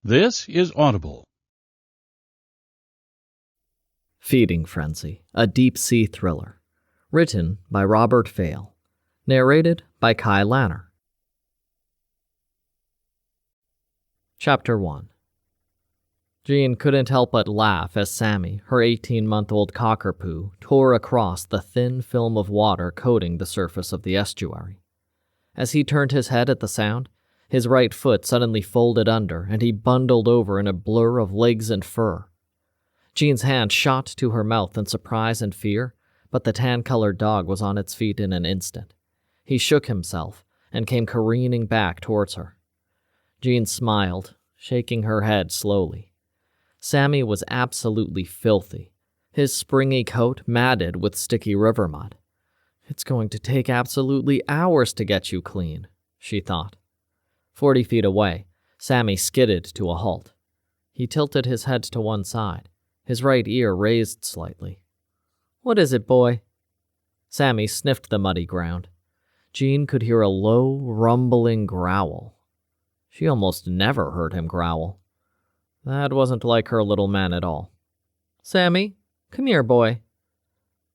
This is Audible. Feeding Frenzy, a deep-sea thriller. Written by Robert Fael. Narrated by Kai Lanner. Chapter 1. Jean couldn't help but laugh as Sammy, her 18-month-old cockapoo, tore across the thin film of water coating the surface of the estuary. As he turned his head at the sound, his right foot suddenly folded under and he bundled over in a blur of legs and fur. Jean's hand shot to her mouth in surprise and fear, but the tan-colored dog was on its feet in an instant. He shook himself and came careening back towards her. Jean smiled, shaking her head slowly. Sammy was absolutely filthy, his springy coat matted with sticky river mud. "It's going to take absolutely hours to get you clean," she thought. 40 feet away, Sammy skidded to a halt. He tilted his head to one side, his right ear raised slightly. "What is it, boy?" Sammy sniffed the muddy ground. Jean could hear a low, rumbling growl. She almost never heard him growl. That wasn't like her little man at all. "Sammy, come here, boy."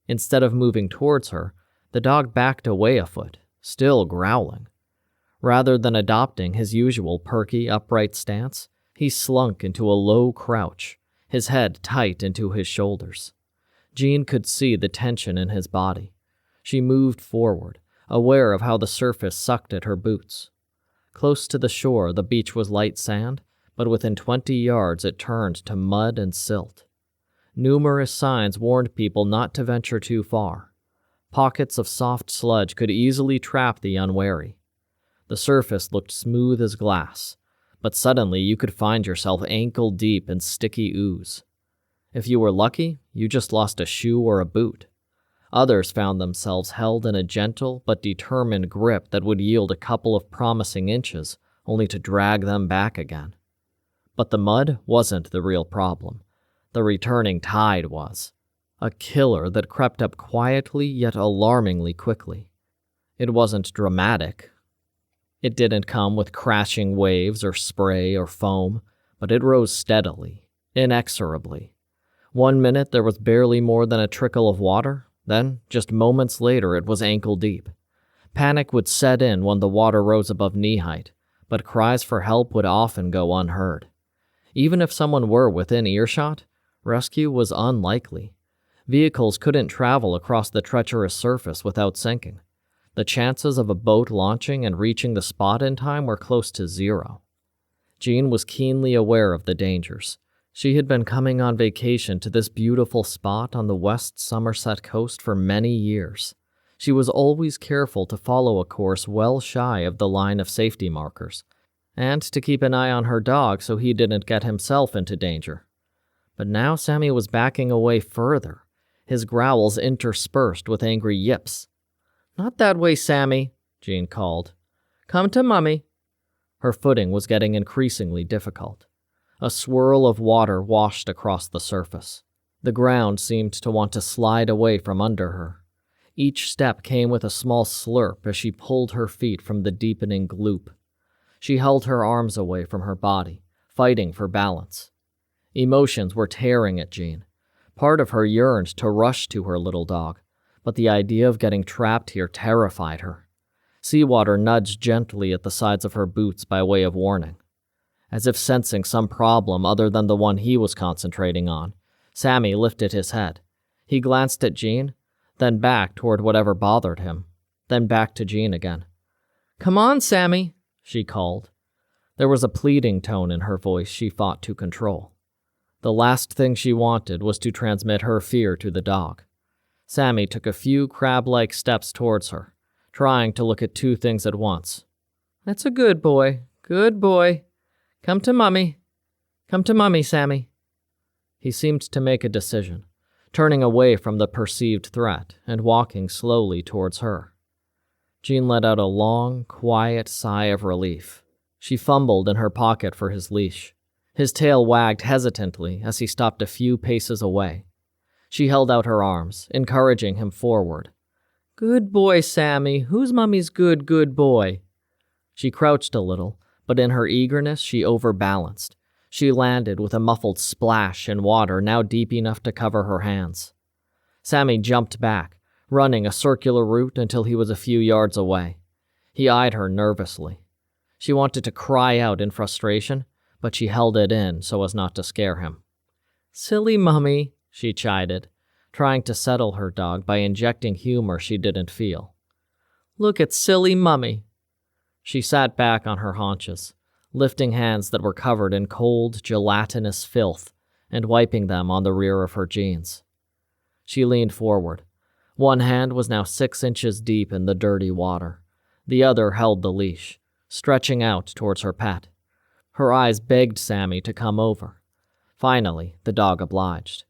Instead of moving towards her, the dog backed away a foot, still growling. Rather than adopting his usual perky, upright stance, he slunk into a low crouch, his head tight into his shoulders. Jean could see the tension in his body. She moved forward, aware of how the surface sucked at her boots. Close to the shore, the beach was light sand, but within 20 yards it turned to mud and silt. Numerous signs warned people not to venture too far. Pockets of soft sludge could easily trap the unwary. The surface looked smooth as glass, but suddenly you could find yourself ankle-deep in sticky ooze. If you were lucky, you just lost a shoe or a boot. Others found themselves held in a gentle but determined grip that would yield a couple of promising inches, only to drag them back again. But the mud wasn't the real problem. The returning tide was. A killer that crept up quietly yet alarmingly quickly. It wasn't dramatic. It didn't come with crashing waves or spray or foam, but it rose steadily, inexorably. 1 minute there was barely more than a trickle of water, then, just moments later, it was ankle-deep. Panic would set in when the water rose above knee-height, but cries for help would often go unheard. Even if someone were within earshot, rescue was unlikely. Vehicles couldn't travel across the treacherous surface without sinking. The chances of a boat launching and reaching the spot in time were close to zero. Jean was keenly aware of the dangers. She had been coming on vacation to this beautiful spot on the West Somerset coast for many years. She was always careful to follow a course well shy of the line of safety markers, and to keep an eye on her dog so he didn't get himself into danger. But now Sammy was backing away further, his growls interspersed with angry yips. "Not that way, Sammy," Jean called. "Come to Mummy." Her footing was getting increasingly difficult. A swirl of water washed across the surface. The ground seemed to want to slide away from under her. Each step came with a small slurp as she pulled her feet from the deepening gloop. She held her arms away from her body, fighting for balance. Emotions were tearing at Jean. Part of her yearned to rush to her little dog, but the idea of getting trapped here terrified her. Seawater nudged gently at the sides of her boots by way of warning. As if sensing some problem other than the one he was concentrating on, Sammy lifted his head. He glanced at Jean, then back toward whatever bothered him, then back to Jean again. "Come on, Sammy," she called. There was a pleading tone in her voice she fought to control. The last thing she wanted was to transmit her fear to the dog. Sammy took a few crab-like steps towards her, trying to look at two things at once. "That's a good boy, good boy. Come to Mummy. Come to Mummy, Sammy." He seemed to make a decision, turning away from the perceived threat and walking slowly towards her. Jean let out a long, quiet sigh of relief. She fumbled in her pocket for his leash. His tail wagged hesitantly as he stopped a few paces away. She held out her arms, encouraging him forward. "Good boy, Sammy. Who's Mummy's good boy?" She crouched a little, but in her eagerness she overbalanced. She landed with a muffled splash in water now deep enough to cover her hands. Sammy jumped back, running a circular route until he was a few yards away. He eyed her nervously. She wanted to cry out in frustration, but she held it in so as not to scare him. "Silly mummy," she chided, trying to settle her dog by injecting humor she didn't feel. "Look at silly mummy." She sat back on her haunches, lifting hands that were covered in cold, gelatinous filth and wiping them on the rear of her jeans. She leaned forward. One hand was now 6 inches deep in the dirty water. The other held the leash, stretching out towards her pet. Her eyes begged Sammy to come over. Finally, the dog obliged.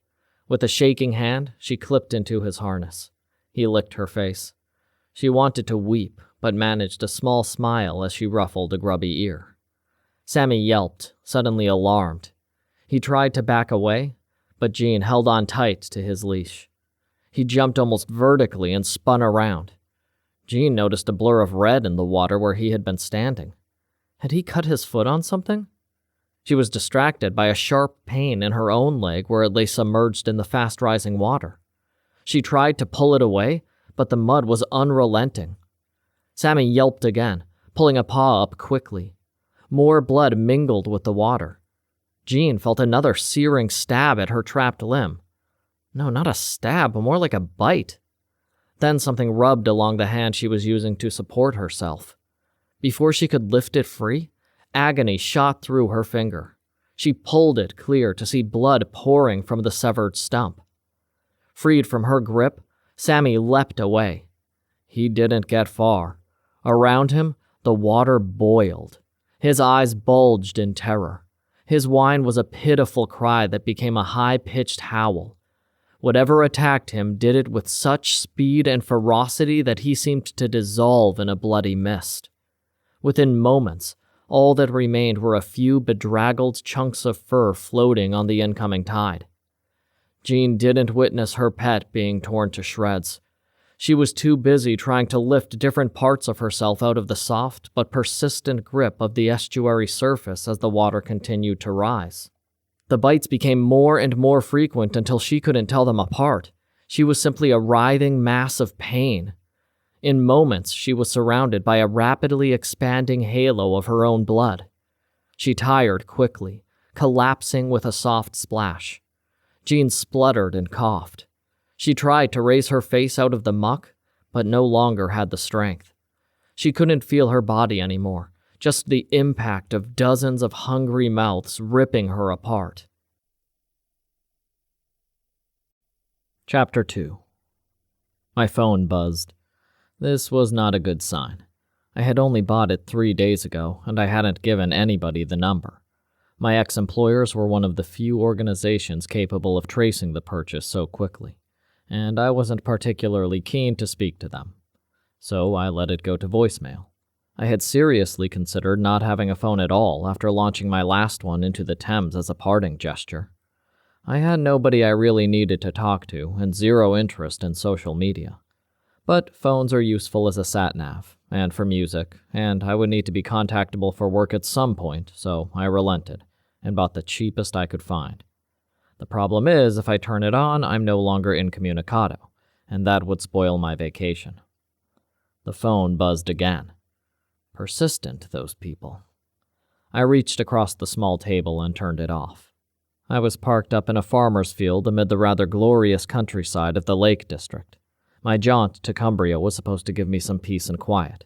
With a shaking hand, she clipped into his harness. He licked her face. She wanted to weep, but managed a small smile as she ruffled a grubby ear. Sammy yelped, suddenly alarmed. He tried to back away, but Jean held on tight to his leash. He jumped almost vertically and spun around. Jean noticed a blur of red in the water where he had been standing. Had he cut his foot on something? She was distracted by a sharp pain in her own leg where it lay submerged in the fast-rising water. She tried to pull it away, but the mud was unrelenting. Sammy yelped again, pulling a paw up quickly. More blood mingled with the water. Jean felt another searing stab at her trapped limb. No, not a stab, but more like a bite. Then something rubbed along the hand she was using to support herself. Before she could lift it free, agony shot through her finger. She pulled it clear to see blood pouring from the severed stump. Freed from her grip, Sammy leapt away. He didn't get far. Around him, the water boiled. His eyes bulged in terror. His whine was a pitiful cry that became a high-pitched howl. Whatever attacked him did it with such speed and ferocity that he seemed to dissolve in a bloody mist. Within moments, all that remained were a few bedraggled chunks of fur floating on the incoming tide. Jean didn't witness her pet being torn to shreds. She was too busy trying to lift different parts of herself out of the soft but persistent grip of the estuary surface as the water continued to rise. The bites became more and more frequent until she couldn't tell them apart. She was simply a writhing mass of pain. In moments, she was surrounded by a rapidly expanding halo of her own blood. She tired quickly, collapsing with a soft splash. Jean spluttered and coughed. She tried to raise her face out of the muck, but no longer had the strength. She couldn't feel her body anymore, just the impact of dozens of hungry mouths ripping her apart. Chapter 2. My phone buzzed. This was not a good sign. I had only bought it 3 days ago, and I hadn't given anybody the number. My ex-employers were one of the few organizations capable of tracing the purchase so quickly, and I wasn't particularly keen to speak to them. So I let it go to voicemail. I had seriously considered not having a phone at all after launching my last one into the Thames as a parting gesture. I had nobody I really needed to talk to and zero interest in social media. But phones are useful as a sat-nav, and for music, and I would need to be contactable for work at some point, so I relented and bought the cheapest I could find. The problem is, if I turn it on, I'm no longer incommunicado, and that would spoil my vacation. The phone buzzed again. Persistent, those people. I reached across the small table and turned it off. I was parked up in a farmer's field amid the rather glorious countryside of the Lake District. My jaunt to Cumbria was supposed to give me some peace and quiet,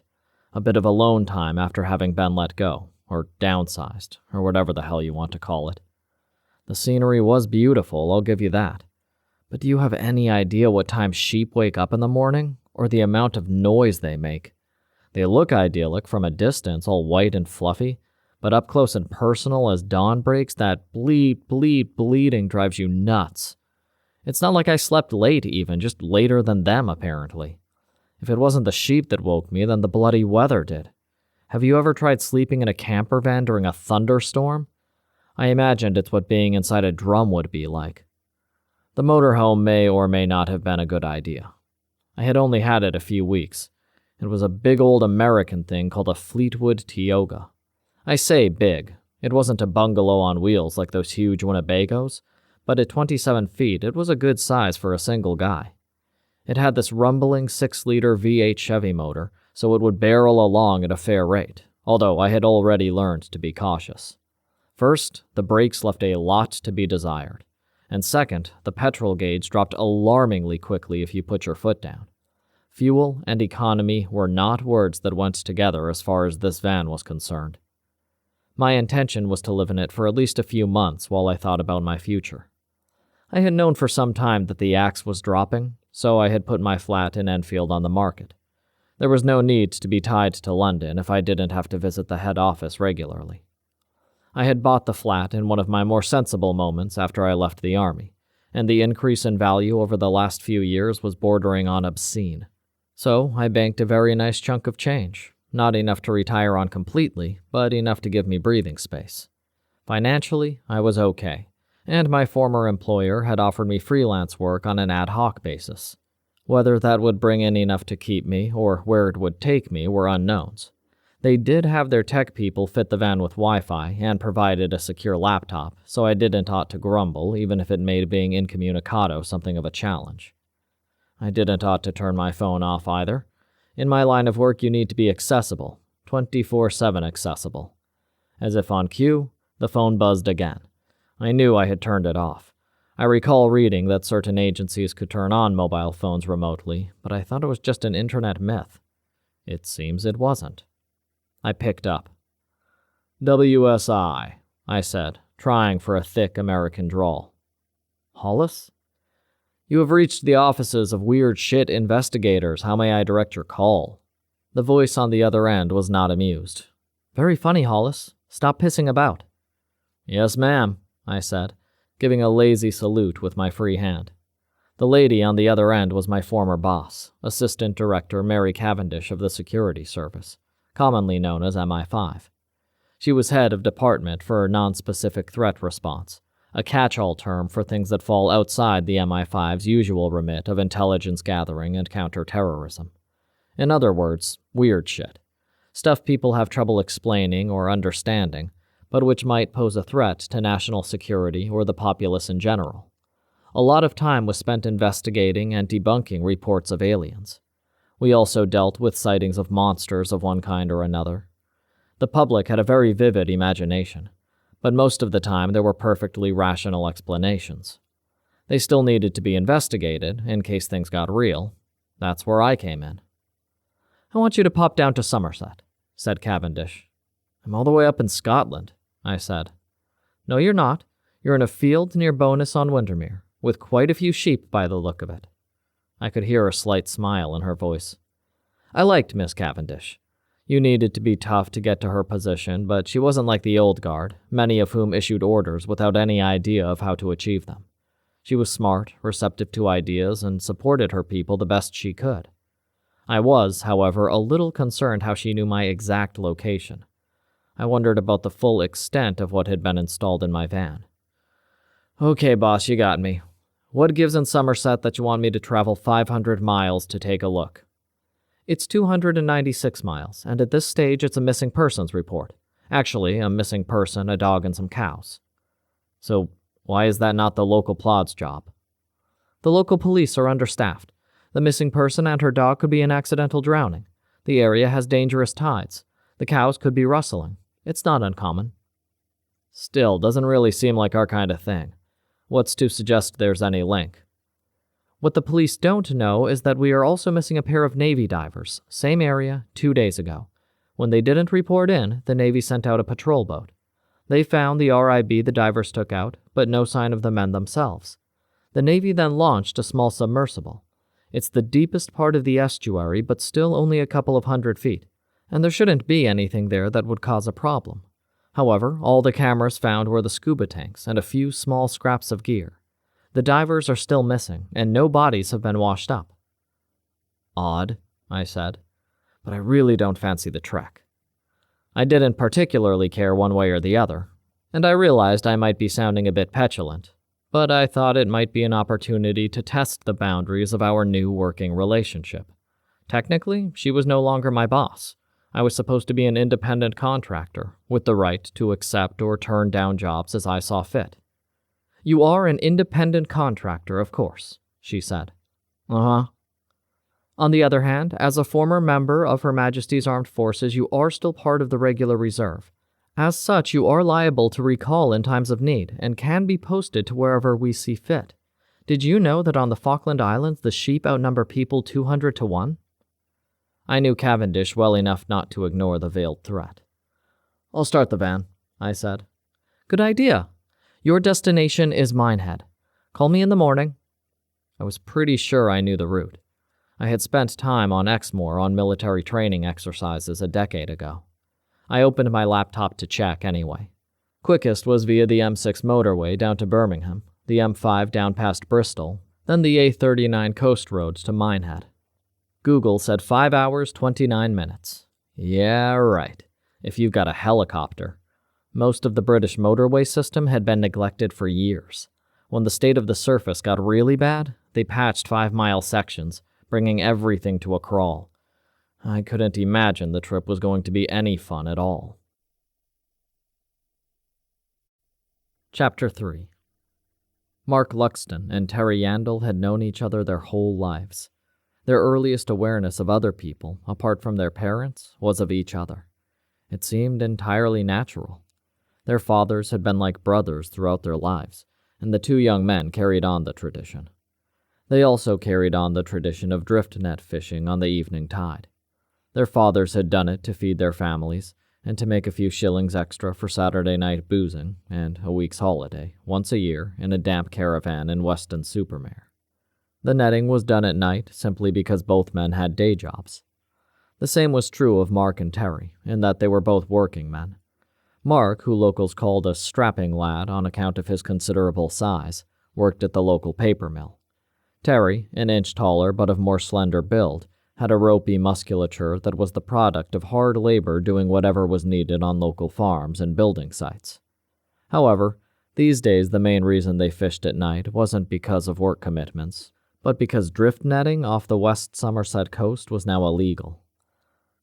a bit of alone time after having been let go, or downsized, or whatever the hell you want to call it. The scenery was beautiful, I'll give you that. But do you have any idea what time sheep wake up in the morning, or the amount of noise they make? They look idyllic from a distance, all white and fluffy, but up close and personal as dawn breaks, that bleeding drives you nuts. It's not like I slept late even, just later than them apparently. If it wasn't the sheep that woke me, then the bloody weather did. Have you ever tried sleeping in a camper van during a thunderstorm? I imagined it's what being inside a drum would be like. The motorhome may or may not have been a good idea. I had only had it a few weeks. It was a big old American thing called a Fleetwood Tioga. I say big. It wasn't a bungalow on wheels like those huge Winnebagos, but at 27 feet, it was a good size for a single guy. It had this rumbling 6-liter V8 Chevy motor, so it would barrel along at a fair rate, although I had already learned to be cautious. First, the brakes left a lot to be desired, and second, the petrol gauge dropped alarmingly quickly if you put your foot down. Fuel and economy were not words that went together as far as this van was concerned. My intention was to live in it for at least a few months while I thought about my future. I had known for some time that the axe was dropping, so I had put my flat in Enfield on the market. There was no need to be tied to London if I didn't have to visit the head office regularly. I had bought the flat in one of my more sensible moments after I left the army, and the increase in value over the last few years was bordering on obscene. So I banked a very nice chunk of change, not enough to retire on completely, but enough to give me breathing space. Financially, I was okay, and my former employer had offered me freelance work on an ad hoc basis. Whether that would bring in enough to keep me or where it would take me were unknowns. They did have their tech people fit the van with Wi-Fi and provided a secure laptop, so I didn't ought to grumble even if it made being incommunicado something of a challenge. I didn't ought to turn my phone off either. In my line of work you need to be accessible, 24/7 accessible. As if on cue, the phone buzzed again. I knew I had turned it off. I recall reading that certain agencies could turn on mobile phones remotely, but I thought it was just an internet myth. It seems it wasn't. I picked up. "WSI," I said, trying for a thick American drawl. "Hollis? You have reached the offices of Weird Shit Investigators. How may I direct your call?" The voice on the other end was not amused. "Very funny, Hollis. Stop pissing about." "Yes, ma'am," I said, giving a lazy salute with my free hand. The lady on the other end was my former boss, Assistant Director Mary Cavendish of the Security Service, commonly known as MI5. She was head of department for non-specific threat response, a catch-all term for things that fall outside the MI5's usual remit of intelligence gathering and counter-terrorism. In other words, weird shit. Stuff people have trouble explaining or understanding, but which might pose a threat to national security or the populace in general. A lot of time was spent investigating and debunking reports of aliens. We also dealt with sightings of monsters of one kind or another. The public had a very vivid imagination, but most of the time there were perfectly rational explanations. They still needed to be investigated in case things got real. That's where I came in. "I want you to pop down to Somerset," said Cavendish. "I'm all the way up in Scotland," I said. "No, you're not. You're in a field near Bowness on Windermere, with quite a few sheep by the look of it." I could hear a slight smile in her voice. I liked Miss Cavendish. You needed to be tough to get to her position, but she wasn't like the old guard, many of whom issued orders without any idea of how to achieve them. She was smart, receptive to ideas, and supported her people the best she could. I was, however, a little concerned how she knew my exact location. I wondered about the full extent of what had been installed in my van. "Okay, boss, you got me. What gives in Somerset that you want me to travel 500 miles to take a look?" "It's 296 miles, and at this stage it's a missing persons report. Actually, a missing person, a dog, and some cows." "So why is that not the local plod's job?" "The local police are understaffed. The missing person and her dog could be an accidental drowning. The area has dangerous tides. The cows could be rustling. It's not uncommon." "Still, doesn't really seem like our kind of thing. What's to suggest there's any link?" "What the police don't know is that we are also missing a pair of Navy divers, same area, 2 days ago. When they didn't report in, the Navy sent out a patrol boat. They found the RIB the divers took out, but no sign of the men themselves. The Navy then launched a small submersible. It's the deepest part of the estuary, but still only a couple of 100 feet, and there shouldn't be anything there that would cause a problem. However, all the cameras found were the scuba tanks and a few small scraps of gear. The divers are still missing, and no bodies have been washed up." "Odd," I said, "but I really don't fancy the trek." I didn't particularly care one way or the other, and I realized I might be sounding a bit petulant, but I thought it might be an opportunity to test the boundaries of our new working relationship. Technically, she was no longer my boss. I was supposed to be an independent contractor, with the right to accept or turn down jobs as I saw fit. You are an independent contractor, of course, she said. Uh-huh. On the other hand, as a former member of Her Majesty's Armed Forces, you are still part of the regular reserve. As such, you are liable to recall in times of need and can be posted to wherever we see fit. Did you know that on the Falkland Islands, the sheep outnumber people 200 to 1? I knew Cavendish well enough not to ignore the veiled threat. I'll start the van, I said. Good idea. Your destination is Minehead. Call me in the morning. I was pretty sure I knew the route. I had spent time on Exmoor on military training exercises a decade ago. I opened my laptop to check anyway. Quickest was via the M6 motorway down to Birmingham, the M5 down past Bristol, then the A39 coast roads to Minehead. Google said 5 hours, 29 minutes. Yeah, right. If you've got a helicopter. Most of the British motorway system had been neglected for years. When the state of the surface got really bad, they patched 5-mile sections, bringing everything to a crawl. I couldn't imagine the trip was going to be any fun at all. Chapter 3. Mark Luxton and Terry Yandel had known each other their whole lives. Their earliest awareness of other people, apart from their parents, was of each other. It seemed entirely natural. Their fathers had been like brothers throughout their lives, and the two young men carried on the tradition. They also carried on the tradition of drift net fishing on the evening tide. Their fathers had done it to feed their families and to make a few shillings extra for Saturday night boozing and a week's holiday, once a year, in a damp caravan in Weston-super-Mare. The netting was done at night simply because both men had day jobs. The same was true of Mark and Terry, in that they were both working men. Mark, who locals called a strapping lad on account of his considerable size, worked at the local paper mill. Terry, an inch taller but of more slender build, had a ropey musculature that was the product of hard labor doing whatever was needed on local farms and building sites. However, these days the main reason they fished at night wasn't because of work commitments, but because drift netting off the West Somerset coast was now illegal.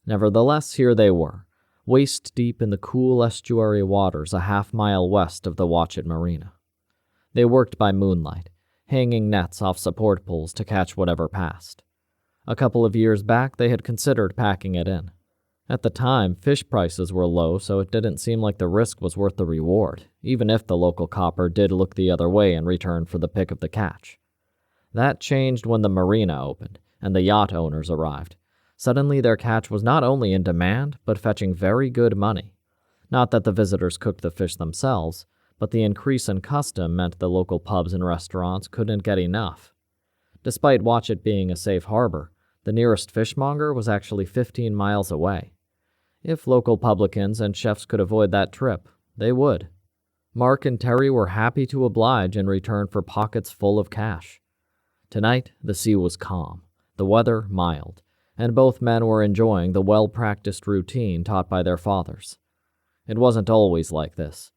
Nevertheless, here they were, waist-deep in the cool estuary waters a half-mile west of the Watchet Marina. They worked by moonlight, hanging nets off support poles to catch whatever passed. A couple of years back, they had considered packing it in. At the time, fish prices were low, so it didn't seem like the risk was worth the reward, even if the local copper did look the other way in return for the pick of the catch. That changed when the marina opened, and the yacht owners arrived. Suddenly their catch was not only in demand, but fetching very good money. Not that the visitors cooked the fish themselves, but the increase in custom meant the local pubs and restaurants couldn't get enough. Despite Watchet being a safe harbor, the nearest fishmonger was actually 15 miles away. If local publicans and chefs could avoid that trip, they would. Mark and Terry were happy to oblige in return for pockets full of cash. Tonight, the sea was calm, the weather mild, and both men were enjoying the well-practiced routine taught by their fathers. It wasn't always like this.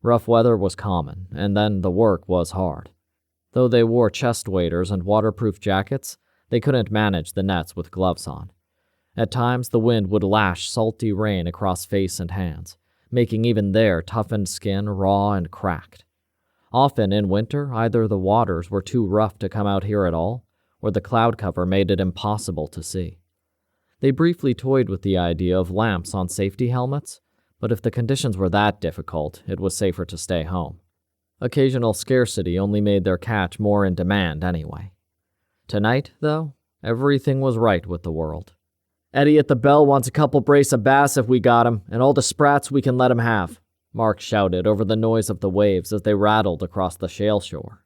Rough weather was common, and then the work was hard. Though they wore chest waders and waterproof jackets, they couldn't manage the nets with gloves on. At times, the wind would lash salty rain across face and hands, making even their toughened skin raw and cracked. Often in winter, either the waters were too rough to come out here at all, or the cloud cover made it impossible to see. They briefly toyed with the idea of lamps on safety helmets, but if the conditions were that difficult, it was safer to stay home. Occasional scarcity only made their catch more in demand anyway. Tonight, though, everything was right with the world. Eddie at the Bell wants a couple brace of bass if we got 'em, and all the sprats we can let 'em have, Mark shouted over the noise of the waves as they rattled across the shale shore.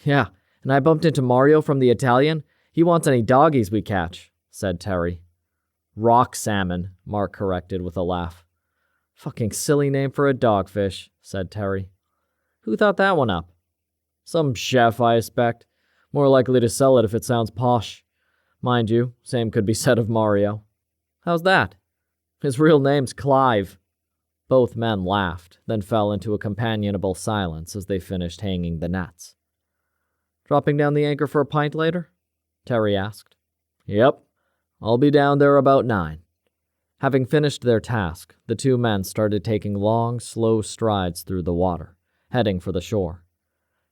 Yeah, and I bumped into Mario from the Italian. He wants any doggies we catch, said Terry. Rock salmon, Mark corrected with a laugh. Fucking silly name for a dogfish, said Terry. Who thought that one up? Some chef, I expect. More likely to sell it if it sounds posh. Mind you, same could be said of Mario. How's that? His real name's Clive. Both men laughed, then fell into a companionable silence as they finished hanging the nets. Dropping down the anchor for a pint later? Terry asked. Yep. I'll be down there about 9. Having finished their task, the two men started taking long, slow strides through the water, heading for the shore.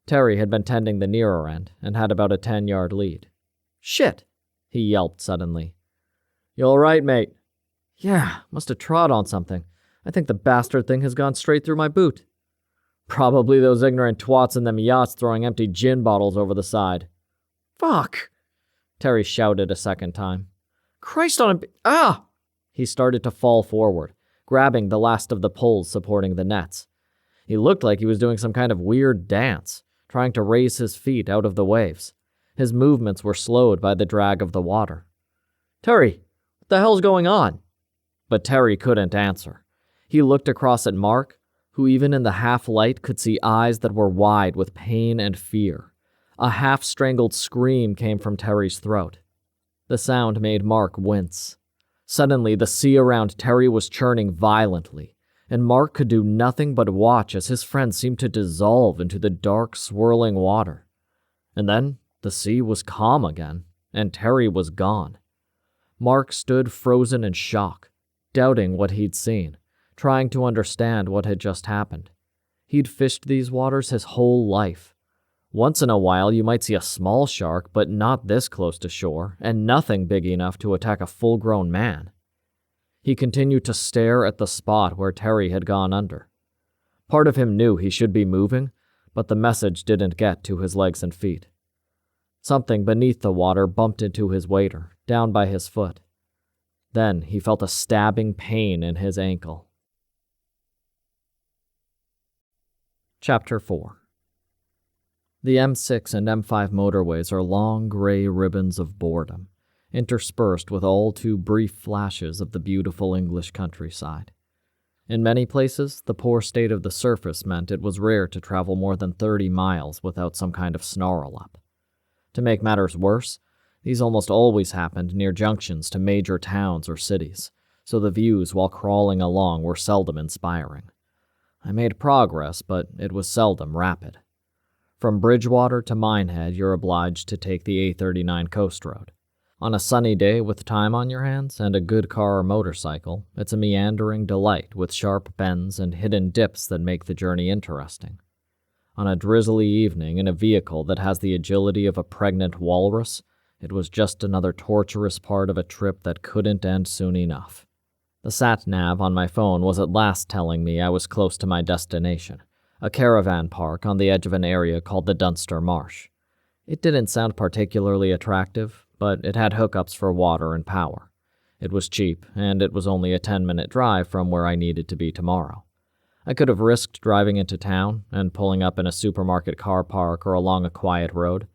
Terry had been tending the nearer end and had about a 10-yard lead. "Shit!" he yelped suddenly. "You all right, mate?" "Yeah, must have trod on something. I think the bastard thing has gone straight through my boot." "Probably those ignorant twats in them yachts throwing empty gin bottles over the side." "Fuck!" Terry shouted a second time. "Christ on a... Ah!" He started to fall forward, grabbing the last of the poles supporting the nets. He looked like he was doing some kind of weird dance, trying to raise his feet out of the waves. His movements were slowed by the drag of the water. "Terry, what the hell's going on?" But Terry couldn't answer. He looked across at Mark, who even in the half-light could see eyes that were wide with pain and fear. A half-strangled scream came from Terry's throat. The sound made Mark wince. Suddenly, the sea around Terry was churning violently, and Mark could do nothing but watch as his friend seemed to dissolve into the dark, swirling water. And then the sea was calm again, and Terry was gone. Mark stood frozen in shock, doubting what he'd seen, trying to understand what had just happened. He'd fished these waters his whole life. Once in a while you might see a small shark, but not this close to shore, and nothing big enough to attack a full-grown man. He continued to stare at the spot where Terry had gone under. Part of him knew he should be moving, but the message didn't get to his legs and feet. Something beneath the water bumped into his wader, down by his foot. Then he felt a stabbing pain in his ankle. Chapter 4. The M6 and M5 motorways are long gray ribbons of boredom, interspersed with all too brief flashes of the beautiful English countryside. In many places, the poor state of the surface meant it was rare to travel more than 30 miles without some kind of snarl up. To make matters worse, these almost always happened near junctions to major towns or cities, so the views while crawling along were seldom inspiring. I made progress, but it was seldom rapid. From Bridgewater to Minehead, you're obliged to take the A39 coast road. On a sunny day with time on your hands and a good car or motorcycle, it's a meandering delight with sharp bends and hidden dips that make the journey interesting. On a drizzly evening in a vehicle that has the agility of a pregnant walrus, it was just another torturous part of a trip that couldn't end soon enough. The sat-nav on my phone was at last telling me I was close to my destination, a caravan park on the edge of an area called the Dunster Marsh. It didn't sound particularly attractive, but it had hookups for water and power. It was cheap, and it was only a 10-minute drive from where I needed to be tomorrow. I could have risked driving into town and pulling up in a supermarket car park or along a quiet road,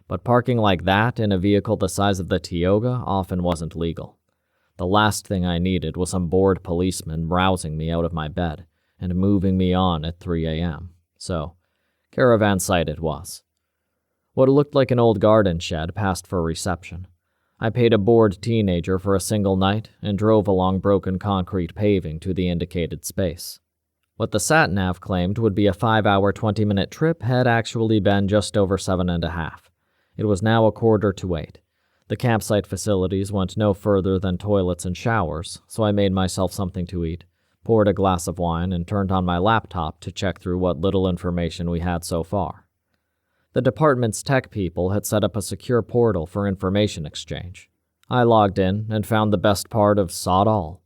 but parking like that in a vehicle the size of the Tioga often wasn't legal. The last thing I needed was some bored policeman rousing me out of my bed and moving me on at 3 a.m. So, caravan site it was. What looked like an old garden shed passed for reception. I paid a bored teenager for a single night and drove along broken concrete paving to the indicated space. What the sat-nav claimed would be a 5-hour, 20-minute trip had actually been just over 7.5. It was now 7:45. The campsite facilities went no further than toilets and showers, so I made myself something to eat, poured a glass of wine, and turned on my laptop to check through what little information we had so far. The department's tech people had set up a secure portal for information exchange. I logged in and found the best part of sod all.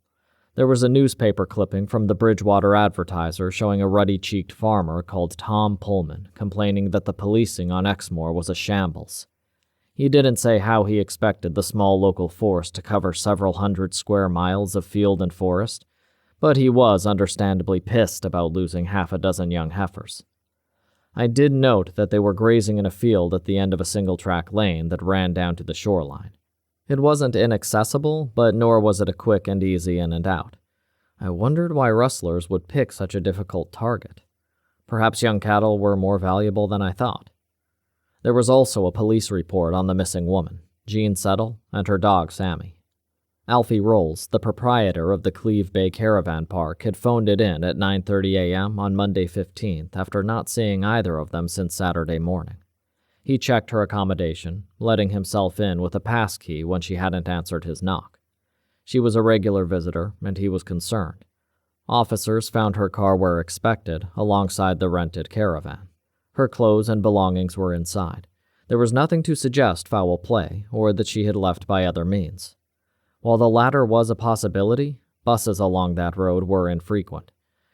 There was a newspaper clipping from the Bridgewater Advertiser showing a ruddy-cheeked farmer called Tom Pullman complaining that the policing on Exmoor was a shambles. He didn't say how he expected the small local force to cover several hundred square miles of field and forest, but he was understandably pissed about losing half a dozen young heifers. I did note that they were grazing in a field at the end of a single-track lane that ran down to the shoreline. It wasn't inaccessible, but nor was it a quick and easy in and out. I wondered why rustlers would pick such a difficult target. Perhaps young cattle were more valuable than I thought. There was also a police report on the missing woman, Jean Settle, and her dog Sammy. Alfie Rolls, the proprietor of the Cleve Bay Caravan Park, had phoned it in at 9:30 a.m. on Monday 15th after not seeing either of them since Saturday morning. He checked her accommodation, letting himself in with a passkey when she hadn't answered his knock. She was a regular visitor, and he was concerned. Officers found her car where expected, alongside the rented caravan. Her clothes and belongings were inside. There was nothing to suggest foul play, or that she had left by other means. While the latter was a possibility, buses along that road were infrequent.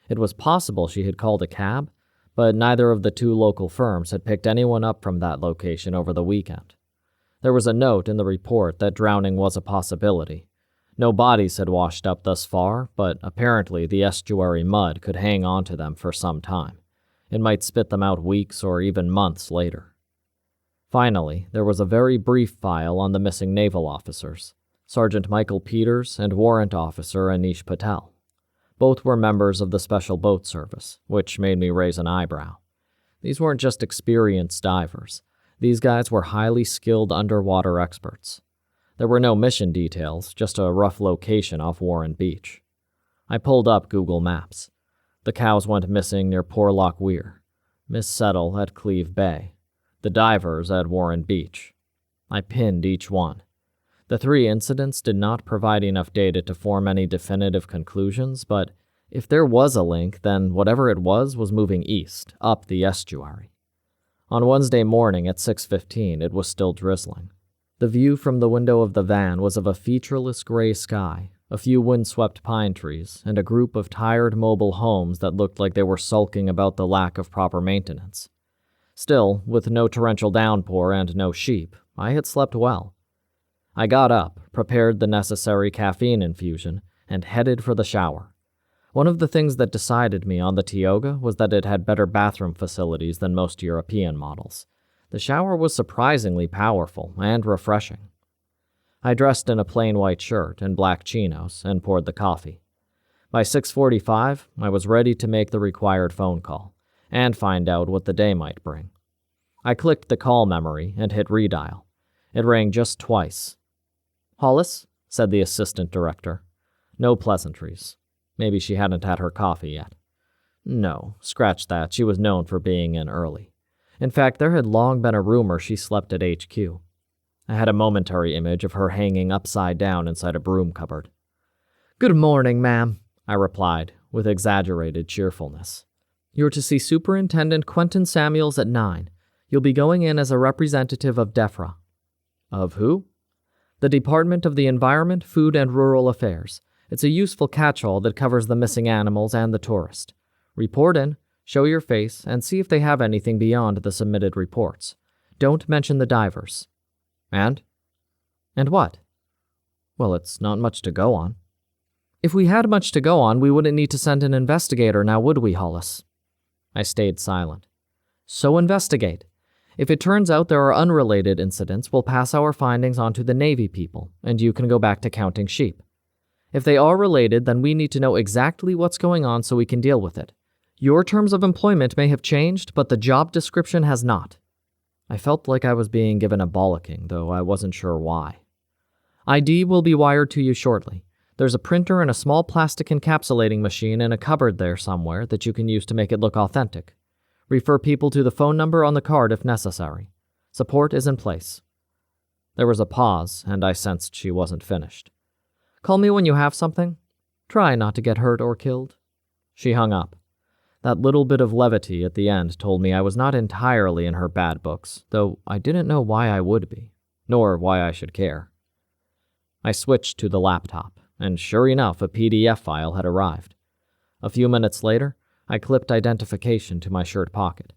It was possible she had called a cab, but neither of the two local firms had picked anyone up from that location over the weekend. There was a note in the report that drowning was a possibility. No bodies had washed up thus far, but apparently the estuary mud could hang on to them for some time. It might spit them out weeks or even months later. Finally, there was a very brief file on the missing naval officers, Sergeant Michael Peters and Warrant Officer Anish Patel. Both were members of the Special Boat Service, which made me raise an eyebrow. These weren't just experienced divers. These guys were highly skilled underwater experts. There were no mission details, just a rough location off Warren Beach. I pulled up Google Maps. The cows went missing near Porlock Weir, Miss Settle at Cleve Bay, the divers at Warren Beach. I pinned each one. The 3 incidents did not provide enough data to form any definitive conclusions, but if there was a link, then whatever it was moving east, up the estuary. On Wednesday morning at 6:15, it was still drizzling. The view from the window of the van was of a featureless gray sky, a few windswept pine trees, and a group of tired mobile homes that looked like they were sulking about the lack of proper maintenance. Still, with no torrential downpour and no sheep, I had slept well. I got up, prepared the necessary caffeine infusion, and headed for the shower. One of the things that decided me on the Tioga was that it had better bathroom facilities than most European models. The shower was surprisingly powerful and refreshing. I dressed in a plain white shirt and black chinos and poured the coffee. By 6:45, I was ready to make the required phone call and find out what the day might bring. I clicked the call memory and hit redial. It rang just twice. "Hollis?" said the assistant director. No pleasantries. Maybe she hadn't had her coffee yet. No, scratch that. She was known for being in early. In fact, there had long been a rumor she slept at HQ. I had a momentary image of her hanging upside down inside a broom cupboard. "Good morning, ma'am," I replied, with exaggerated cheerfulness. "You're to see Superintendent Quentin Samuels at 9. You'll be going in as a representative of DEFRA." "Of who?" "The Department of the Environment, Food, and Rural Affairs. It's a useful catch-all that covers the missing animals and the tourist. Report in, show your face, and see if they have anything beyond the submitted reports. Don't mention the divers." "And?" "And what?" "Well, it's not much to go on." "If we had much to go on, we wouldn't need to send an investigator now, would we, Hollis?" I stayed silent. "So investigate. If it turns out there are unrelated incidents, we'll pass our findings on to the Navy people, and you can go back to counting sheep. If they are related, then we need to know exactly what's going on so we can deal with it. Your terms of employment may have changed, but the job description has not." I felt like I was being given a bollocking, though I wasn't sure why. "ID will be wired to you shortly. There's a printer and a small plastic encapsulating machine in a cupboard there somewhere that you can use to make it look authentic. Refer people to the phone number on the card if necessary. Support is in place." There was a pause, and I sensed she wasn't finished. "Call me when you have something. Try not to get hurt or killed." She hung up. That little bit of levity at the end told me I was not entirely in her bad books, though I didn't know why I would be, nor why I should care. I switched to the laptop, and sure enough, a PDF file had arrived. A few minutes later, I clipped identification to my shirt pocket.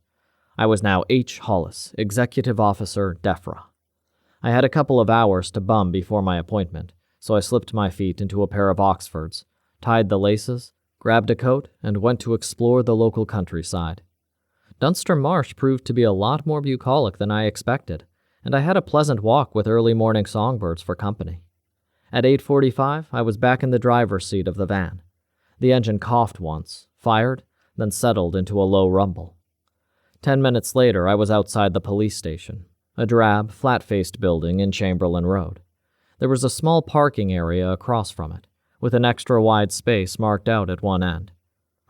I was now H. Hollis, Executive Officer, DEFRA. I had a couple of hours to bum before my appointment, so I slipped my feet into a pair of Oxfords, tied the laces, grabbed a coat, and went to explore the local countryside. Dunster Marsh proved to be a lot more bucolic than I expected, and I had a pleasant walk with early morning songbirds for company. At 8:45, I was back in the driver's seat of the van. The engine coughed once, fired, then settled into a low rumble. 10 minutes later, I was outside the police station, a drab, flat-faced building in Chamberlain Road. There was a small parking area across from it, with an extra wide space marked out at one end.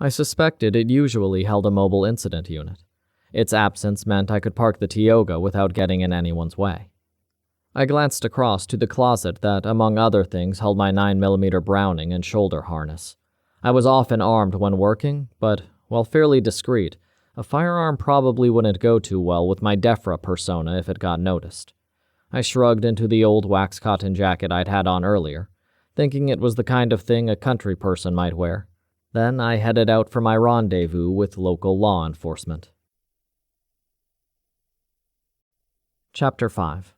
I suspected it usually held a mobile incident unit. Its absence meant I could park the Tioga without getting in anyone's way. I glanced across to the closet that, among other things, held my 9mm Browning and shoulder harness. I was often armed when working, but, while fairly discreet, a firearm probably wouldn't go too well with my DEFRA persona if it got noticed. I shrugged into the old wax cotton jacket I'd had on earlier, thinking it was the kind of thing a country person might wear. Then I headed out for my rendezvous with local law enforcement. Chapter 5.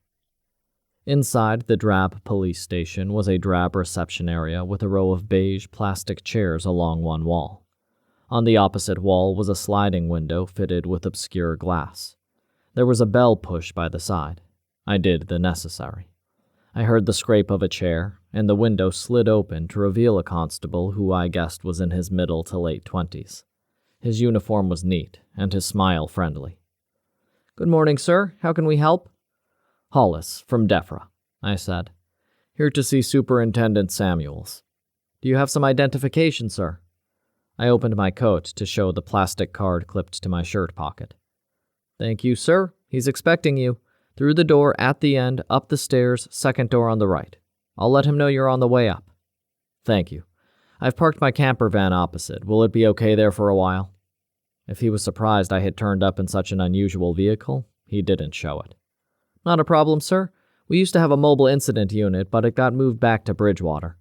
Inside the drab police station was a drab reception area with a row of beige plastic chairs along one wall. On the opposite wall was a sliding window fitted with obscure glass. There was a bell push by the side. I did the necessary. I heard the scrape of a chair, and the window slid open to reveal a constable who I guessed was in his middle to late 20s. His uniform was neat, and his smile friendly. "Good morning, sir. How can we help?" "Hollis, from DEFRA," I said. "Here to see Superintendent Samuels." "Do you have some identification, sir?" I opened my coat to show the plastic card clipped to my shirt pocket. "Thank you, sir. He's expecting you. Through the door at the end, up the stairs, second door on the right. I'll let him know you're on the way up." "Thank you. I've parked my camper van opposite. Will it be okay there for a while?" If he was surprised I had turned up in such an unusual vehicle, he didn't show it. "Not a problem, sir. We used to have a mobile incident unit, but it got moved back to Bridgewater.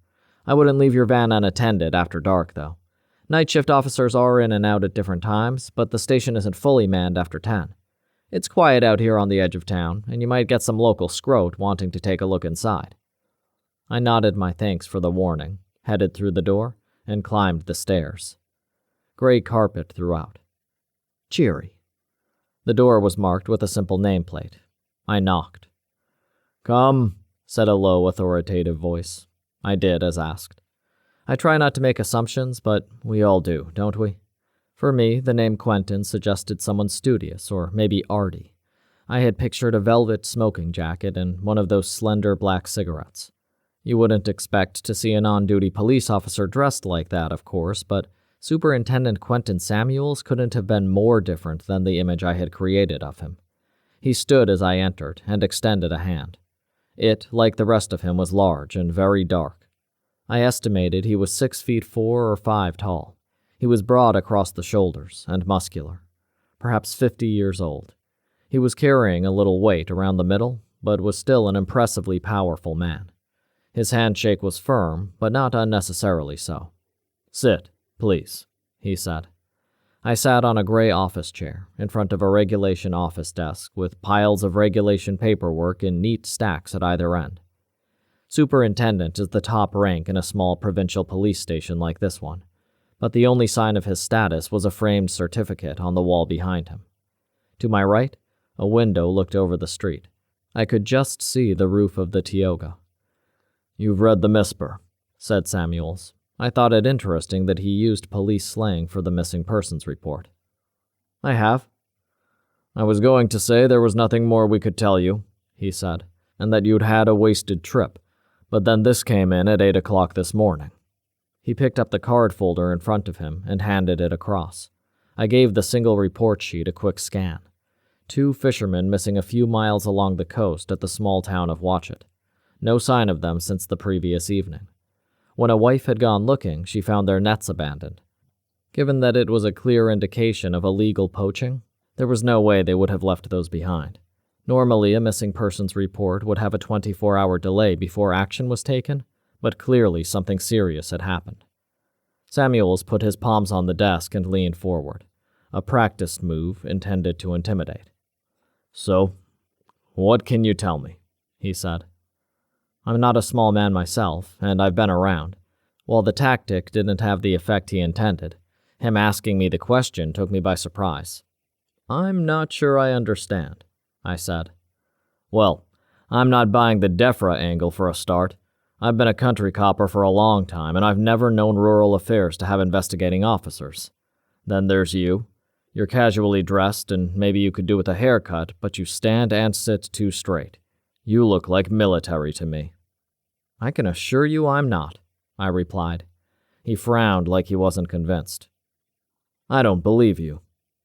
I wouldn't leave your van unattended after dark, though. Night shift officers are in and out at different times, but the station isn't fully manned after 10. It's quiet out here on the edge of town, and you might get some local scrote wanting to take a look inside." I nodded my thanks for the warning, headed through the door, and climbed the stairs. Gray carpet throughout. Cheery. The door was marked with a simple nameplate. I knocked. "Come," said a low, authoritative voice. I did as asked. I try not to make assumptions, but we all do, don't we? For me, the name Quentin suggested someone studious, or maybe arty. I had pictured a velvet smoking jacket and one of those slender black cigarettes. You wouldn't expect to see an on-duty police officer dressed like that, of course, but Superintendent Quentin Samuels couldn't have been more different than the image I had created of him. He stood as I entered and extended a hand. It, like the rest of him, was large and very dark. I estimated he was 6 feet 4 or 5 tall. He was broad across the shoulders and muscular, perhaps 50 years old. He was carrying a little weight around the middle, but was still an impressively powerful man. His handshake was firm, but not unnecessarily so. "Sit, please," he said. I sat on a gray office chair in front of a regulation office desk with piles of regulation paperwork in neat stacks at either end. Superintendent is the top rank in a small provincial police station like this one, but the only sign of his status was a framed certificate on the wall behind him. To my right, a window looked over the street. I could just see the roof of the Tioga. "You've read the MISPER," said Samuels. I thought it interesting that he used police slang for the missing persons report. "I have." "I was going to say there was nothing more we could tell you," he said, "and that you'd had a wasted trip, but then this came in at 8 o'clock this morning." He picked up the card folder in front of him and handed it across. I gave the single report sheet a quick scan. 2 fishermen missing a few miles along the coast at the small town of Watchet. No sign of them since the previous evening. When a wife had gone looking, she found their nets abandoned. Given that it was a clear indication of illegal poaching, there was no way they would have left those behind. Normally, a missing persons report would have a 24-hour delay before action was taken, but clearly something serious had happened. Samuels put his palms on the desk and leaned forward, a practiced move intended to intimidate. "So, what can you tell me?" he said. I'm not a small man myself, and I've been around. While the tactic didn't have the effect he intended, him asking me the question took me by surprise. "I'm not sure I understand," I said. "Well, I'm not buying the DEFRA angle for a start. I've been a country copper for a long time, and I've never known rural affairs to have investigating officers. Then there's you. You're casually dressed, and maybe you could do with a haircut, but you stand and sit too straight. You look like military to me." "I can assure you I'm not," I replied. He frowned like he wasn't convinced. "I don't believe you,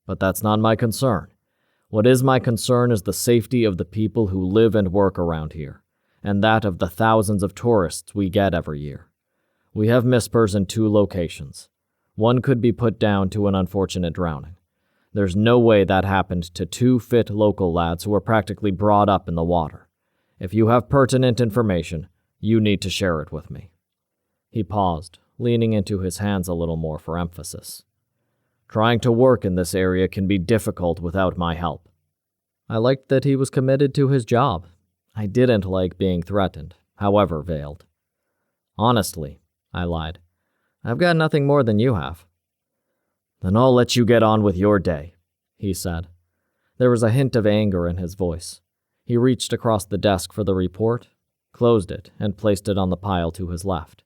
but that's not my concern. What is my concern is the safety of the people who live and work around here. and that of the thousands of tourists we get every year. We have Mispers in 2 locations. One could be put down to an unfortunate drowning. There's no way that happened to 2 fit local lads who were practically brought up in the water. If you have pertinent information, you need to share it with me." He paused, leaning into his hands a little more for emphasis. "Trying to work in this area can be difficult without my help." I liked that he was committed to his job. I didn't like being threatened, however veiled. "Honestly," I lied, "I've got nothing more than you have." "Then I'll let you get on with your day," he said. There was a hint of anger in his voice. He reached across the desk for the report, closed it, and placed it on the pile to his left.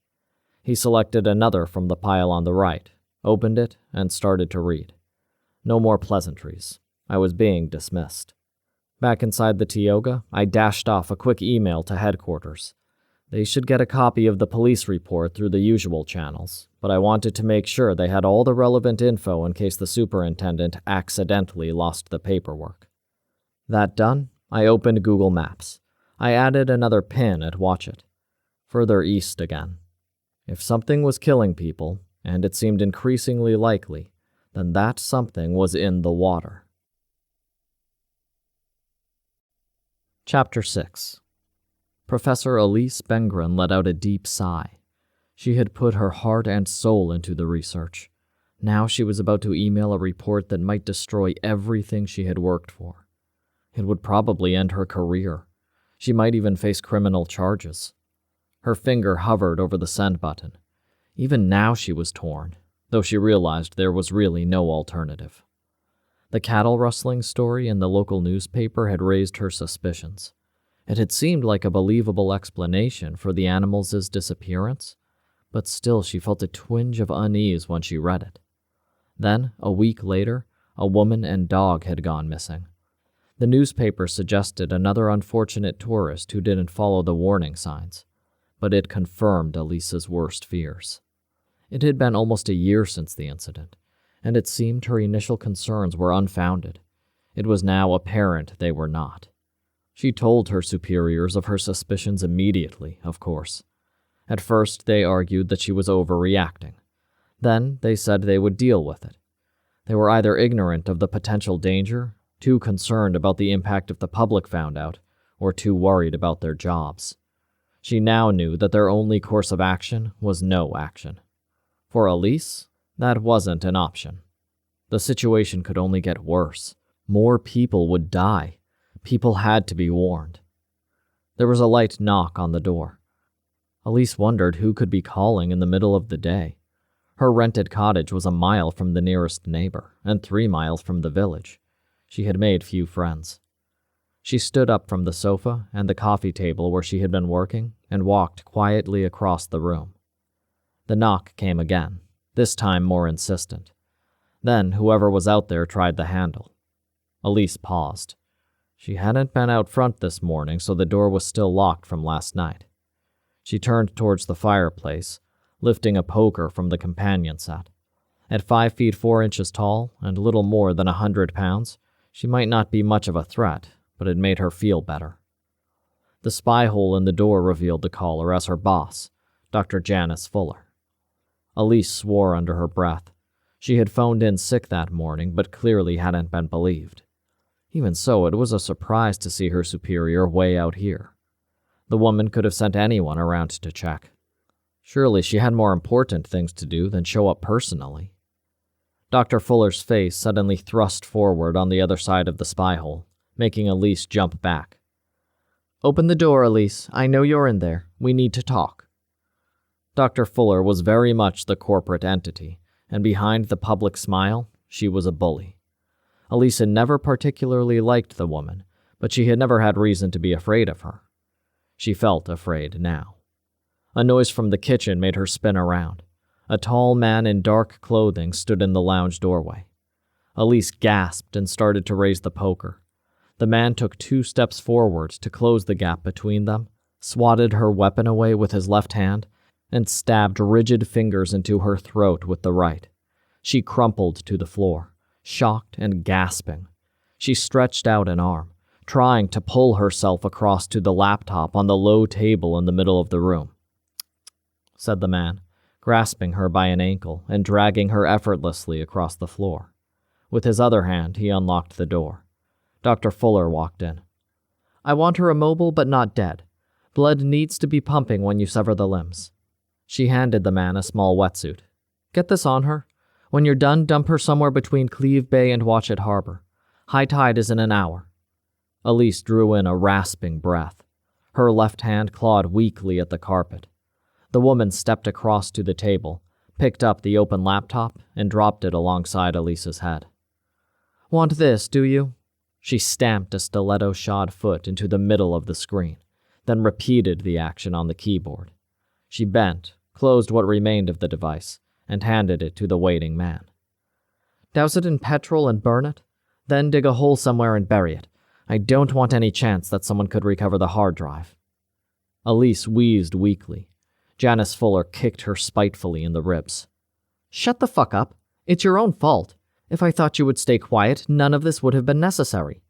He selected another from the pile on the right, opened it, and started to read. No more pleasantries. I was being dismissed. Back inside the Tioga, I dashed off a quick email to headquarters. They should get a copy of the police report through the usual channels, but I wanted to make sure they had all the relevant info in case the superintendent accidentally lost the paperwork. That done, I opened Google Maps. I added another pin at Watchet. Further east again. If something was killing people, and it seemed increasingly likely, then that something was in the water. Chapter 6. Professor Elise Bengren let out a deep sigh. She had put her heart and soul into the research. Now she was about to email a report that might destroy everything she had worked for. It would probably end her career. She might even face criminal charges. Her finger hovered over the send button. Even now she was torn, though she realized there was really no alternative. The cattle rustling story in the local newspaper had raised her suspicions. It had seemed like a believable explanation for the animals' disappearance, but still she felt a twinge of unease when she read it. Then, a week later, a woman and dog had gone missing. The newspaper suggested another unfortunate tourist who didn't follow the warning signs, but it confirmed Elisa's worst fears. It had been almost a year since the incident, and it seemed her initial concerns were unfounded. It was now apparent they were not. She told her superiors of her suspicions immediately, of course. At first, they argued that she was overreacting. Then, they said they would deal with it. They were either ignorant of the potential danger, too concerned about the impact if the public found out, or too worried about their jobs. She now knew that their only course of action was no action. For Elise, that wasn't an option. The situation could only get worse. More people would die. People had to be warned. There was a light knock on the door. Elise wondered who could be calling in the middle of the day. Her rented cottage was a mile from the nearest neighbor, and 3 miles from the village. She had made few friends. She stood up from the sofa and the coffee table where she had been working and walked quietly across the room. The knock came again, this time more insistent. Then whoever was out there tried the handle. Elise paused. She hadn't been out front this morning, so the door was still locked from last night. She turned towards the fireplace, lifting a poker from the companion set. At 5 feet 4 inches tall and little more than 100 pounds, she might not be much of a threat, but it made her feel better. The spy hole in the door revealed the caller as her boss, Dr. Janice Fuller. Elise swore under her breath. She had phoned in sick that morning, but clearly hadn't been believed. Even so, it was a surprise to see her superior way out here. The woman could have sent anyone around to check. Surely she had more important things to do than show up personally. Dr. Fuller's face suddenly thrust forward on the other side of the spy hole, making Elise jump back. "Open the door, Elise. I know you're in there. We need to talk." Dr. Fuller was very much the corporate entity, and behind the public smile, she was a bully. Elise had never particularly liked the woman, but she had never had reason to be afraid of her. She felt afraid now. A noise from the kitchen made her spin around. A tall man in dark clothing stood in the lounge doorway. Elise gasped and started to raise the poker. The man took 2 steps forward to close the gap between them, swatted her weapon away with his left hand, and stabbed rigid fingers into her throat with the right. She crumpled to the floor, shocked and gasping. She stretched out an arm, trying to pull herself across to the laptop on the low table in the middle of the room, said the man, grasping her by an ankle and dragging her effortlessly across the floor. With his other hand, he unlocked the door. Dr. Fuller walked in. I want her immobile but not dead. Blood needs to be pumping when you sever the limbs. She handed the man a small wetsuit. Get this on her. When you're done, dump her somewhere between Cleve Bay and Watchet Harbor. High tide is in an hour. Elise drew in a rasping breath. Her left hand clawed weakly at the carpet. The woman stepped across to the table, picked up the open laptop, and dropped it alongside Elise's head. Want this, do you? She stamped a stiletto-shod foot into the middle of the screen, then repeated the action on the keyboard. She bent, closed what remained of the device, and handed it to the waiting man. Douse it in petrol and burn it, then dig a hole somewhere and bury it. I don't want any chance that someone could recover the hard drive. Elise wheezed weakly. Janice Fuller kicked her spitefully in the ribs. Shut the fuck up. It's your own fault. If I thought you would stay quiet, none of this would have been necessary.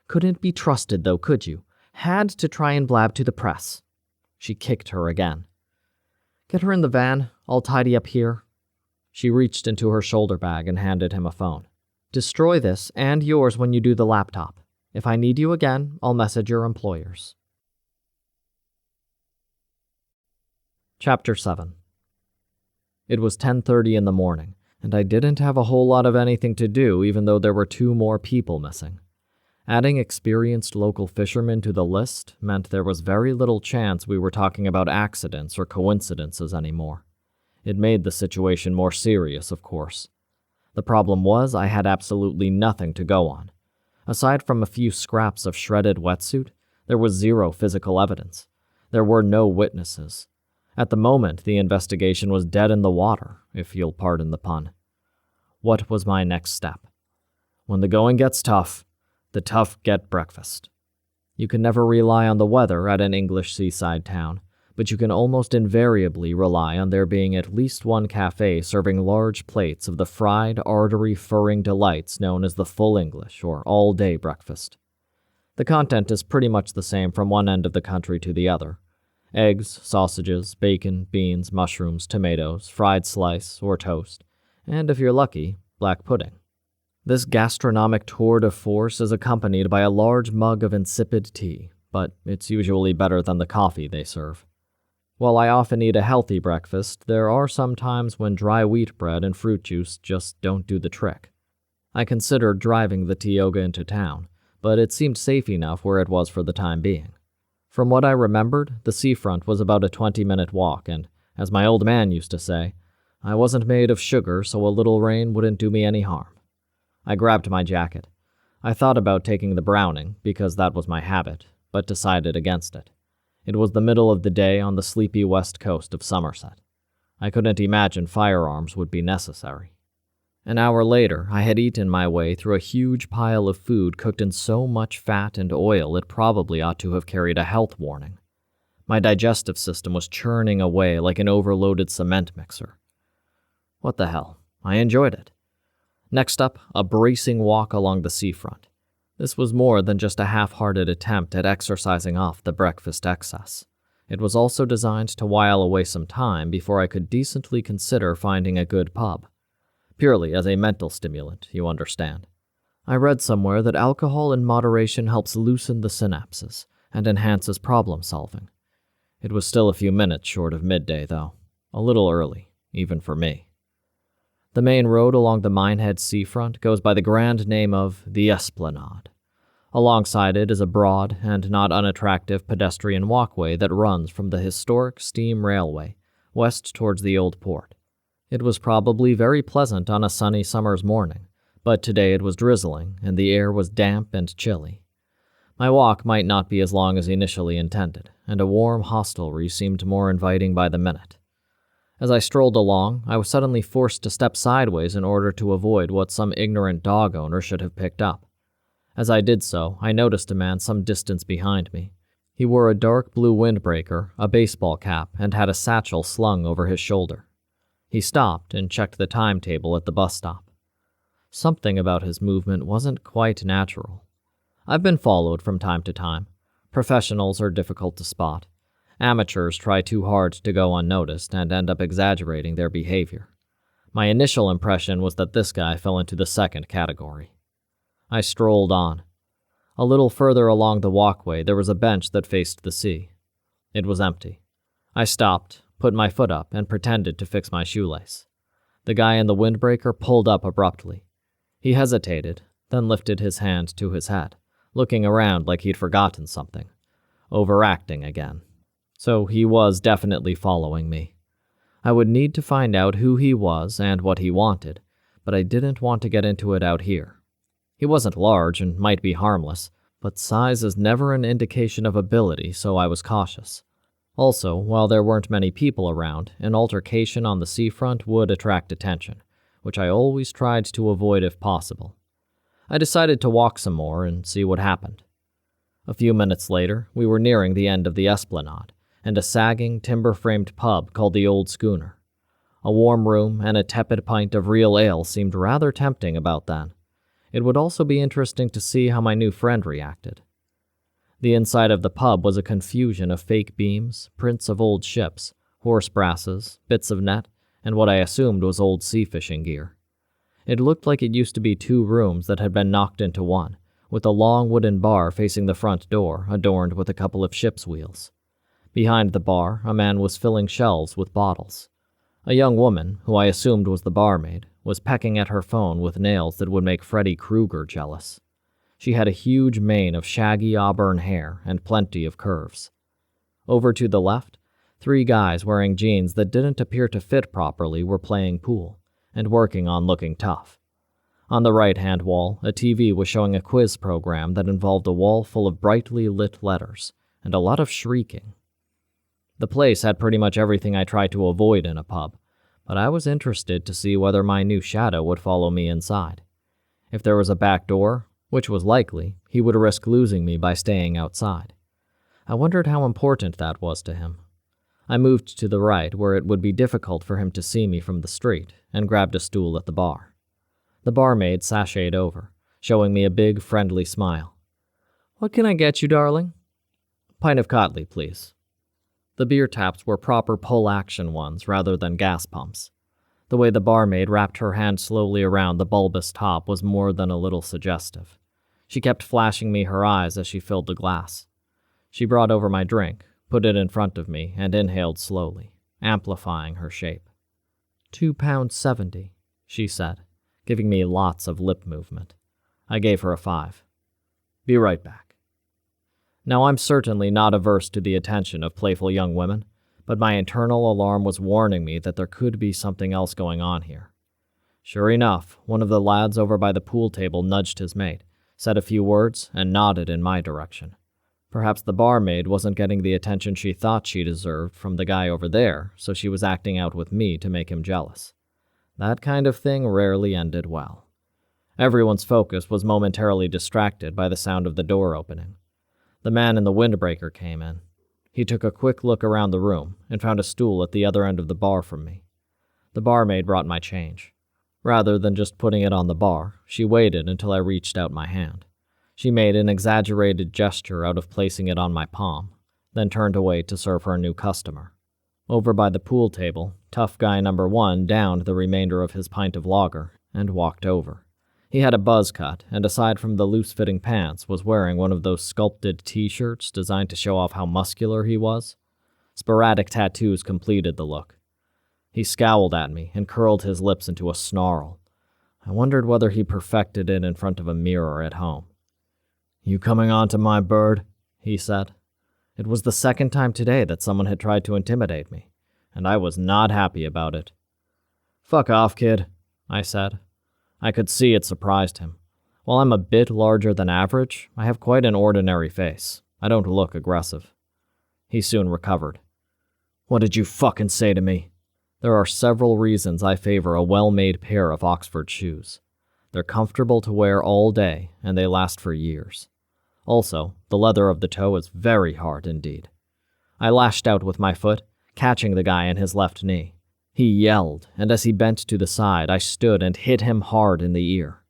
Couldn't be trusted, though, could you? Had to try and blab to the press. She kicked her again. Get her in the van. I'll tidy up here. She reached into her shoulder bag and handed him a phone. Destroy this and yours when you do the laptop. If I need you again, I'll message your employers. Chapter 7. It was 10:30 in the morning, and I didn't have a whole lot of anything to do even though there were 2 more people missing. Adding experienced local fishermen to the list meant there was very little chance we were talking about accidents or coincidences anymore. It made the situation more serious, of course. The problem was I had absolutely nothing to go on. Aside from a few scraps of shredded wetsuit, there was zero physical evidence. There were no witnesses. At the moment, the investigation was dead in the water, if you'll pardon the pun. What was my next step? When the going gets tough, the tough get breakfast. You can never rely on the weather at an English seaside town, but you can almost invariably rely on there being at least one cafe serving large plates of the fried, artery-furring delights known as the full English or all-day breakfast. The content is pretty much the same from one end of the country to the other. Eggs, sausages, bacon, beans, mushrooms, tomatoes, fried slice or toast, and if you're lucky, black pudding. This gastronomic tour de force is accompanied by a large mug of insipid tea, but it's usually better than the coffee they serve. While I often eat a healthy breakfast, there are some times when dry wheat bread and fruit juice just don't do the trick. I considered driving the Tioga into town, but it seemed safe enough where it was for the time being. From what I remembered, the seafront was about a 20-minute walk, and, as my old man used to say, I wasn't made of sugar, so a little rain wouldn't do me any harm. I grabbed my jacket. I thought about taking the Browning, because that was my habit, but decided against it. It was the middle of the day on the sleepy west coast of Somerset. I couldn't imagine firearms would be necessary. An hour later, I had eaten my way through a huge pile of food cooked in so much fat and oil it probably ought to have carried a health warning. My digestive system was churning away like an overloaded cement mixer. What the hell? I enjoyed it. Next up, a bracing walk along the seafront. This was more than just a half-hearted attempt at exercising off the breakfast excess. It was also designed to while away some time before I could decently consider finding a good pub. Purely as a mental stimulant, you understand. I read somewhere that alcohol in moderation helps loosen the synapses and enhances problem-solving. It was still a few minutes short of midday, though. A little early, even for me. The main road along the Minehead seafront goes by the grand name of the Esplanade. Alongside it is a broad and not unattractive pedestrian walkway that runs from the historic steam railway west towards the old port. It was probably very pleasant on a sunny summer's morning, but today it was drizzling and the air was damp and chilly. My walk might not be as long as initially intended, and a warm hostelry seemed more inviting by the minute. As I strolled along, I was suddenly forced to step sideways in order to avoid what some ignorant dog owner should have picked up. As I did so, I noticed a man some distance behind me. He wore a dark blue windbreaker, a baseball cap, and had a satchel slung over his shoulder. He stopped and checked the timetable at the bus stop. Something about his movement wasn't quite natural. I've been followed from time to time. Professionals are difficult to spot. Amateurs try too hard to go unnoticed and end up exaggerating their behavior. My initial impression was that this guy fell into the second category. I strolled on. A little further along the walkway, there was a bench that faced the sea. It was empty. I stopped, put my foot up, and pretended to fix my shoelace. The guy in the windbreaker pulled up abruptly. He hesitated, then lifted his hand to his head, looking around like he'd forgotten something. Overacting again. So he was definitely following me. I would need to find out who he was and what he wanted, but I didn't want to get into it out here. He wasn't large and might be harmless, but size is never an indication of ability, so I was cautious. Also, while there weren't many people around, an altercation on the seafront would attract attention, which I always tried to avoid if possible. I decided to walk some more and see what happened. A few minutes later, we were nearing the end of the esplanade, and a sagging, timber-framed pub called the Old Schooner. A warm room and a tepid pint of real ale seemed rather tempting about then. It would also be interesting to see how my new friend reacted. The inside of the pub was a confusion of fake beams, prints of old ships, horse brasses, bits of net, and what I assumed was old sea fishing gear. It looked like it used to be 2 rooms that had been knocked into one, with a long wooden bar facing the front door adorned with a couple of ship's wheels. Behind the bar, a man was filling shelves with bottles. A young woman, who I assumed was the barmaid, was pecking at her phone with nails that would make Freddy Krueger jealous. She had a huge mane of shaggy auburn hair and plenty of curves. Over to the left, 3 guys wearing jeans that didn't appear to fit properly were playing pool and working on looking tough. On the right-hand wall, a TV was showing a quiz program that involved a wall full of brightly lit letters and a lot of shrieking. The place had pretty much everything I try to avoid in a pub, but I was interested to see whether my new shadow would follow me inside. If there was a back door, which was likely, he would risk losing me by staying outside. I wondered how important that was to him. I moved to the right, where it would be difficult for him to see me from the street, and grabbed a stool at the bar. The barmaid sashayed over, showing me a big, friendly smile. "What can I get you, darling?" "Pint of Cotley, please." The beer taps were proper pull-action ones rather than gas pumps. The way the barmaid wrapped her hand slowly around the bulbous top was more than a little suggestive. She kept flashing me her eyes as she filled the glass. She brought over my drink, put it in front of me, and inhaled slowly, amplifying her shape. £2.70, she said, giving me lots of lip movement. I gave her a 5. "Be right back." Now, I'm certainly not averse to the attention of playful young women, but my internal alarm was warning me that there could be something else going on here. Sure enough, one of the lads over by the pool table nudged his mate, said a few words, and nodded in my direction. Perhaps the barmaid wasn't getting the attention she thought she deserved from the guy over there, so she was acting out with me to make him jealous. That kind of thing rarely ended well. Everyone's focus was momentarily distracted by the sound of the door opening. The man in the windbreaker came in. He took a quick look around the room and found a stool at the other end of the bar from me. The barmaid brought my change. Rather than just putting it on the bar, she waited until I reached out my hand. She made an exaggerated gesture out of placing it on my palm, then turned away to serve her new customer. Over by the pool table, tough guy number 1 downed the remainder of his pint of lager and walked over. He had a buzz cut, and aside from the loose-fitting pants, was wearing one of those sculpted t-shirts designed to show off how muscular he was. Sporadic tattoos completed the look. He scowled at me and curled his lips into a snarl. I wondered whether he perfected it in front of a mirror at home. "You coming on to my bird?" he said. It was the second time today that someone had tried to intimidate me, and I was not happy about it. "Fuck off, kid," I said. I could see it surprised him. While I'm a bit larger than average, I have quite an ordinary face. I don't look aggressive. He soon recovered. "What did you fucking say to me?" There are several reasons I favor a well-made pair of Oxford shoes. They're comfortable to wear all day, and they last for years. Also, the leather of the toe is very hard indeed. I lashed out with my foot, catching the guy in his left knee. He yelled, and as he bent to the side, I stood and hit him hard in the ear.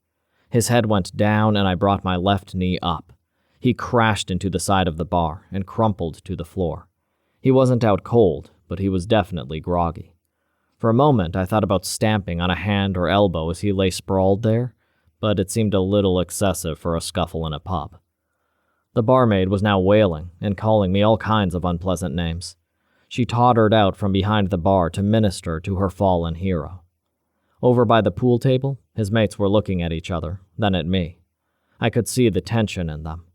His head went down, and I brought my left knee up. He crashed into the side of the bar and crumpled to the floor. He wasn't out cold, but he was definitely groggy. For a moment, I thought about stamping on a hand or elbow as he lay sprawled there, but it seemed a little excessive for a scuffle in a pub. The barmaid was now wailing and calling me all kinds of unpleasant names. She tottered out from behind the bar to minister to her fallen hero. Over by the pool table, his mates were looking at each other, then at me. I could see the tension in them.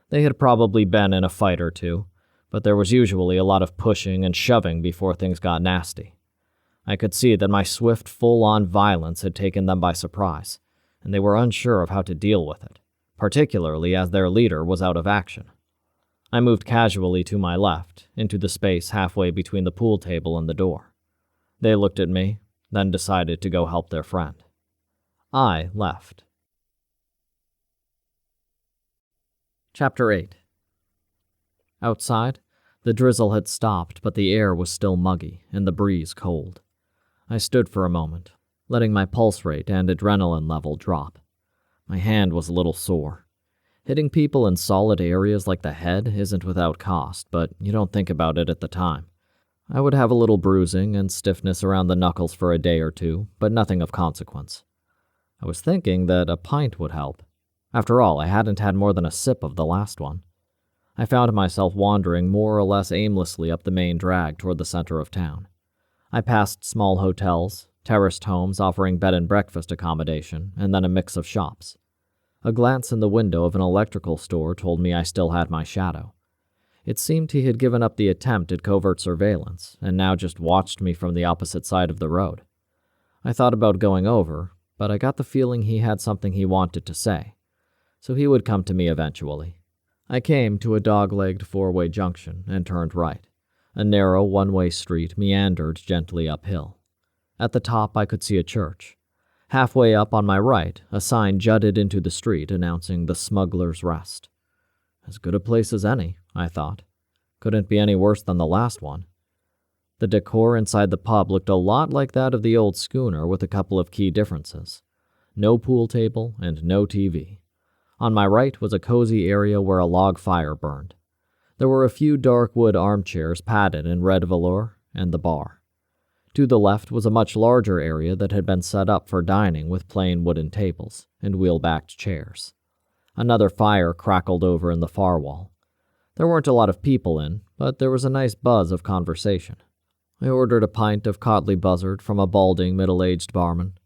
They had probably been in a fight or two, but there was usually a lot of pushing and shoving before things got nasty. I could see that my swift, full-on violence had taken them by surprise, and they were unsure of how to deal with it, particularly as their leader was out of action. I moved casually to my left, into the space halfway between the pool table and the door. They looked at me, then decided to go help their friend. I left. Chapter 8. Outside, the drizzle had stopped, but the air was still muggy and the breeze cold. I stood for a moment, letting my pulse rate and adrenaline level drop. My hand was a little sore. Hitting people in solid areas like the head isn't without cost, but you don't think about it at the time. I would have a little bruising and stiffness around the knuckles for a day or two, but nothing of consequence. I was thinking that a pint would help. After all, I hadn't had more than a sip of the last one. I found myself wandering more or less aimlessly up the main drag toward the center of town. I passed small hotels, terraced homes offering bed and breakfast accommodation, and then a mix of shops. A glance in the window of an electrical store told me I still had my shadow. It seemed he had given up the attempt at covert surveillance, and now just watched me from the opposite side of the road. I thought about going over, but I got the feeling he had something he wanted to say, so he would come to me eventually. I came to a dog-legged four-way junction and turned right. A narrow one-way street meandered gently uphill. At the top, I could see a church. Halfway up on my right, a sign jutted into the street announcing the Smuggler's Rest. As good a place as any, I thought. Couldn't be any worse than the last one. The decor inside the pub looked a lot like that of the old schooner with a couple of key differences. No pool table and no TV. On my right was a cozy area where a log fire burned. There were a few dark wood armchairs padded in red velour, and the bar. To the left was a much larger area that had been set up for dining with plain wooden tables and wheel-backed chairs. Another fire crackled over in the far wall. There weren't a lot of people in, but there was a nice buzz of conversation. I ordered a pint of Cotley Buzzard from a balding, middle-aged barman.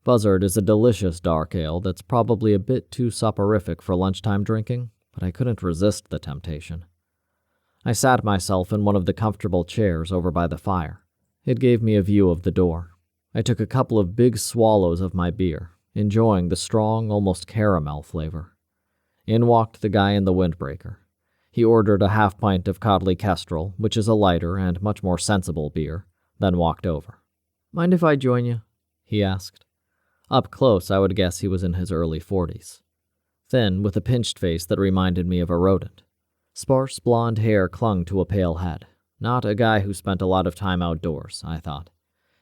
Buzzard is a delicious dark ale that's probably a bit too soporific for lunchtime drinking, but I couldn't resist the temptation. I sat myself in one of the comfortable chairs over by the fire. It gave me a view of the door. I took a couple of big swallows of my beer, enjoying the strong, almost caramel flavor. In walked the guy in the windbreaker. He ordered a half pint of Codley Kestrel, which is a lighter and much more sensible beer, then walked over. "Mind if I join you?" he asked. Up close, I would guess he was in his early 40s. Thin, with a pinched face that reminded me of a rodent. Sparse blonde hair clung to a pale head. Not a guy who spent a lot of time outdoors, I thought.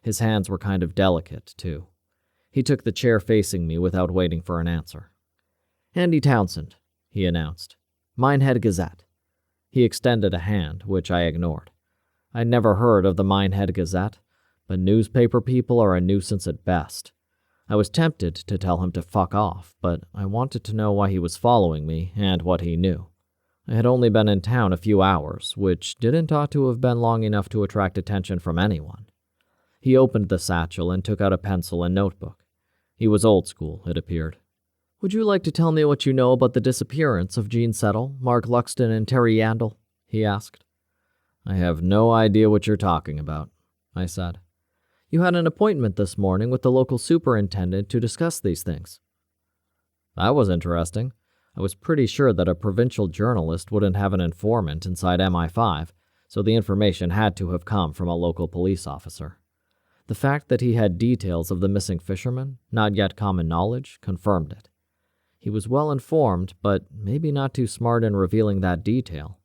His hands were kind of delicate, too. He took the chair facing me without waiting for an answer. "Andy Townsend," he announced. "Minehead Gazette." He extended a hand, which I ignored. I'd never heard of the Minehead Gazette, but newspaper people are a nuisance at best. I was tempted to tell him to fuck off, but I wanted to know why he was following me and what he knew. I had only been in town a few hours, which didn't ought to have been long enough to attract attention from anyone. He opened the satchel and took out a pencil and notebook. He was old school, it appeared. "Would you like to tell me what you know about the disappearance of Gene Settle, Mark Luxton, and Terry Yandel?" he asked. "I have no idea what you're talking about," I said. "You had an appointment this morning with the local superintendent to discuss these things." That was interesting. I was pretty sure that a provincial journalist wouldn't have an informant inside MI5, so the information had to have come from a local police officer. The fact that he had details of the missing fisherman, not yet common knowledge, confirmed it. He was well informed, but maybe not too smart in revealing that detail.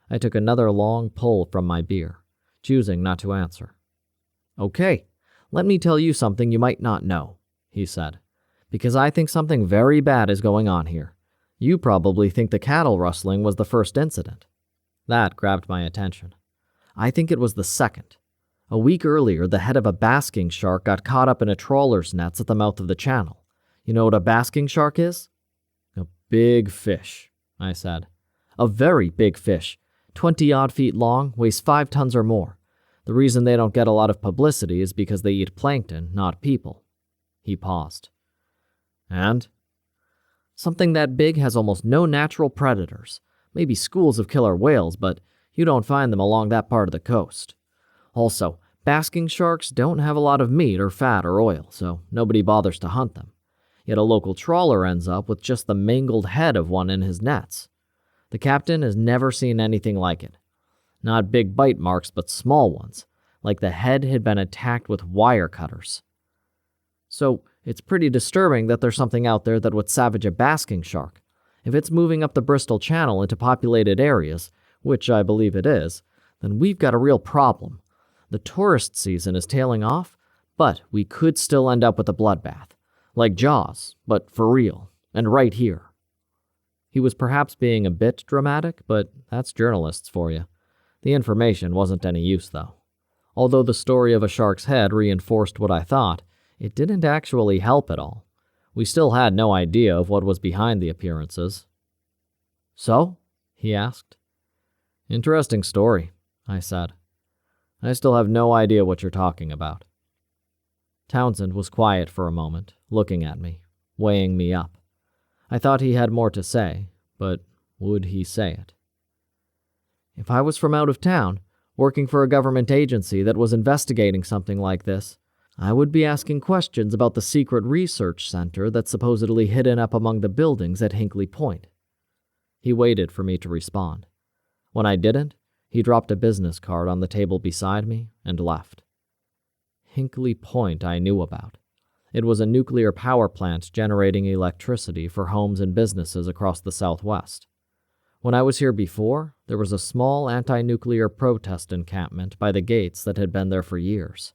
I took another long pull from my beer, choosing not to answer. "Okay, let me tell you something you might not know," he said, "because I think something very bad is going on here. You probably think the cattle rustling was the first incident. That grabbed my attention. I think it was the second. A week earlier, the head of a basking shark got caught up in a trawler's nets at the mouth of the channel. You know what a basking shark is? A big fish, I said. A very big fish. 20-odd feet long, weighs 5 tons or more. The reason they don't get a lot of publicity is because they eat plankton, not people. He paused. And? Something that big has almost no natural predators. Maybe schools of killer whales, but you don't find them along that part of the coast. Also, basking sharks don't have a lot of meat or fat or oil, so nobody bothers to hunt them. Yet a local trawler ends up with just the mangled head of one in his nets. The captain has never seen anything like it. Not big bite marks, but small ones, like the head had been attacked with wire cutters. So, it's pretty disturbing that there's something out there that would savage a basking shark. If it's moving up the Bristol Channel into populated areas, which I believe it is, then we've got a real problem. The tourist season is tailing off, but we could still end up with a bloodbath. Like Jaws, but for real, and right here. He was perhaps being a bit dramatic, but that's journalists for you. The information wasn't any use, though. Although the story of a shark's head reinforced what I thought, it didn't actually help at all. We still had no idea of what was behind the appearances. So? He asked. Interesting story, I said. I still have no idea what you're talking about. Townsend was quiet for a moment, looking at me, weighing me up. I thought he had more to say, but would he say it? If I was from out of town, working for a government agency that was investigating something like this, I would be asking questions about the secret research center that's supposedly hidden up among the buildings at Hinkley Point. He waited for me to respond. When I didn't, he dropped a business card on the table beside me and left. Hinkley Point I knew about. It was a nuclear power plant generating electricity for homes and businesses across the Southwest. When I was here before, there was a small anti-nuclear protest encampment by the gates that had been there for years.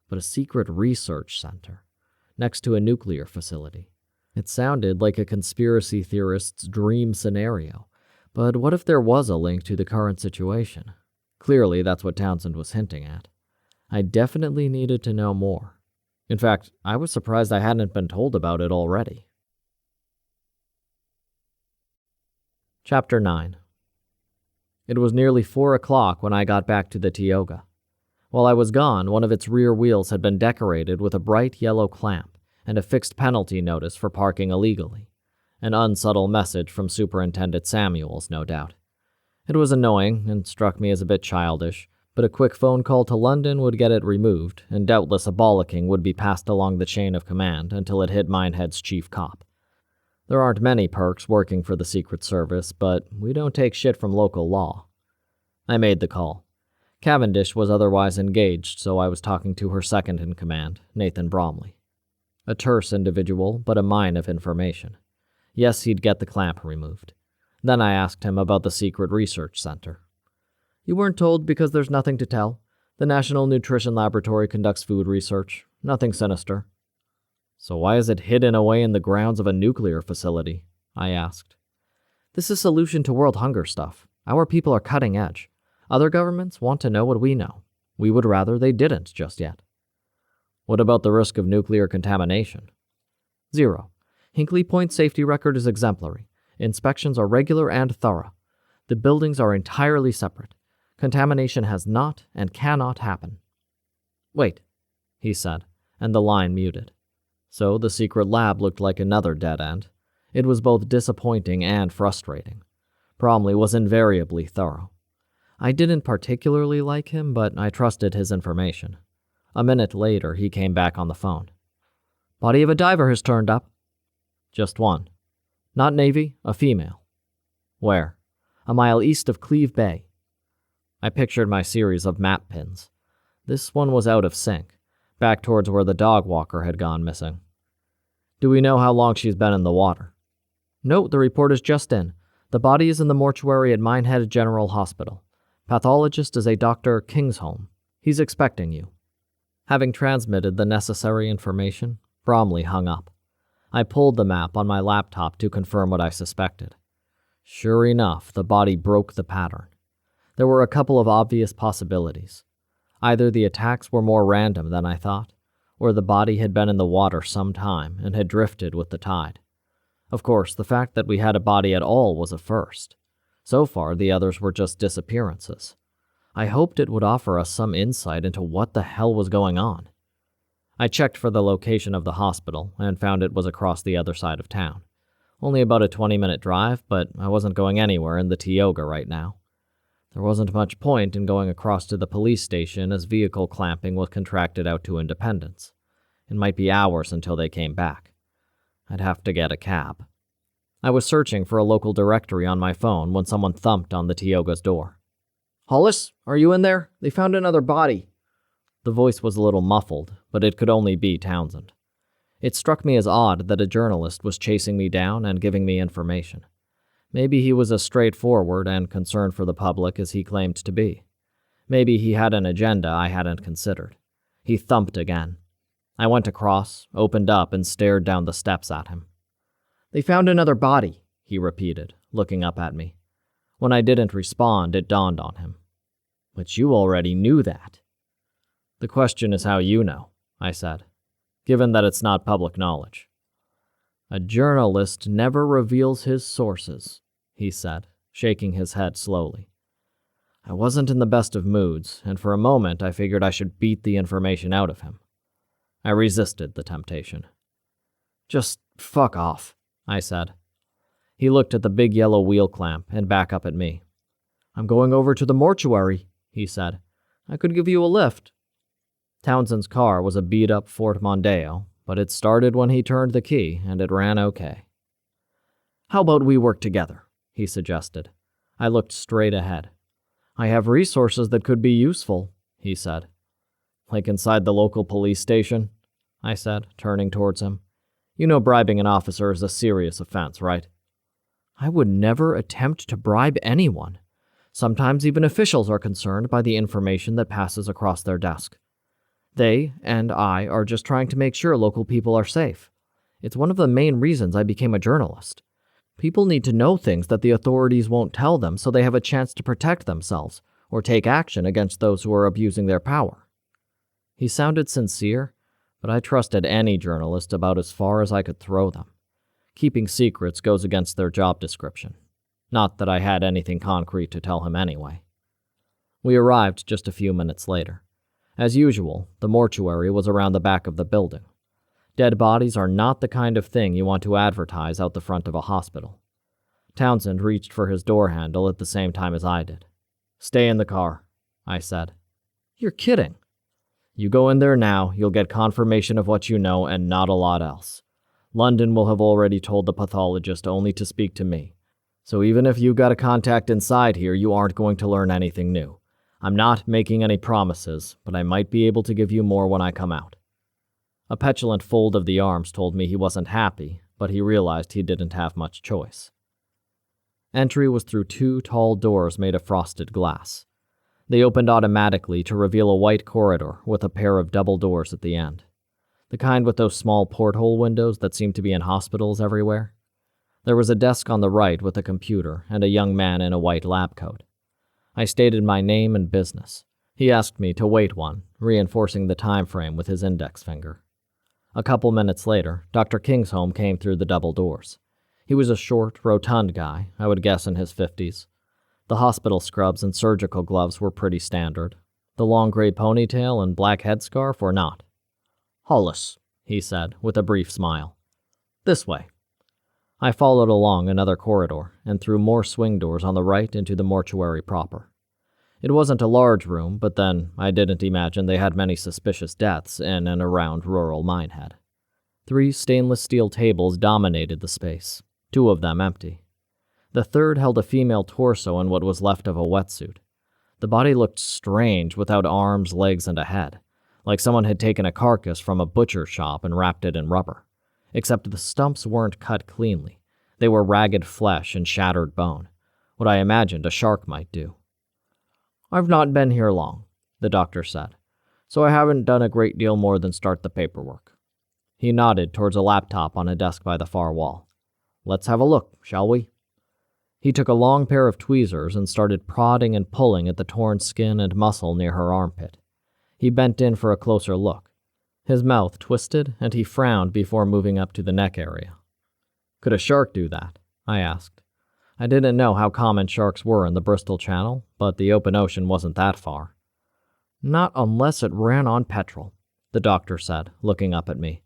But a secret research center, next to a nuclear facility. It sounded like a conspiracy theorist's dream scenario. But what if there was a link to the current situation? Clearly, that's what Townsend was hinting at. I definitely needed to know more. In fact, I was surprised I hadn't been told about it already. Chapter 9. It was nearly 4 o'clock when I got back to the Tioga. While I was gone, one of its rear wheels had been decorated with a bright yellow clamp and a fixed penalty notice for parking illegally. An unsubtle message from Superintendent Samuels, no doubt. It was annoying and struck me as a bit childish, but a quick phone call to London would get it removed, and doubtless a bollocking would be passed along the chain of command until it hit Minehead's chief cop. There aren't many perks working for the Secret Service, but we don't take shit from local law. I made the call. Cavendish was otherwise engaged, so I was talking to her second-in-command, Nathan Bromley. A terse individual, but a mine of information. Yes, he'd get the clamp removed. Then I asked him about the secret research center. You weren't told because there's nothing to tell. The National Nutrition Laboratory conducts food research. Nothing sinister. So why is it hidden away in the grounds of a nuclear facility? I asked. This is solution to world hunger stuff. Our people are cutting edge. Other governments want to know what we know. We would rather they didn't just yet. What about the risk of nuclear contamination? 0. Hinkley Point's safety record is exemplary. Inspections are regular and thorough. The buildings are entirely separate. Contamination has not and cannot happen. Wait, he said, and the line muted. So the secret lab looked like another dead end. It was both disappointing and frustrating. Bromley was invariably thorough. I didn't particularly like him, but I trusted his information. A minute later, he came back on the phone. Body of a diver has turned up. Just one. Not Navy, a female. Where? A mile east of Cleve Bay. I pictured my series of map pins. This one was out of sync, back towards where the dog walker had gone missing. Do we know how long she's been in the water? No, the report is just in. The body is in the mortuary at Minehead General Hospital. Pathologist is a Dr. Kingsholm. He's expecting you. Having transmitted the necessary information, Bromley hung up. I pulled the map on my laptop to confirm what I suspected. Sure enough, the body broke the pattern. There were a couple of obvious possibilities. Either the attacks were more random than I thought, or the body had been in the water some time and had drifted with the tide. Of course, the fact that we had a body at all was a first. So far, the others were just disappearances. I hoped it would offer us some insight into what the hell was going on. I checked for the location of the hospital and found it was across the other side of town. Only about a 20-minute drive, but I wasn't going anywhere in the Tioga right now. There wasn't much point in going across to the police station as vehicle clamping was contracted out to Independence. It might be hours until they came back. I'd have to get a cab. I was searching for a local directory on my phone when someone thumped on the Tioga's door. "Hollis, are you in there? They found another body." The voice was a little muffled, but it could only be Townsend. It struck me as odd that a journalist was chasing me down and giving me information. Maybe he was as straightforward and concerned for the public as he claimed to be. Maybe he had an agenda I hadn't considered. He thumped again. I went across, opened up, and stared down the steps at him. "They found another body," he repeated, looking up at me. When I didn't respond, it dawned on him. "But you already knew that." "The question is how you know," I said, "given that it's not public knowledge." "A journalist never reveals his sources," he said, shaking his head slowly. I wasn't in the best of moods, and for a moment I figured I should beat the information out of him. I resisted the temptation. "Just fuck off," I said. He looked at the big yellow wheel clamp and back up at me. "I'm going over to the mortuary," he said. "I could give you a lift." Townsend's car was a beat-up Ford Mondeo, but it started when he turned the key, and it ran okay. "How about we work together?" he suggested. I looked straight ahead. "I have resources that could be useful," he said. "Like inside the local police station?" I said, turning towards him. "You know bribing an officer is a serious offense, right?" "I would never attempt to bribe anyone. Sometimes even officials are concerned by the information that passes across their desk. They and I are just trying to make sure local people are safe. It's one of the main reasons I became a journalist. People need to know things that the authorities won't tell them so they have a chance to protect themselves or take action against those who are abusing their power." He sounded sincere, but I trusted any journalist about as far as I could throw them. Keeping secrets goes against their job description. Not that I had anything concrete to tell him anyway. We arrived just a few minutes later. As usual, the mortuary was around the back of the building. Dead bodies are not the kind of thing you want to advertise out the front of a hospital. Townsend reached for his door handle at the same time as I did. "Stay in the car," I said. "You're kidding." "You go in there now, you'll get confirmation of what you know and not a lot else. London will have already told the pathologist only to speak to me. So even if you got a contact inside here, you aren't going to learn anything new. I'm not making any promises, but I might be able to give you more when I come out." A petulant fold of the arms told me he wasn't happy, but he realized he didn't have much choice. Entry was through 2 tall doors made of frosted glass. They opened automatically to reveal a white corridor with a pair of double doors at the end. The kind with those small porthole windows that seem to be in hospitals everywhere. There was a desk on the right with a computer and a young man in a white lab coat. I stated my name and business. He asked me to wait one, reinforcing the time frame with his index finger. A couple minutes later, Dr. Kingsholm came through the double doors. He was a short, rotund guy, I would guess in his 50s. The hospital scrubs and surgical gloves were pretty standard. The long gray ponytail and black headscarf were not. "Hollis," he said, with a brief smile. "This way." I followed along another corridor and through more swing doors on the right into the mortuary proper. It wasn't a large room, but then I didn't imagine they had many suspicious deaths in and around rural Minehead. 3 stainless steel tables dominated the space, 2 of them empty. The third held a female torso in what was left of a wetsuit. The body looked strange without arms, legs, and a head, like someone had taken a carcass from a butcher shop and wrapped it in rubber. Except the stumps weren't cut cleanly. They were ragged flesh and shattered bone, what I imagined a shark might do. "I've not been here long," the doctor said, "so I haven't done a great deal more than start the paperwork." He nodded towards a laptop on a desk by the far wall. Let's have a look, shall we? He took a long pair of tweezers and started prodding and pulling at the torn skin and muscle near her armpit. He bent in for a closer look. His mouth twisted, and he frowned before moving up to the neck area. Could a shark do that? I asked. I didn't know how common sharks were in the Bristol Channel, but the open ocean wasn't that far. Not unless it ran on petrol, the doctor said, looking up at me.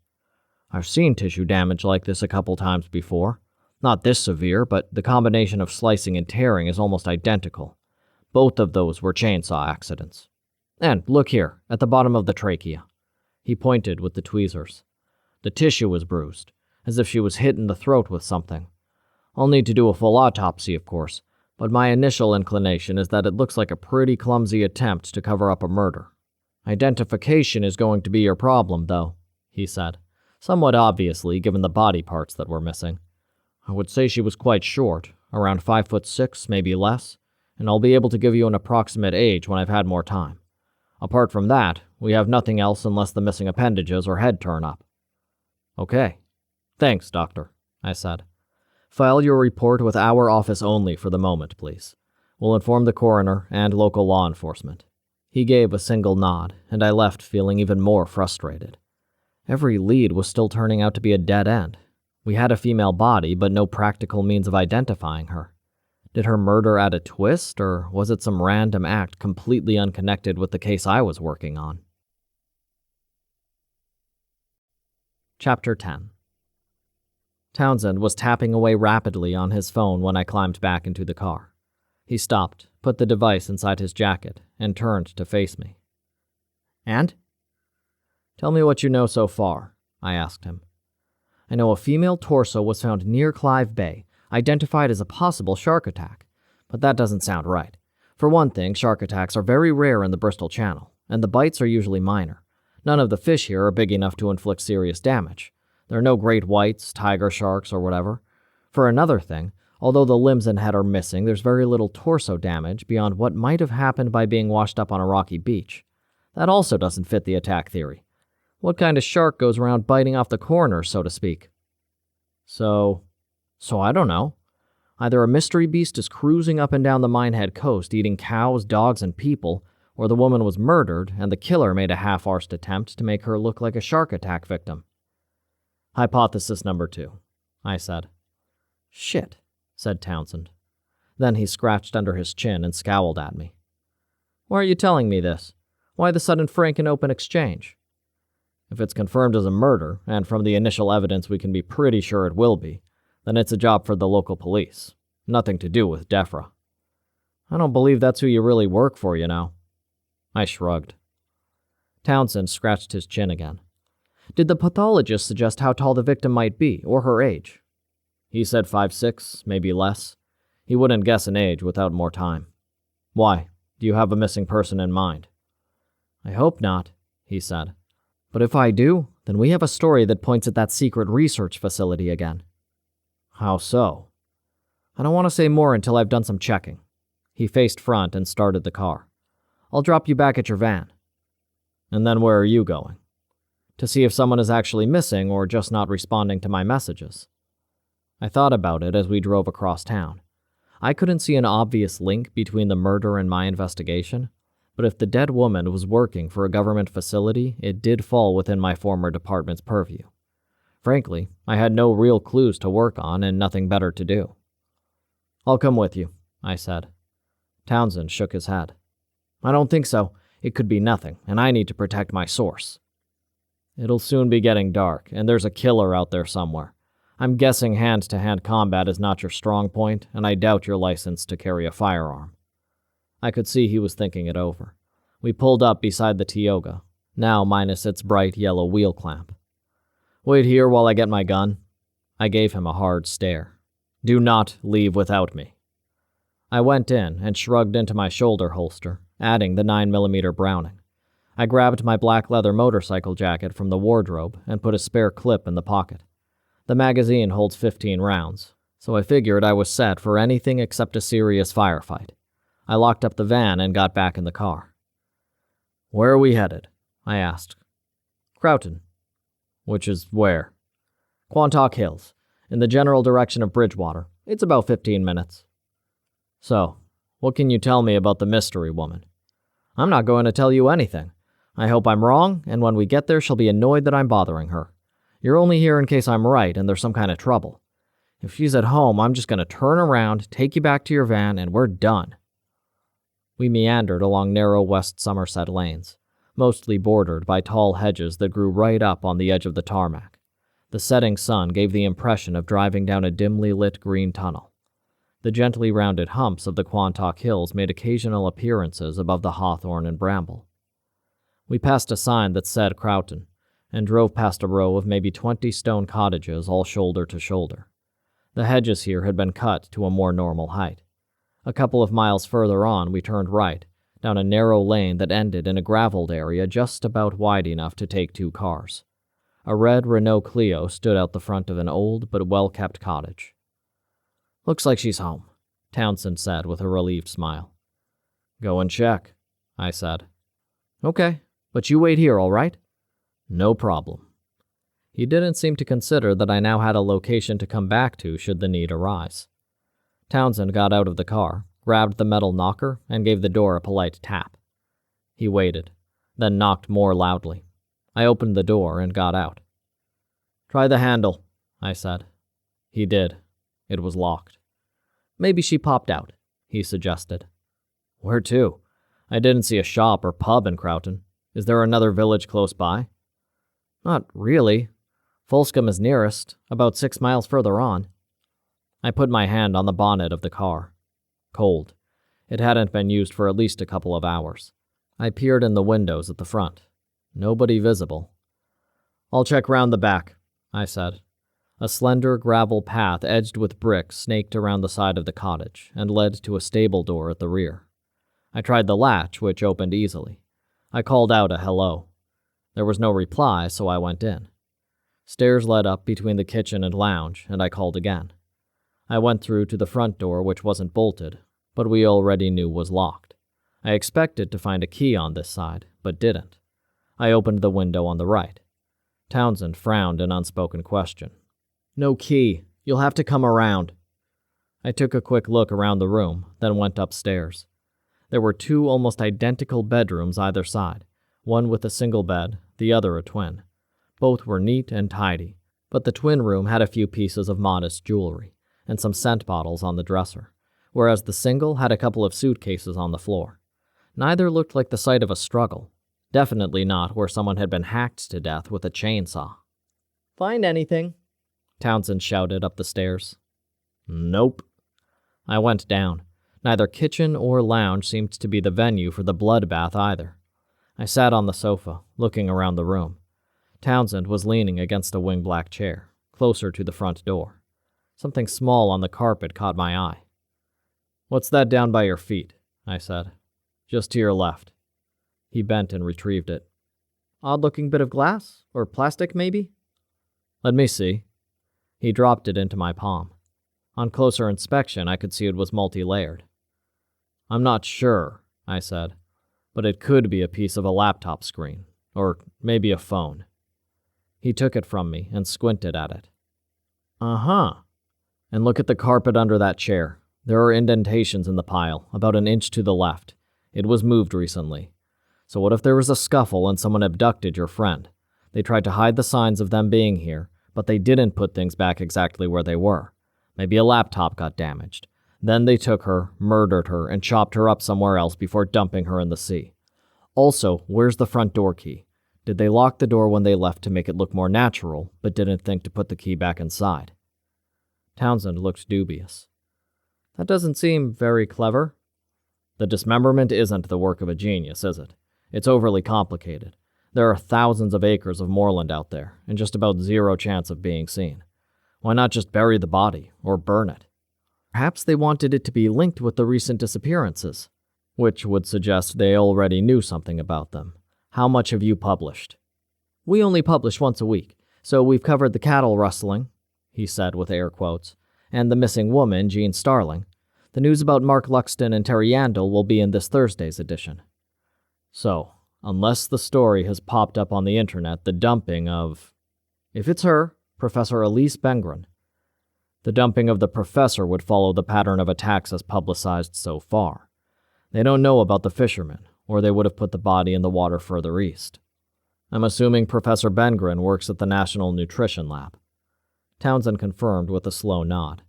I've seen tissue damage like this a couple times before. Not this severe, but the combination of slicing and tearing is almost identical. Both of those were chainsaw accidents. And look here, at the bottom of the trachea. He pointed with the tweezers. The tissue was bruised, as if she was hit in the throat with something. I'll need to do a full autopsy, of course, but my initial inclination is that it looks like a pretty clumsy attempt to cover up a murder. Identification is going to be your problem, though, he said, somewhat obviously given the body parts that were missing. I would say she was quite short, around 5'6", maybe less, and I'll be able to give you an approximate age when I've had more time. Apart from that, we have nothing else unless the missing appendages or head turn up. Okay. Thanks, Doctor, I said. File your report with our office only for the moment, please. We'll inform the coroner and local law enforcement. He gave a single nod, and I left feeling even more frustrated. Every lead was still turning out to be a dead end. We had a female body, but no practical means of identifying her. Did her murder add a twist, or was it some random act completely unconnected with the case I was working on? Chapter 10. Townsend was tapping away rapidly on his phone when I climbed back into the car. He stopped, put the device inside his jacket, and turned to face me. And? Tell me what you know so far, I asked him. I know a female torso was found near Clive Bay, identified as a possible shark attack. But that doesn't sound right. For one thing, shark attacks are very rare in the Bristol Channel, and the bites are usually minor. None of the fish here are big enough to inflict serious damage. There are no great whites, tiger sharks, or whatever. For another thing, although the limbs and head are missing, there's very little torso damage beyond what might have happened by being washed up on a rocky beach. That also doesn't fit the attack theory. What kind of shark goes around biting off the corners, so to speak? So I don't know. Either a mystery beast is cruising up and down the Minehead coast eating cows, dogs, and people, or the woman was murdered and the killer made a half-arsed attempt to make her look like a shark attack victim. Hypothesis number 2, I said. Shit, said Townsend. Then he scratched under his chin and scowled at me. Why are you telling me this? Why the sudden frank and open exchange? If it's confirmed as a murder, and from the initial evidence we can be pretty sure it will be, then it's a job for the local police. Nothing to do with DEFRA. I don't believe that's who you really work for, you know. I shrugged. Townsend scratched his chin again. Did the pathologist suggest how tall the victim might be, or her age? He said 5'6", maybe less. He wouldn't guess an age without more time. Why? Do you have a missing person in mind? I hope not, he said. But if I do, then we have a story that points at that secret research facility again. How so? I don't want to say more until I've done some checking. He faced front and started the car. I'll drop you back at your van. And then where are you going? To see if someone is actually missing or just not responding to my messages. I thought about it as we drove across town. I couldn't see an obvious link between the murder and my investigation, but if the dead woman was working for a government facility, it did fall within my former department's purview. Frankly, I had no real clues to work on and nothing better to do. I'll come with you, I said. Townsend shook his head. I don't think so. It could be nothing, and I need to protect my source. It'll soon be getting dark, and there's a killer out there somewhere. I'm guessing hand-to-hand combat is not your strong point, and I doubt your license to carry a firearm. I could see he was thinking it over. We pulled up beside the Tioga, now minus its bright yellow wheel clamp. Wait here while I get my gun. I gave him a hard stare. Do not leave without me. I went in and shrugged into my shoulder holster, adding the 9mm Browning. I grabbed my black leather motorcycle jacket from the wardrobe and put a spare clip in the pocket. The magazine holds 15 rounds, so I figured I was set for anything except a serious firefight. I locked up the van and got back in the car. Where are we headed? I asked. Croughton. Which is where? Quantock Hills, in the general direction of Bridgewater. It's about 15 minutes. So, what can you tell me about the mystery woman? I'm not going to tell you anything. I hope I'm wrong, and when we get there she'll be annoyed that I'm bothering her. You're only here in case I'm right and there's some kind of trouble. If she's at home, I'm just going to turn around, take you back to your van, and we're done. We meandered along narrow West Somerset lanes, mostly bordered by tall hedges that grew right up on the edge of the tarmac. The setting sun gave the impression of driving down a dimly lit green tunnel. The gently rounded humps of the Quantock Hills made occasional appearances above the hawthorn and bramble. We passed a sign that said Crowton, and drove past a row of maybe 20 stone cottages all shoulder to shoulder. The hedges here had been cut to a more normal height. A couple of miles further on, we turned right, down a narrow lane that ended in a graveled area just about wide enough to take 2 cars. A red Renault Clio stood out the front of an old but well-kept cottage. "Looks like she's home," Townsend said with a relieved smile. "Go and check," I said. "Okay, but you wait here, all right?" "No problem." He didn't seem to consider that I now had a location to come back to should the need arise. Townsend got out of the car, grabbed the metal knocker, and gave the door a polite tap. He waited, then knocked more loudly. I opened the door and got out. "Try the handle," I said. He did. It was locked. "Maybe she popped out," he suggested. "Where to? I didn't see a shop or pub in Crowton. Is there another village close by?" "Not really. Folscombe is nearest, about 6 miles further on." I put my hand on the bonnet of the car. Cold. It hadn't been used for at least a couple of hours. I peered in the windows at the front. Nobody visible. "I'll check round the back," I said. A slender gravel path edged with brick snaked around the side of the cottage and led to a stable door at the rear. I tried the latch, which opened easily. I called out a hello. There was no reply, so I went in. Stairs led up between the kitchen and lounge, and I called again. I went through to the front door, which wasn't bolted, but we already knew was locked. I expected to find a key on this side, but didn't. I opened the window on the right. Townsend frowned an unspoken question. "No key. You'll have to come around." I took a quick look around the room, then went upstairs. There were 2 almost identical bedrooms either side, one with a single bed, the other a twin. Both were neat and tidy, but the twin room had a few pieces of modest jewelry and some scent bottles on the dresser, whereas the single had a couple of suitcases on the floor. Neither looked like the site of a struggle. Definitely not where someone had been hacked to death with a chainsaw. "Find anything?" Townsend shouted up the stairs. "Nope." I went down. Neither kitchen or lounge seemed to be the venue for the bloodbath either. I sat on the sofa, looking around the room. Townsend was leaning against a wing-black chair, closer to the front door. Something small on the carpet caught my eye. "What's that down by your feet?" I said. "Just to your left." He bent and retrieved it. "Odd-looking bit of glass? Or plastic, maybe?" "Let me see." He dropped it into my palm. On closer inspection, I could see it was multi-layered. "I'm not sure," I said, "but it could be a piece of a laptop screen, or maybe a phone." He took it from me and squinted at it. "Uh-huh. And look at the carpet under that chair. There are indentations in the pile, about an inch to the left. It was moved recently. So what if there was a scuffle and someone abducted your friend? They tried to hide the signs of them being here, but they didn't put things back exactly where they were. Maybe a laptop got damaged. Then they took her, murdered her, and chopped her up somewhere else before dumping her in the sea. Also, where's the front door key? Did they lock the door when they left to make it look more natural, but didn't think to put the key back inside?" Townsend looked dubious. "That doesn't seem very clever." "The dismemberment isn't the work of a genius, is it? It's overly complicated. There are thousands of acres of moorland out there, and just about 0 chance of being seen. Why not just bury the body, or burn it?" "Perhaps they wanted it to be linked with the recent disappearances," which would suggest they already knew something about them. "How much have you published?" "We only publish once a week, so we've covered the cattle rustling," he said with air quotes, "and the missing woman, Jean Starling. The news about Mark Luxton and Terry Yandel will be in this Thursday's edition." So, unless the story has popped up on the internet, the dumping of... If it's her, Professor Elise Bengren. The dumping of the professor would follow the pattern of attacks as publicized so far. They don't know about the fisherman, or they would have put the body in the water further east. I'm assuming Professor Bengren works at the National Nutrition Lab. Townsend confirmed with a slow nod.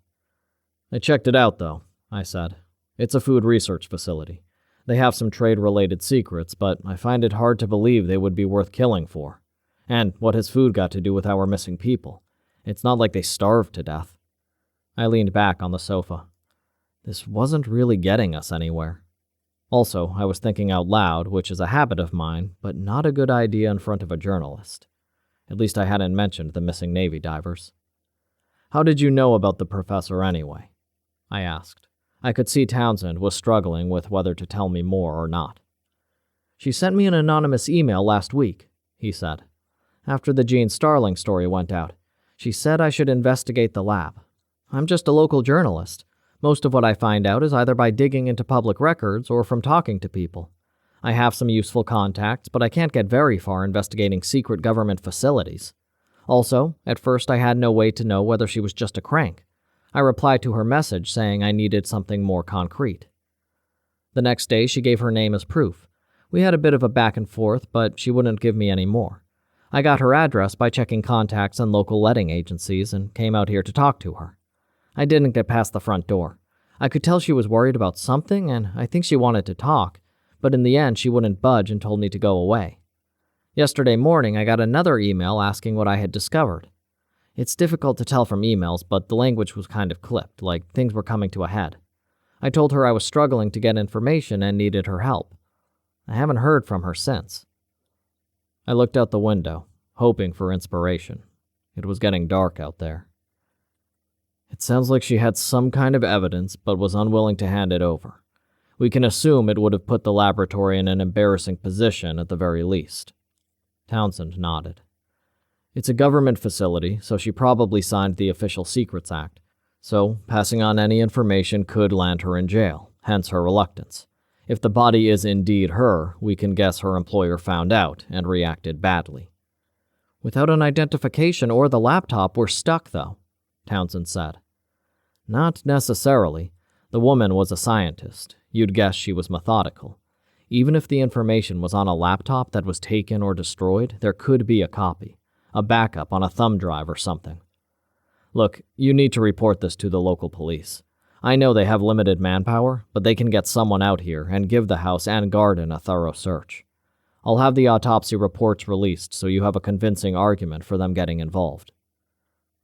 I checked it out, though, I said. It's a food research facility. They have some trade-related secrets, but I find it hard to believe they would be worth killing for. And what has food got to do with our missing people? It's not like they starved to death. I leaned back on the sofa. This wasn't really getting us anywhere. Also, I was thinking out loud, which is a habit of mine, but not a good idea in front of a journalist. At least I hadn't mentioned the missing Navy divers. How did you know about the professor anyway? I asked. I could see Townsend was struggling with whether to tell me more or not. She sent me an anonymous email last week, he said. After the Gene Starling story went out, she said I should investigate the lab. I'm just a local journalist. Most of what I find out is either by digging into public records or from talking to people. I have some useful contacts, but I can't get very far investigating secret government facilities. Also, at first I had no way to know whether she was just a crank. I replied to her message saying I needed something more concrete. The next day, she gave her name as proof. We had a bit of a back and forth, but she wouldn't give me any more. I got her address by checking contacts and local letting agencies and came out here to talk to her. I didn't get past the front door. I could tell she was worried about something, and I think she wanted to talk, but in the end she wouldn't budge and told me to go away. Yesterday morning, I got another email asking what I had discovered. It's difficult to tell from emails, but the language was kind of clipped, like things were coming to a head. I told her I was struggling to get information and needed her help. I haven't heard from her since. I looked out the window, hoping for inspiration. It was getting dark out there. It sounds like she had some kind of evidence, but was unwilling to hand it over. We can assume it would have put the laboratory in an embarrassing position at the very least. Townsend nodded. It's a government facility, so she probably signed the Official Secrets Act. So, passing on any information could land her in jail, hence her reluctance. If the body is indeed her, we can guess her employer found out and reacted badly. Without an identification or the laptop, we're stuck, though, Townsend said. Not necessarily. The woman was a scientist. You'd guess she was methodical. Even if the information was on a laptop that was taken or destroyed, there could be a copy, a backup on a thumb drive or something. Look, you need to report this to the local police. I know they have limited manpower, but they can get someone out here and give the house and garden a thorough search. I'll have the autopsy reports released so you have a convincing argument for them getting involved.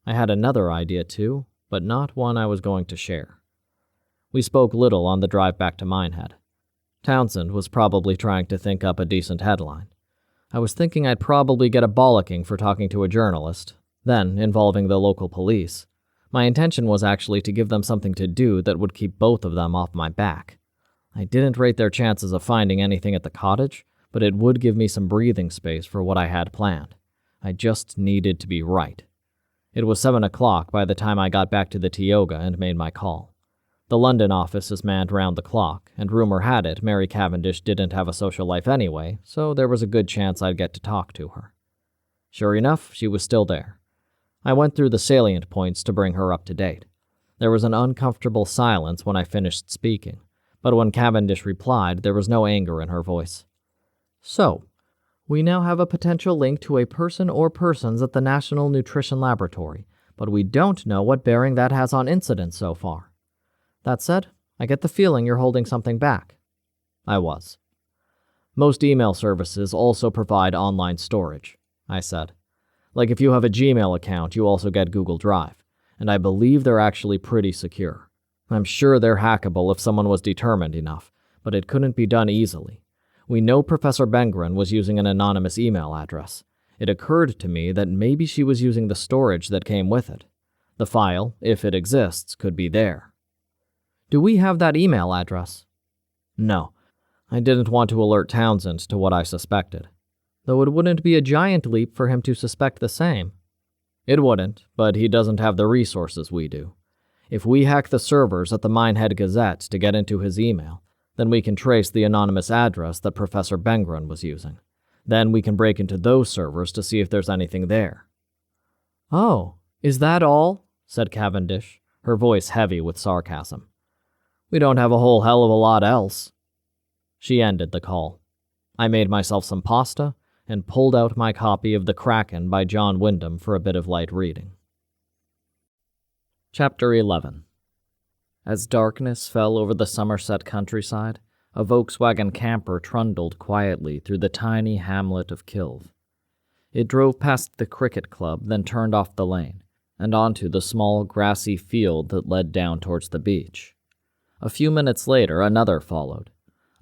I had another idea too, but not one I was going to share. We spoke little on the drive back to Minehead. Townsend was probably trying to think up a decent headline. I was thinking I'd probably get a bollocking for talking to a journalist, then involving the local police. My intention was actually to give them something to do that would keep both of them off my back. I didn't rate their chances of finding anything at the cottage, but it would give me some breathing space for what I had planned. I just needed to be right. It was 7 o'clock by the time I got back to the Tioga and made my call. The London office is manned round the clock, and rumor had it Mary Cavendish didn't have a social life anyway, so there was a good chance I'd get to talk to her. Sure enough, she was still there. I went through the salient points to bring her up to date. There was an uncomfortable silence when I finished speaking, but when Cavendish replied, there was no anger in her voice. So, we now have a potential link to a person or persons at the National Nutrition Laboratory, but we don't know what bearing that has on incidents so far. That said, I get the feeling you're holding something back. I was. Most email services also provide online storage, I said. Like if you have a Gmail account, you also get Google Drive, and I believe they're actually pretty secure. I'm sure they're hackable if someone was determined enough, but it couldn't be done easily. We know Professor Bengren was using an anonymous email address. It occurred to me that maybe she was using the storage that came with it. The file, if it exists, could be there. Do we have that email address? No. I didn't want to alert Townsend to what I suspected. Though it wouldn't be a giant leap for him to suspect the same. It wouldn't, but he doesn't have the resources we do. If we hack the servers at the Minehead Gazette to get into his email, then we can trace the anonymous address that Professor Bengren was using. Then we can break into those servers to see if there's anything there. "Oh, is that all?" said Cavendish, her voice heavy with sarcasm. "We don't have a whole hell of a lot else." She ended the call. I made myself some pasta and pulled out my copy of The Kraken by John Wyndham for a bit of light reading. Chapter 11. As darkness fell over the Somerset countryside, a Volkswagen camper trundled quietly through the tiny hamlet of Kilve. It drove past the cricket club, then turned off the lane, and onto the small, grassy field that led down towards the beach. A few minutes later, another followed.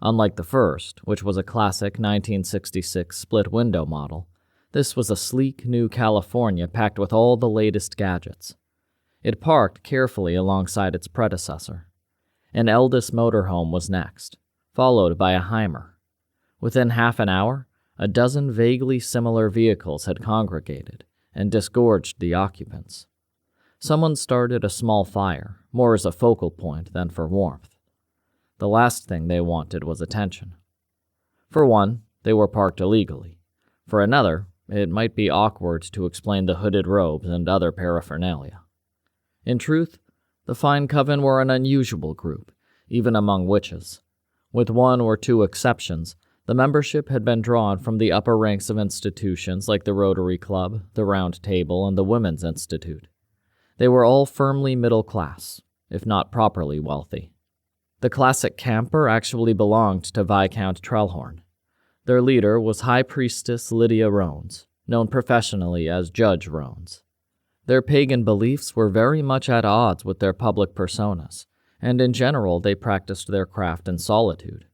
Unlike the first, which was a classic 1966 split-window model, this was a sleek new California packed with all the latest gadgets. It parked carefully alongside its predecessor. An Eldest motorhome was next, followed by a Heimer. Within half an hour, a dozen vaguely similar vehicles had congregated and disgorged the occupants. Someone started a small fire, more as a focal point than for warmth. The last thing they wanted was attention. For one, they were parked illegally. For another, it might be awkward to explain the hooded robes and other paraphernalia. In truth, the Fine Coven were an unusual group, even among witches. With one or two exceptions, the membership had been drawn from the upper ranks of institutions like the Rotary Club, the Round Table, and the Women's Institute. They were all firmly middle class, if not properly wealthy. The classic camper actually belonged to Viscount Trelhorn. Their leader was High Priestess Lydia Rones, known professionally as Judge Rones. Their pagan beliefs were very much at odds with their public personas, and in general they practiced their craft in solitude.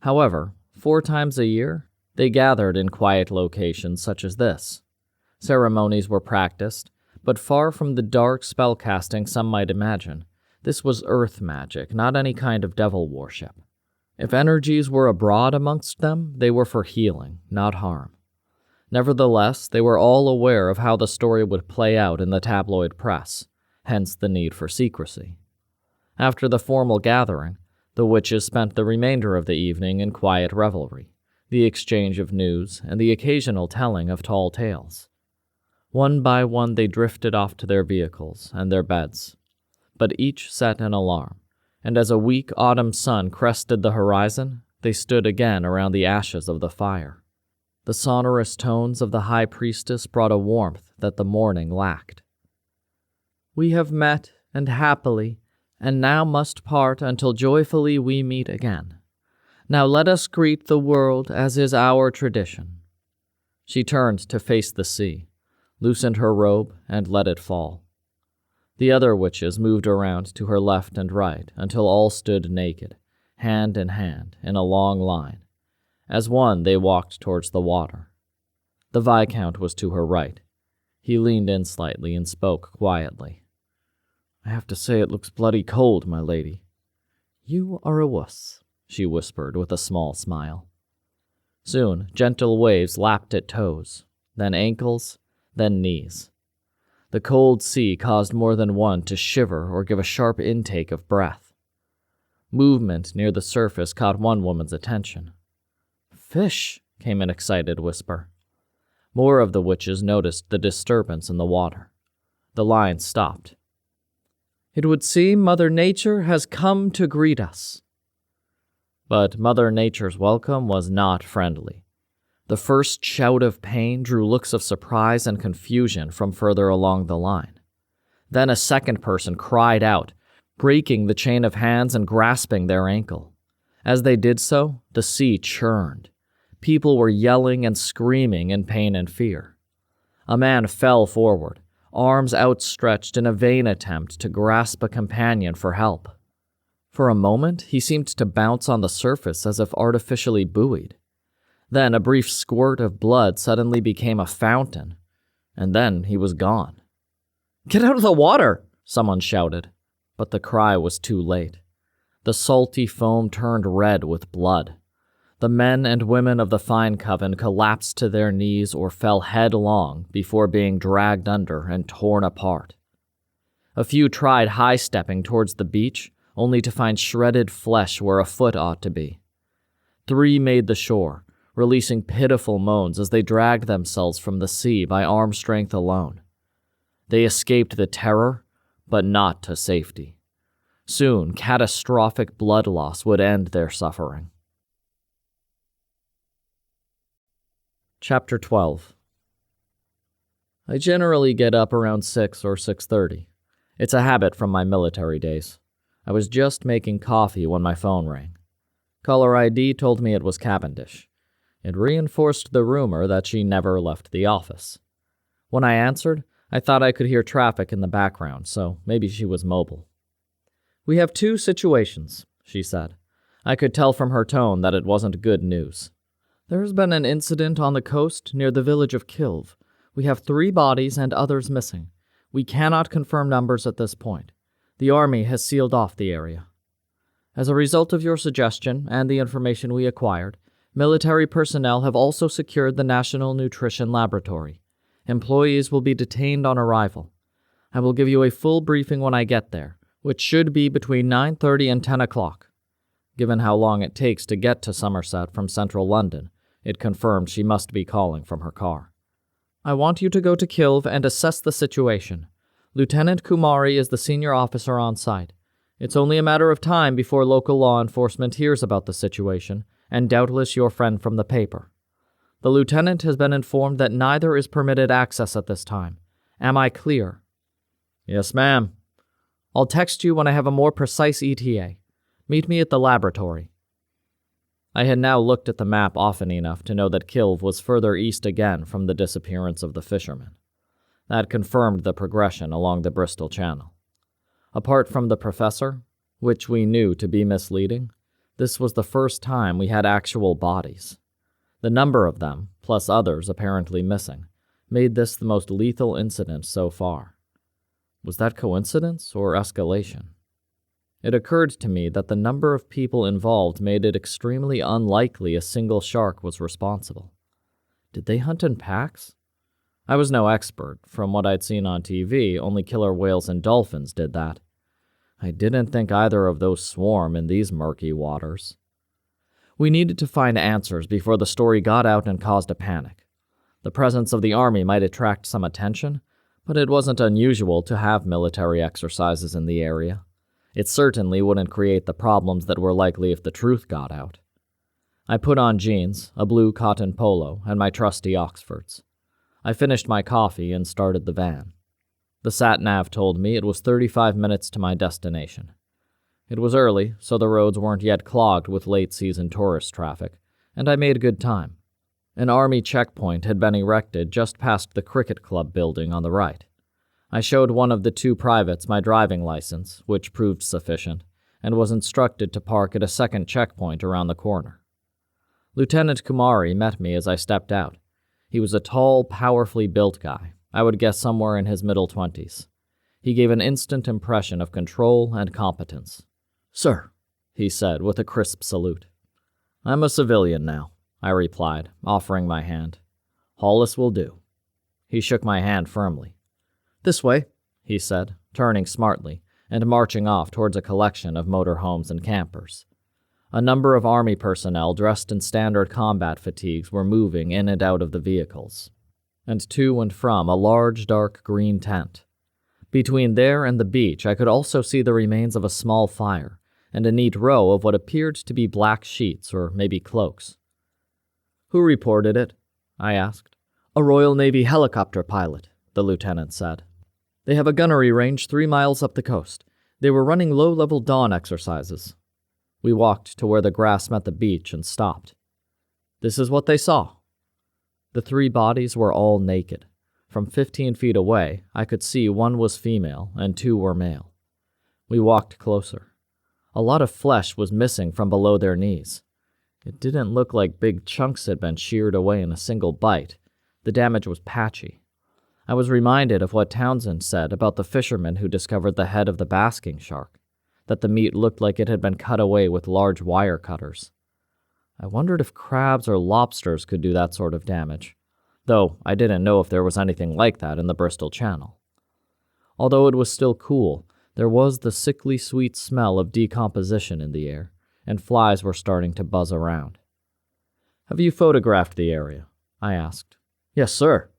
However, 4 times a year, they gathered in quiet locations such as this. Ceremonies were practiced, but far from the dark spellcasting some might imagine, this was earth magic, not any kind of devil worship. If energies were abroad amongst them, they were for healing, not harm. Nevertheless, they were all aware of how the story would play out in the tabloid press, hence the need for secrecy. After the formal gathering, the witches spent the remainder of the evening in quiet revelry, the exchange of news, and the occasional telling of tall tales. One by one they drifted off to their vehicles and their beds, but each set an alarm, and as a weak autumn sun crested the horizon, they stood again around the ashes of the fire. The sonorous tones of the High Priestess brought a warmth that the morning lacked. "We have met, and happily, and now must part until joyfully we meet again. Now let us greet the world as is our tradition." She turned to face the sea, loosened her robe, and let it fall. The other witches moved around to her left and right until all stood naked, hand in hand, in a long line. As one, they walked towards the water. The Viscount was to her right. He leaned in slightly and spoke quietly. "I have to say it looks bloody cold, my lady." "You are a wuss," she whispered with a small smile. Soon, gentle waves lapped at toes, then ankles, then knees. The cold sea caused more than one to shiver or give a sharp intake of breath. Movement near the surface caught one woman's attention. "Fish!" came an excited whisper. More of the witches noticed the disturbance in the water. The line stopped. "It would seem Mother Nature has come to greet us." But Mother Nature's welcome was not friendly. The first shout of pain drew looks of surprise and confusion from further along the line. Then a second person cried out, breaking the chain of hands and grasping their ankle. As they did so, the sea churned. People were yelling and screaming in pain and fear. A man fell forward, arms outstretched in a vain attempt to grasp a companion for help. For a moment, he seemed to bounce on the surface as if artificially buoyed. Then a brief squirt of blood suddenly became a fountain, and then he was gone. "Get out of the water!" someone shouted, but the cry was too late. The salty foam turned red with blood. The men and women of the Fine Coven collapsed to their knees or fell headlong before being dragged under and torn apart. A few tried high-stepping towards the beach, only to find shredded flesh where a foot ought to be. 3 made the shore, releasing pitiful moans as they dragged themselves from the sea by arm strength alone. They escaped the terror, but not to safety. Soon, catastrophic blood loss would end their suffering. Chapter 12. I generally get up around 6 or 6:30. It's a habit from my military days. I was just making coffee when my phone rang. Caller ID told me it was Cavendish. It reinforced the rumor that she never left the office. When I answered, I thought I could hear traffic in the background, so maybe she was mobile. "We have two situations," she said. I could tell from her tone that it wasn't good news. "There has been an incident on the coast near the village of Kilv. We have 3 bodies and others missing. We cannot confirm numbers at this point. The Army has sealed off the area. As a result of your suggestion and the information we acquired, military personnel have also secured the National Nutrition Laboratory. Employees will be detained on arrival. I will give you a full briefing when I get there, which should be between 9:30 and 10 o'clock. Given how long it takes to get to Somerset from central London, it confirmed she must be calling from her car. I want you to go to Kilv and assess the situation. Lieutenant Kumari is the senior officer on site. It's only a matter of time before local law enforcement hears about the situation, and doubtless your friend from the paper. The lieutenant has been informed that neither is permitted access at this time. Am I clear?" "Yes, ma'am." "I'll text you when I have a more precise ETA. Meet me at the laboratory." I had now looked at the map often enough to know that Kilv was further east again from the disappearance of the fishermen. That confirmed the progression along the Bristol Channel. Apart from the professor, which we knew to be misleading, this was the first time we had actual bodies. The number of them, plus others apparently missing, made this the most lethal incident so far. Was that coincidence or escalation? It occurred to me that the number of people involved made it extremely unlikely a single shark was responsible. Did they hunt in packs? I was no expert. From what I'd seen on TV, only killer whales and dolphins did that. I didn't think either of those swarm in these murky waters. We needed to find answers before the story got out and caused a panic. The presence of the Army might attract some attention, but it wasn't unusual to have military exercises in the area. It certainly wouldn't create the problems that were likely if the truth got out. I put on jeans, a blue cotton polo, and my trusty Oxfords. I finished my coffee and started the van. The sat-nav told me it was 35 minutes to my destination. It was early, so the roads weren't yet clogged with late-season tourist traffic, and I made good time. An Army checkpoint had been erected just past the cricket club building on the right. I showed one of the 2 privates my driving license, which proved sufficient, and was instructed to park at a second checkpoint around the corner. Lieutenant Kumari met me as I stepped out. He was a tall, powerfully built guy, I would guess somewhere in his middle 20s. He gave an instant impression of control and competence. "Sir," he said with a crisp salute. "I'm a civilian now," I replied, offering my hand. "Hollis will do." He shook my hand firmly. "This way," he said, turning smartly and marching off towards a collection of motorhomes and campers. A number of Army personnel dressed in standard combat fatigues were moving in and out of the vehicles, and to and from a large dark green tent. Between there and the beach I could also see the remains of a small fire and a neat row of what appeared to be black sheets or maybe cloaks. "Who reported it?" I asked. "A Royal Navy helicopter pilot," the lieutenant said. "They have a gunnery range 3 miles up the coast. They were running low-level dawn exercises." We walked to where the grass met the beach and stopped. This is what they saw. The 3 bodies were all naked. From 15 feet away, I could see 1 was female and 2 were male. We walked closer. A lot of flesh was missing from below their knees. It didn't look like big chunks had been sheared away in a single bite. The damage was patchy. I was reminded of what Townsend said about the fisherman who discovered the head of the basking shark, that the meat looked like it had been cut away with large wire cutters. I wondered if crabs or lobsters could do that sort of damage, though I didn't know if there was anything like that in the Bristol Channel. Although it was still cool, there was the sickly sweet smell of decomposition in the air, and flies were starting to buzz around. "Have you photographed the area?" I asked. "Yes, sir."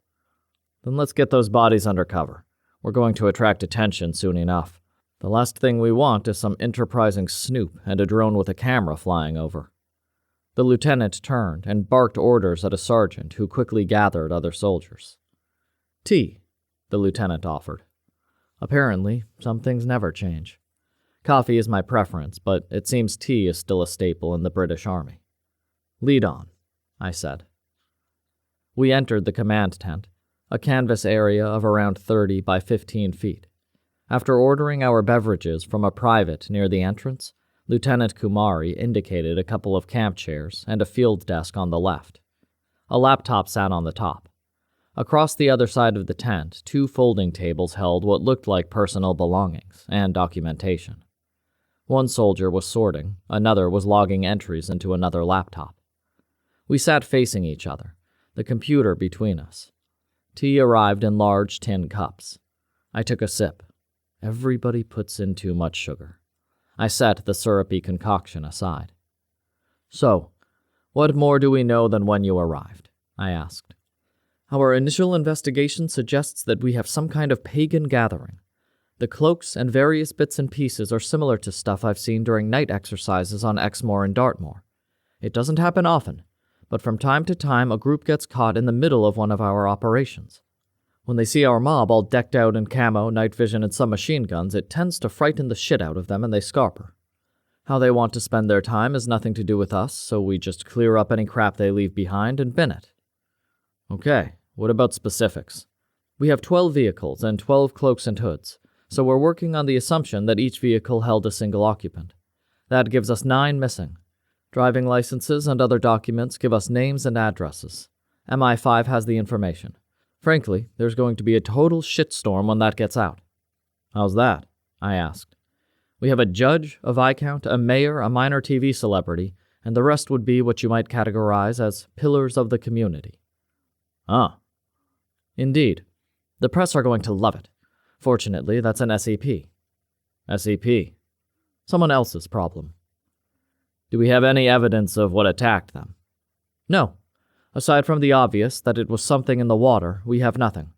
"Then let's get those bodies under cover. We're going to attract attention soon enough. The last thing we want is some enterprising snoop and a drone with a camera flying over." The lieutenant turned and barked orders at a sergeant who quickly gathered other soldiers. "Tea," the lieutenant offered. Apparently, some things never change. Coffee is my preference, but it seems tea is still a staple in the British Army. "Lead on," I said. We entered the command tent, a canvas area of around 30 by 15 feet. After ordering our beverages from a private near the entrance, Lieutenant Kumari indicated a couple of camp chairs and a field desk on the left. A laptop sat on the top. Across the other side of the tent, 2 folding tables held what looked like personal belongings and documentation. One soldier was sorting, another was logging entries into another laptop. We sat facing each other, the computer between us. Tea arrived in large tin cups. I took a sip. Everybody puts in too much sugar. I set the syrupy concoction aside. "So, what more do we know than when you arrived?" I asked. "Our initial investigation suggests that we have some kind of pagan gathering. The cloaks and various bits and pieces are similar to stuff I've seen during night exercises on Exmoor and Dartmoor. It doesn't happen often, but from time to time a group gets caught in the middle of one of our operations. When they see our mob all decked out in camo, night vision, and some machine guns, it tends to frighten the shit out of them and they scarper. How they want to spend their time has nothing to do with us, so we just clear up any crap they leave behind and bin it." "Okay, what about specifics?" "We have 12 vehicles and 12 cloaks and hoods, so we're working on the assumption that each vehicle held a single occupant. That gives us 9 missing. Driving licenses and other documents give us names and addresses. MI5 has the information. Frankly, there's going to be a total shitstorm when that gets out." "How's that?" I asked. "We have a judge, a viscount, a mayor, a minor TV celebrity, and the rest would be what you might categorize as pillars of the community." "Ah." "Indeed. The press are going to love it. Fortunately, that's an SEP. SEP. Someone else's problem." "Do we have any evidence of what attacked them?" "No. Aside from the obvious that it was something in the water, we have nothing.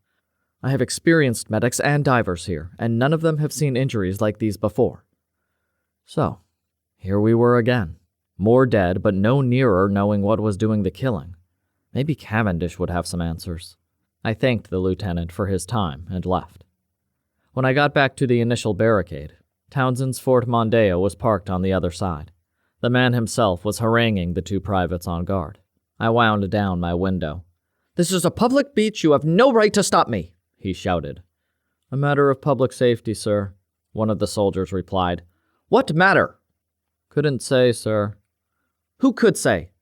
I have experienced medics and divers here, and none of them have seen injuries like these before." So, here we were again. More dead, but no nearer knowing what was doing the killing. Maybe Cavendish would have some answers. I thanked the lieutenant for his time and left. When I got back to the initial barricade, Townsend's Fort Mondeo was parked on the other side. The man himself was haranguing the 2 privates on guard. I wound down my window. "This is a public beach. You have no right to stop me," he shouted. "A matter of public safety, sir," one of the soldiers replied. "What matter?" "Couldn't say, sir." "Who could say?"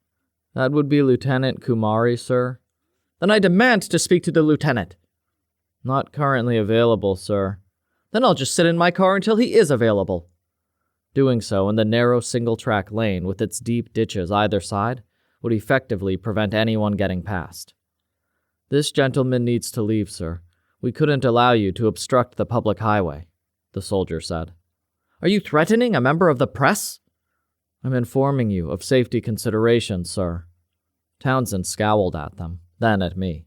"That would be Lieutenant Kumari, sir." "Then I demand to speak to the lieutenant." "Not currently available, sir." "Then I'll just sit in my car until he is available." Doing so in the narrow single-track lane with its deep ditches either side would effectively prevent anyone getting past. "This gentleman needs to leave, sir. We couldn't allow you to obstruct the public highway," the soldier said. "Are you threatening a member of the press?" "I'm informing you of safety considerations, sir." Townsend scowled at them, then at me.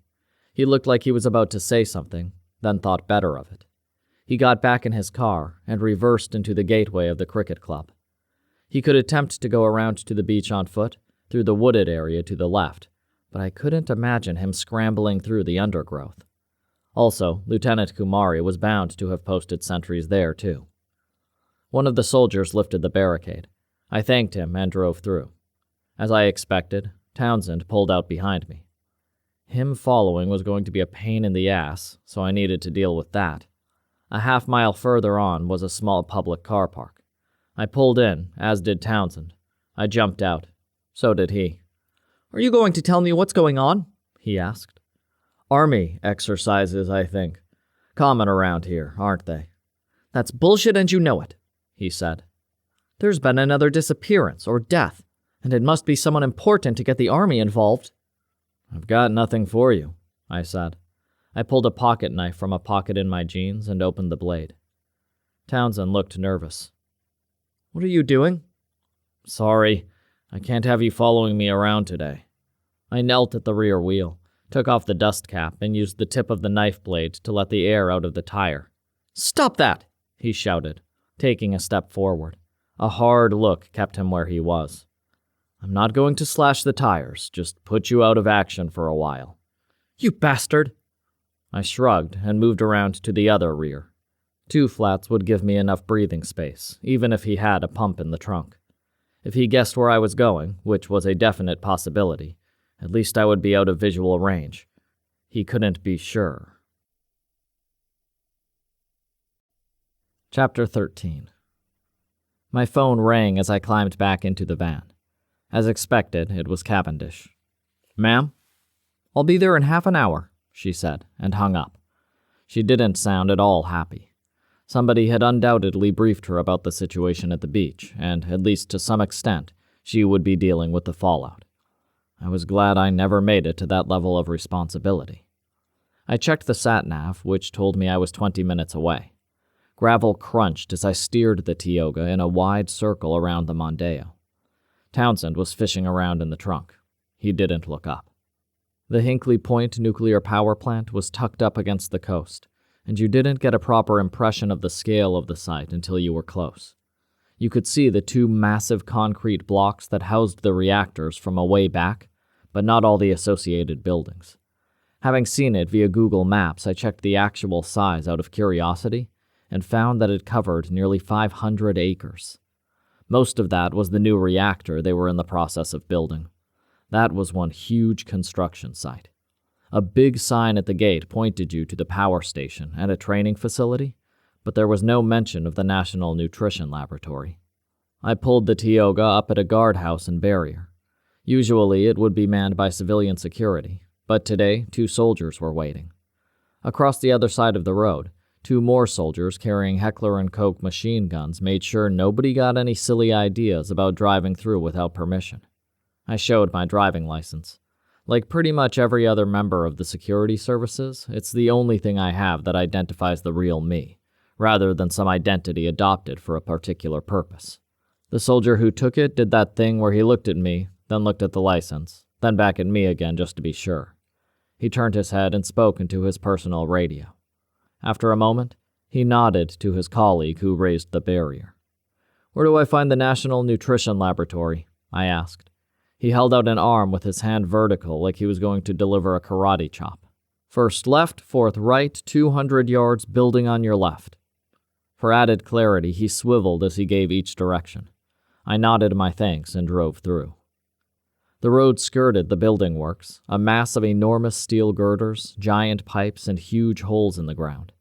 He looked like he was about to say something, then thought better of it. He got back in his car and reversed into the gateway of the cricket club. He could attempt to go around to the beach on foot, through the wooded area to the left, but I couldn't imagine him scrambling through the undergrowth. Also, Lieutenant Kumari was bound to have posted sentries there, too. One of the soldiers lifted the barricade. I thanked him and drove through. As I expected, Townsend pulled out behind me. Him following was going to be a pain in the ass, so I needed to deal with that. A half-mile further on was a small public car park. I pulled in, as did Townsend. I jumped out. So did he. "Are you going to tell me what's going on?" he asked. "Army exercises, I think. Common around here, aren't they?" "That's bullshit and you know it," he said. "There's been another disappearance or death, and it must be someone important to get the army involved." "I've got nothing for you," I said. I pulled a pocket knife from a pocket in my jeans and opened the blade. Townsend looked nervous. "What are you doing?" "Sorry. I can't have you following me around today." I knelt at the rear wheel. took off the dust cap, and used the tip of the knife blade to let the air out of the tire. "Stop that!" he shouted, taking a step forward. A hard look kept him where he was. "I'm not going to slash the tires, just put you out of action for a while." "You bastard!" I shrugged and moved around to the other rear. 2 flats would give me enough breathing space, even if he had a pump in the trunk. If he guessed where I was going, which was a definite possibility, at least I would be out of visual range. He couldn't be sure. Chapter 13. My phone rang as I climbed back into the van. As expected, it was Cavendish. "Ma'am?" "I'll be there in half an hour," she said, and hung up. She didn't sound at all happy. Somebody had undoubtedly briefed her about the situation at the beach, and, at least to some extent, she would be dealing with the fallout. I was glad I never made it to that level of responsibility. I checked the sat-nav, which told me I was 20 minutes away. Gravel crunched as I steered the Tioga in a wide circle around the Mondeo. Townsend was fishing around in the trunk. He didn't look up. The Hinkley Point nuclear power plant was tucked up against the coast, and you didn't get a proper impression of the scale of the site until you were close. You could see the 2 massive concrete blocks that housed the reactors from a way back, but not all the associated buildings. Having seen it via Google Maps, I checked the actual size out of curiosity and found that it covered nearly 500 acres. Most of that was the new reactor they were in the process of building. That was one huge construction site. A big sign at the gate pointed you to the power station and a training facility, but there was no mention of the National Nutrition Laboratory. I pulled the Tioga up at a guardhouse and barrier. Usually it would be manned by civilian security, but today 2 soldiers were waiting. Across the other side of the road, 2 more soldiers carrying Heckler & Koch machine guns made sure nobody got any silly ideas about driving through without permission. I showed my driving license. Like pretty much every other member of the security services, it's the only thing I have that identifies the real me, rather than some identity adopted for a particular purpose. The soldier who took it did that thing where he looked at me, then looked at the license, then back at me again just to be sure. He turned his head and spoke into his personal radio. After a moment, he nodded to his colleague who raised the barrier. "Where do I find the National Nutrition Laboratory?" I asked. He held out an arm with his hand vertical like he was going to deliver a karate chop. "First left, fourth right, 200 yards, building on your left." For added clarity, he swiveled as he gave each direction. I nodded my thanks and drove through. The road skirted the building works, a mass of enormous steel girders, giant pipes, and huge holes in the ground.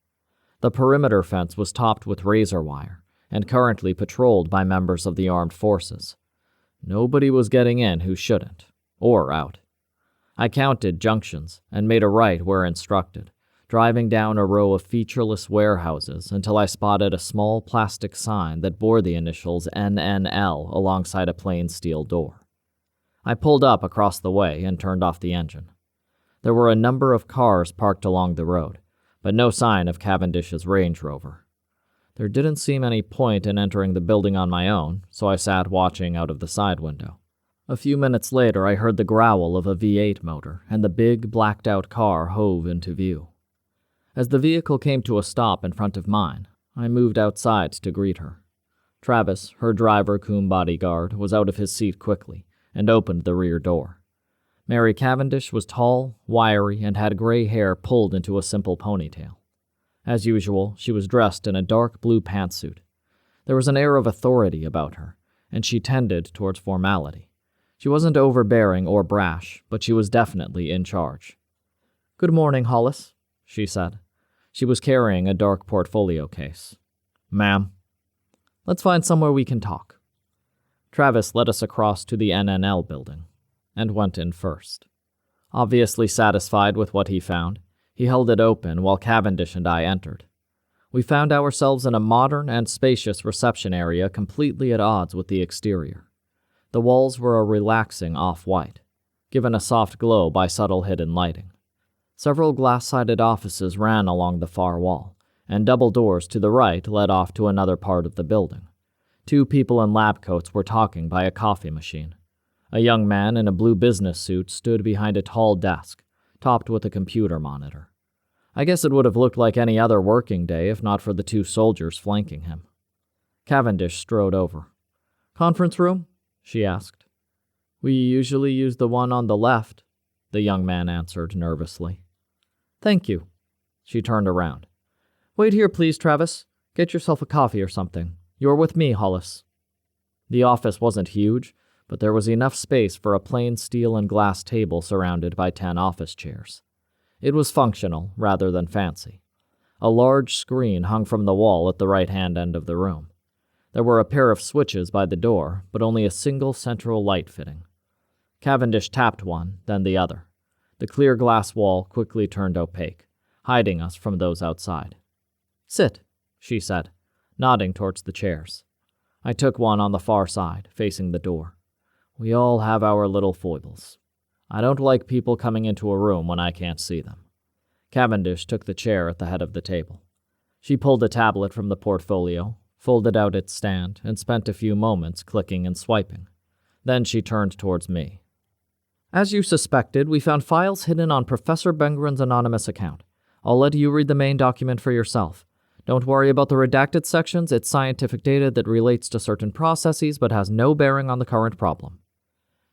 The perimeter fence was topped with razor wire, and currently patrolled by members of the armed forces. Nobody was getting in who shouldn't, or out. I counted junctions and made a right where instructed, driving down a row of featureless warehouses until I spotted a small plastic sign that bore the initials NNL alongside a plain steel door. I pulled up across the way and turned off the engine. There were a number of cars parked along the road, but no sign of Cavendish's Range Rover. There didn't seem any point in entering the building on my own, so I sat watching out of the side window. A few minutes later, I heard the growl of a V8 motor, and the big, blacked-out car hove into view. As the vehicle came to a stop in front of mine, I moved outside to greet her. Travis, her driver cum bodyguard, was out of his seat quickly and opened the rear door. Mary Cavendish was tall, wiry, and had gray hair pulled into a simple ponytail. As usual, she was dressed in a dark blue pantsuit. There was an air of authority about her, and she tended towards formality. She wasn't overbearing or brash, but she was definitely in charge. "Good morning, Hollis," she said. She was carrying a dark portfolio case. "Ma'am?" "Let's find somewhere we can talk." Travis led us across to the NNL building, and went in first. Obviously satisfied with what he found, he held it open while Cavendish and I entered. We found ourselves in a modern and spacious reception area completely at odds with the exterior. The walls were a relaxing off-white, given a soft glow by subtle hidden lighting. Several glass-sided offices ran along the far wall, and double doors to the right led off to another part of the building. 2 people in lab coats were talking by a coffee machine. A young man in a blue business suit stood behind a tall desk, topped with a computer monitor. I guess it would have looked like any other working day if not for the 2 soldiers flanking him. Cavendish strode over. "Conference room?" she asked. "We usually use the one on the left," the young man answered nervously. "Thank you." She turned around. "Wait here, please, Travis. Get yourself a coffee or something. You're with me, Hollis." The office wasn't huge, but there was enough space for a plain steel and glass table surrounded by 10 office chairs. It was functional rather than fancy. A large screen hung from the wall at the right-hand end of the room. There were a pair of switches by the door, but only a single central light fitting. Cavendish tapped one, then the other. The clear glass wall quickly turned opaque, hiding us from those outside. "Sit," she said, nodding towards the chairs. I took one on the far side, facing the door. We all have our little foibles. I don't like people coming into a room when I can't see them. Cavendish took the chair at the head of the table. She pulled a tablet from the portfolio, folded out its stand, and spent a few moments clicking and swiping. Then she turned towards me. "As you suspected, we found files hidden on Professor Bengren's anonymous account. I'll let you read the main document for yourself. Don't worry about the redacted sections. It's scientific data that relates to certain processes but has no bearing on the current problem."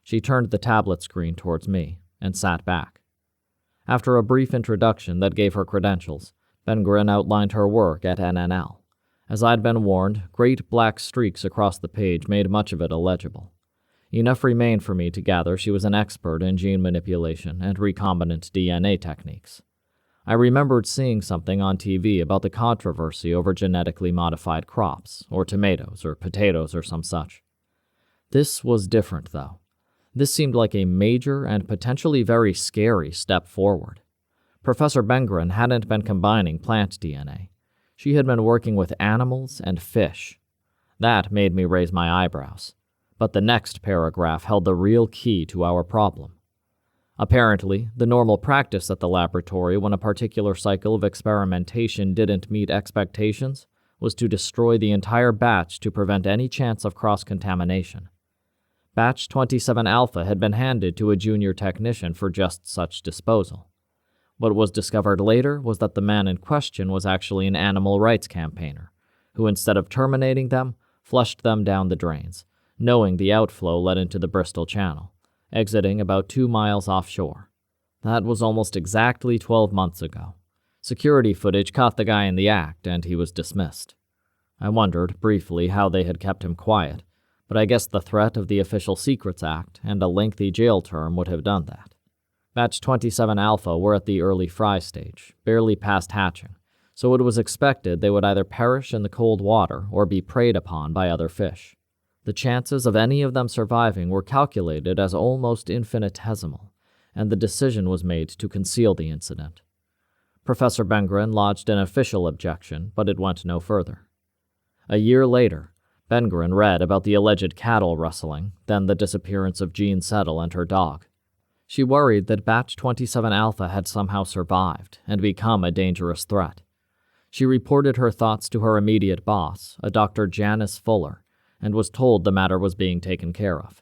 She turned the tablet screen towards me and sat back. After a brief introduction that gave her credentials, Bengren outlined her work at NNL. As I'd been warned, great black streaks across the page made much of it illegible. Enough remained for me to gather she was an expert in gene manipulation and recombinant DNA techniques. I remembered seeing something on TV about the controversy over genetically modified crops, or tomatoes, or potatoes, or some such. This was different, though. This seemed like a major and potentially very scary step forward. Professor Bengren hadn't been combining plant DNA. She had been working with animals and fish. That made me raise my eyebrows. But the next paragraph held the real key to our problem. Apparently, the normal practice at the laboratory when a particular cycle of experimentation didn't meet expectations was to destroy the entire batch to prevent any chance of cross-contamination. Batch 27 Alpha had been handed to a junior technician for just such disposal. What was discovered later was that the man in question was actually an animal rights campaigner, who instead of terminating them, flushed them down the drains, knowing the outflow led into the Bristol Channel, exiting about 2 miles offshore. That was almost exactly 12 months ago. Security footage caught the guy in the act, and he was dismissed. I wondered, briefly, how they had kept him quiet, but I guess the threat of the Official Secrets Act and a lengthy jail term would have done that. Batch 27 Alpha were at the early fry stage, barely past hatching, so it was expected they would either perish in the cold water or be preyed upon by other fish. The chances of any of them surviving were calculated as almost infinitesimal, and the decision was made to conceal the incident. Professor Bengren lodged an official objection, but it went no further. A year later, Bengren read about the alleged cattle rustling, then the disappearance of Jean Settle and her dog. She worried that Batch 27 Alpha had somehow survived and become a dangerous threat. She reported her thoughts to her immediate boss, a Dr. Janice Fuller, and was told the matter was being taken care of.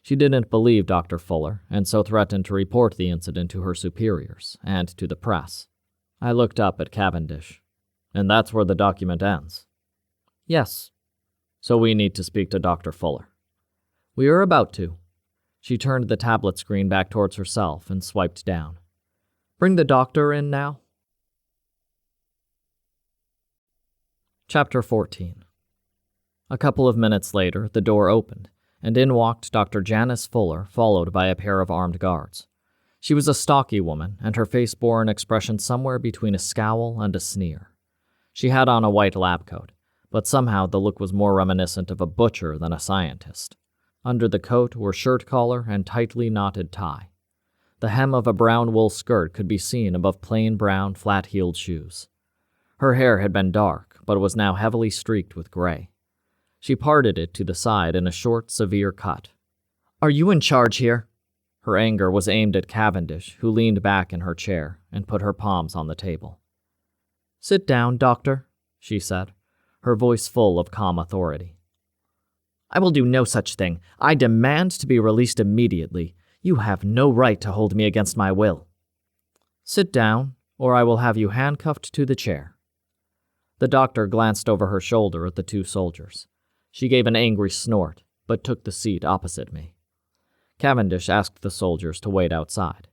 She didn't believe Dr. Fuller, and so threatened to report the incident to her superiors and to the press. I looked up at Cavendish. "And that's where the document ends?" "Yes." "So we need to speak to Dr. Fuller." "We are about to." She turned the tablet screen back towards herself and swiped down. "Bring the doctor in now." Chapter 14. A couple of minutes later, the door opened, and in walked Dr. Janice Fuller, followed by a pair of armed guards. She was a stocky woman, and her face bore an expression somewhere between a scowl and a sneer. She had on a white lab coat, but somehow the look was more reminiscent of a butcher than a scientist. Under the coat were shirt collar and tightly knotted tie. The hem of a brown wool skirt could be seen above plain brown, flat-heeled shoes. Her hair had been dark, but was now heavily streaked with gray. She parted it to the side in a short, severe cut. "Are you in charge here?" Her anger was aimed at Cavendish, who leaned back in her chair and put her palms on the table. "Sit down, doctor," she said, her voice full of calm authority. "I will do no such thing. I demand to be released immediately. You have no right to hold me against my will." Sit down, or I will have you handcuffed to the chair." The doctor glanced over her shoulder at the two soldiers. She gave an angry snort, but took the seat opposite me. Cavendish asked the soldiers to wait outside.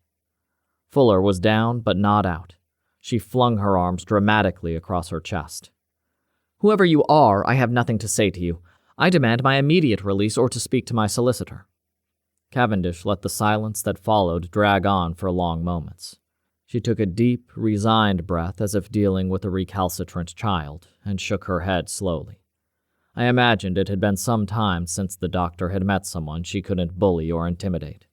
Fuller was down, but not out. She flung her arms dramatically across her chest. "Whoever you are, I have nothing to say to you. I demand my immediate release or to speak to my solicitor." Cavendish let the silence that followed drag on for long moments. She took a deep, resigned breath as if dealing with a recalcitrant child, and shook her head slowly. I imagined it had been some time since the doctor had met someone she couldn't bully or intimidate.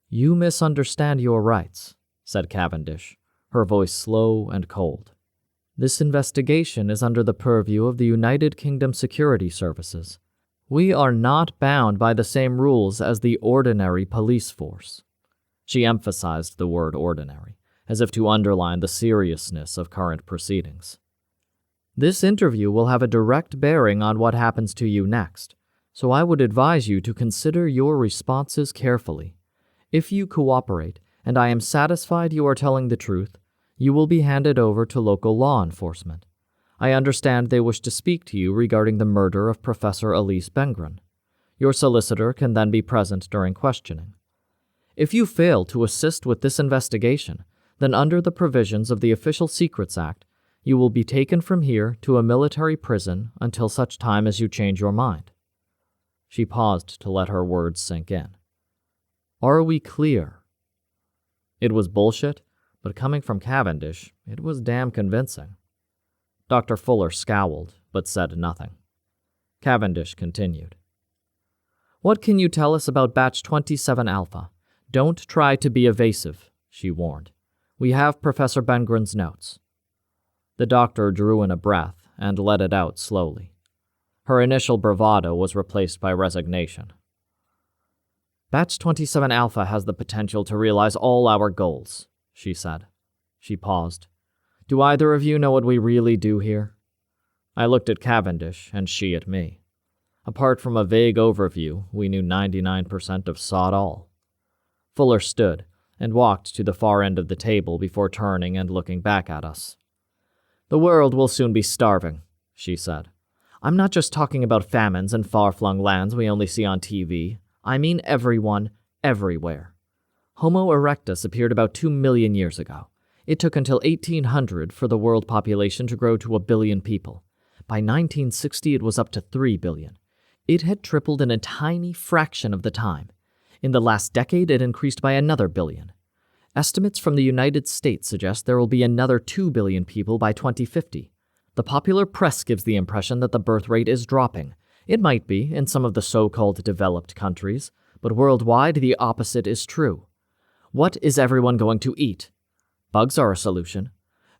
"You misunderstand your rights," said Cavendish, her voice slow and cold. "This investigation is under the purview of the United Kingdom Security Services. We are not bound by the same rules as the ordinary police force." She emphasized the word ordinary, as if to underline the seriousness of current proceedings. "This interview will have a direct bearing on what happens to you next, so I would advise you to consider your responses carefully. If you cooperate, and I am satisfied you are telling the truth, you will be handed over to local law enforcement. I understand they wish to speak to you regarding the murder of Professor Elise Bengren. Your solicitor can then be present during questioning. If you fail to assist with this investigation, then under the provisions of the Official Secrets Act, you will be taken from here to a military prison until such time as you change your mind." She paused to let her words sink in. "Are we clear?" It was bullshit, but coming from Cavendish, it was damn convincing. Dr. Fuller scowled, but said nothing. Cavendish continued. "What can you tell us about Batch 27 Alpha? Don't try to be evasive," she warned. "We have Professor Bengren's notes." The doctor drew in a breath and let it out slowly. Her initial bravado was replaced by resignation. "Batch 27 Alpha has the potential to realize all our goals," she said. She paused. "Do either of you know what we really do here?" I looked at Cavendish, and she at me. Apart from a vague overview, we knew 99% of sod all. Fuller stood and walked to the far end of the table before turning and looking back at us. "The world will soon be starving," she said. "I'm not just talking about famines in far-flung lands we only see on TV. I mean everyone, everywhere. Homo erectus appeared about 2 million years ago. It took until 1800 for the world population to grow to 1 billion people. By 1960, it was up to 3 billion. It had tripled in a tiny fraction of the time. In the last decade, it increased by another billion. Estimates from the United States suggest there will be another 2 billion people by 2050. The popular press gives the impression that the birth rate is dropping. It might be in some of the so-called developed countries, but worldwide the opposite is true. What is everyone going to eat? Bugs are a solution.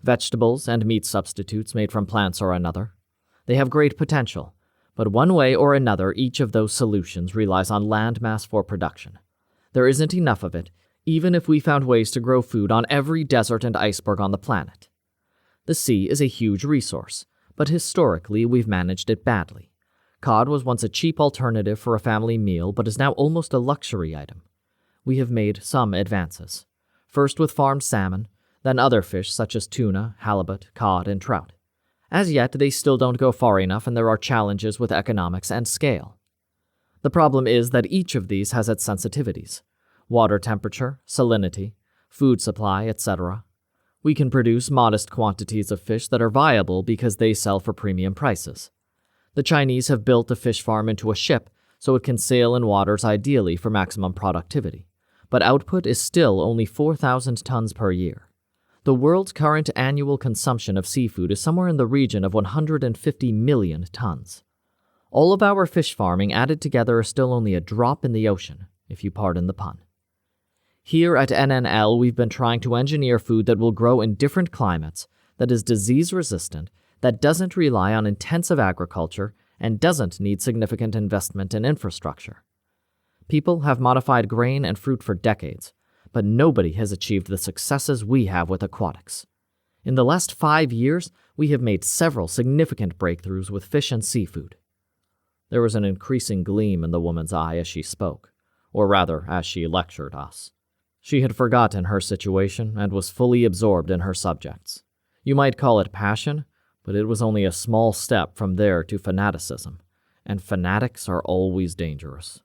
Vegetables and meat substitutes made from plants are another. They have great potential, but one way or another each of those solutions relies on land mass for production. There isn't enough of it, even if we found ways to grow food on every desert and iceberg on the planet. The sea is a huge resource, but historically we've managed it badly. Cod was once a cheap alternative for a family meal, but is now almost a luxury item. We have made some advances. First with farmed salmon, then other fish such as tuna, halibut, cod, and trout. As yet, they still don't go far enough, and there are challenges with economics and scale. The problem is that each of these has its sensitivities: water temperature, salinity, food supply, etc. We can produce modest quantities of fish that are viable because they sell for premium prices. The Chinese have built a fish farm into a ship so it can sail in waters ideally for maximum productivity, but output is still only 4,000 tons per year. The world's current annual consumption of seafood is somewhere in the region of 150 million tons. All of our fish farming added together is still only a drop in the ocean, if you pardon the pun. Here at NNL, we've been trying to engineer food that will grow in different climates, that is disease-resistant, that doesn't rely on intensive agriculture, and doesn't need significant investment in infrastructure. People have modified grain and fruit for decades, but nobody has achieved the successes we have with aquatics. In the last 5 years, we have made several significant breakthroughs with fish and seafood. There was an increasing gleam in the woman's eye as she spoke, or rather, as she lectured us. She had forgotten her situation and was fully absorbed in her subjects. You might call it passion, but it was only a small step from there to fanaticism, and fanatics are always dangerous.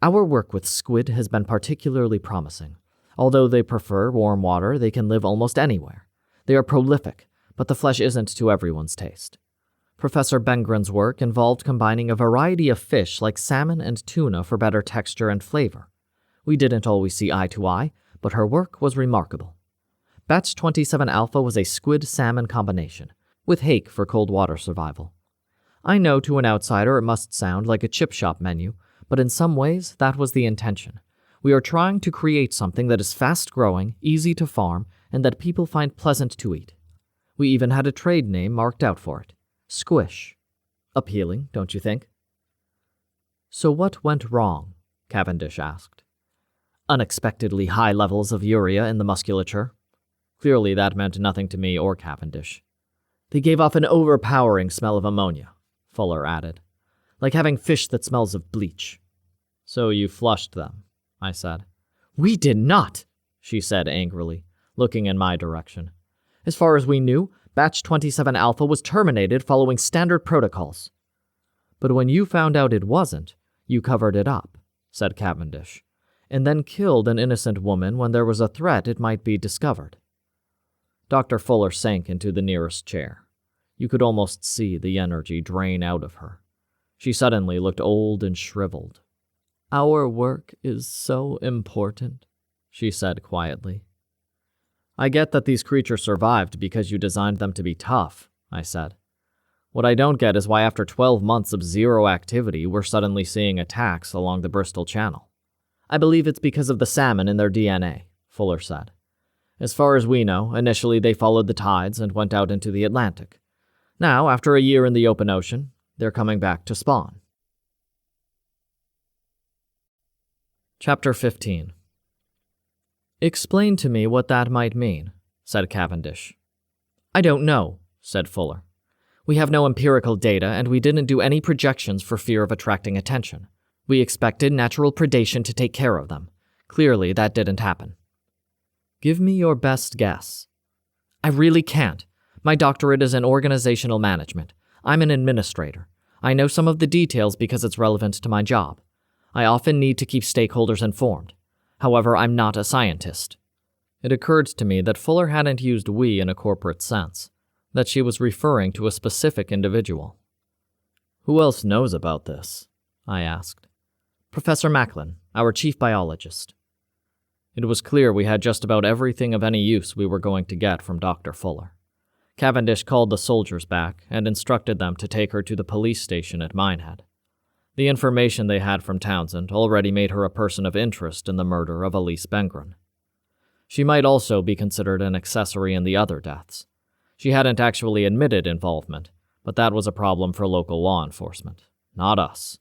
Our work with squid has been particularly promising. Although they prefer warm water, they can live almost anywhere. They are prolific, but the flesh isn't to everyone's taste. Professor Bengren's work involved combining a variety of fish like salmon and tuna for better texture and flavor. We didn't always see eye to eye, but her work was remarkable. Batch 27 Alpha was a squid-salmon combination, with hake for cold water survival. I know to an outsider it must sound like a chip shop menu, but in some ways that was the intention. We are trying to create something that is fast-growing, easy to farm, and that people find pleasant to eat. We even had a trade name marked out for it. Squish. Appealing, don't you think? So what went wrong? Cavendish asked. Unexpectedly high levels of urea in the musculature. Clearly that meant nothing to me or Cavendish. They gave off an overpowering smell of ammonia, Fuller added. Like having fish that smells of bleach. So you flushed them, I said. We did not, she said angrily, looking in my direction. As far as we knew, Batch 27 Alpha was terminated following standard protocols. But when you found out it wasn't, you covered it up, said Cavendish, and then killed an innocent woman when there was a threat it might be discovered. Dr. Fuller sank into the nearest chair. You could almost see the energy drain out of her. She suddenly looked old and shriveled. Our work is so important, she said quietly. I get that these creatures survived because you designed them to be tough, I said. What I don't get is why after 12 months of zero activity, we're suddenly seeing attacks along the Bristol Channel. I believe it's because of the salmon in their DNA, Fuller said. As far as we know, initially they followed the tides and went out into the Atlantic. Now, after a year in the open ocean, they're coming back to spawn. Chapter 15. Explain to me what that might mean, said Cavendish. I don't know, said Fuller. We have no empirical data, and we didn't do any projections for fear of attracting attention. We expected natural predation to take care of them. Clearly, that didn't happen. Give me your best guess. I really can't. My doctorate is in organizational management. I'm an administrator. I know some of the details because it's relevant to my job. I often need to keep stakeholders informed. However, I'm not a scientist. It occurred to me that Fuller hadn't used we in a corporate sense, that she was referring to a specific individual. Who else knows about this? I asked. Professor Macklin, our chief biologist. It was clear we had just about everything of any use we were going to get from Dr. Fuller. Cavendish called the soldiers back and instructed them to take her to the police station at Minehead. The information they had from Townsend already made her a person of interest in the murder of Elise Bengren. She might also be considered an accessory in the other deaths. She hadn't actually admitted involvement, but that was a problem for local law enforcement, not us.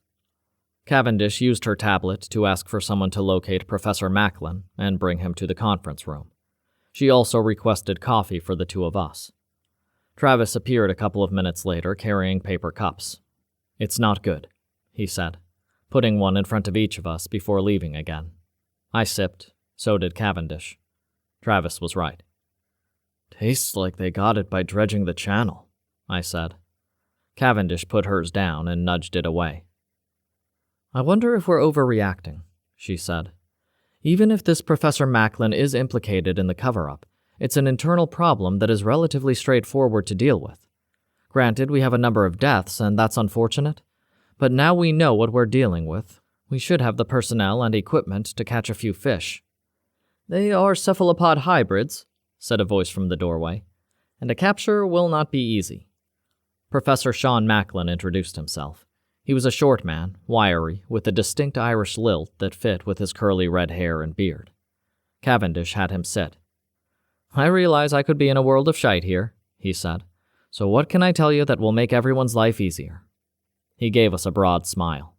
Cavendish used her tablet to ask for someone to locate Professor Macklin and bring him to the conference room. She also requested coffee for the two of us. Travis appeared a couple of minutes later carrying paper cups. It's not good, he said, putting one in front of each of us before leaving again. I sipped, so did Cavendish. Travis was right. Tastes like they got it by dredging the channel, I said. Cavendish put hers down and nudged it away. I wonder if we're overreacting, she said. Even if this Professor Macklin is implicated in the cover-up, it's an internal problem that is relatively straightforward to deal with. Granted, we have a number of deaths, and that's unfortunate, but now we know what we're dealing with. We should have the personnel and equipment to catch a few fish. They are cephalopod hybrids, said a voice from the doorway, and a capture will not be easy. Professor Sean Macklin introduced himself. He was a short man, wiry, with a distinct Irish lilt that fit with his curly red hair and beard. Cavendish had him sit. I realize I could be in a world of shite here, he said. So what can I tell you that will make everyone's life easier? He gave us a broad smile.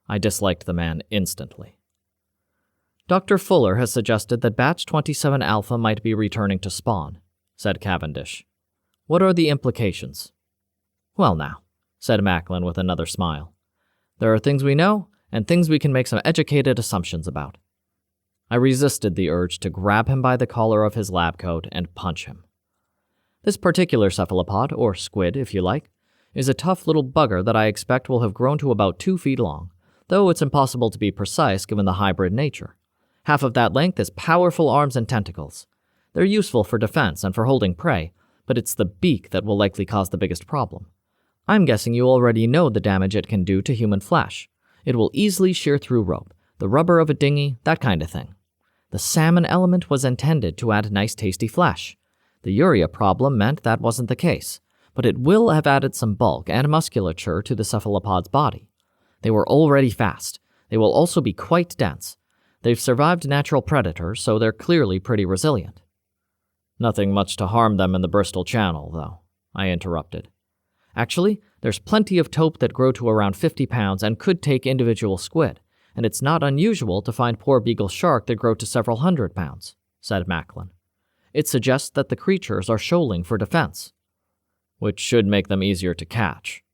I disliked the man instantly. Dr. Fuller has suggested that Batch 27 Alpha might be returning to spawn, said Cavendish. What are the implications? Well now, said Macklin with another smile. There are things we know, and things we can make some educated assumptions about. I resisted the urge to grab him by the collar of his lab coat and punch him. This particular cephalopod, or squid if you like, is a tough little bugger that I expect will have grown to about 2 feet long, though it's impossible to be precise given the hybrid nature. Half of that length is powerful arms and tentacles. They're useful for defense and for holding prey, but it's the beak that will likely cause the biggest problem. I'm guessing you already know the damage it can do to human flesh. It will easily shear through rope, the rubber of a dinghy, that kind of thing. The salmon element was intended to add nice tasty flesh. The urea problem meant that wasn't the case, but it will have added some bulk and musculature to the cephalopod's body. They were already fast. They will also be quite dense. They've survived natural predators, so they're clearly pretty resilient. Nothing much to harm them in the Bristol Channel, though, I interrupted. Actually, there's plenty of taupe that grow to around 50 pounds and could take individual squid, and it's not unusual to find poor beagle shark that grow to several hundred pounds, said Macklin. It suggests that the creatures are shoaling for defense, which should make them easier to catch.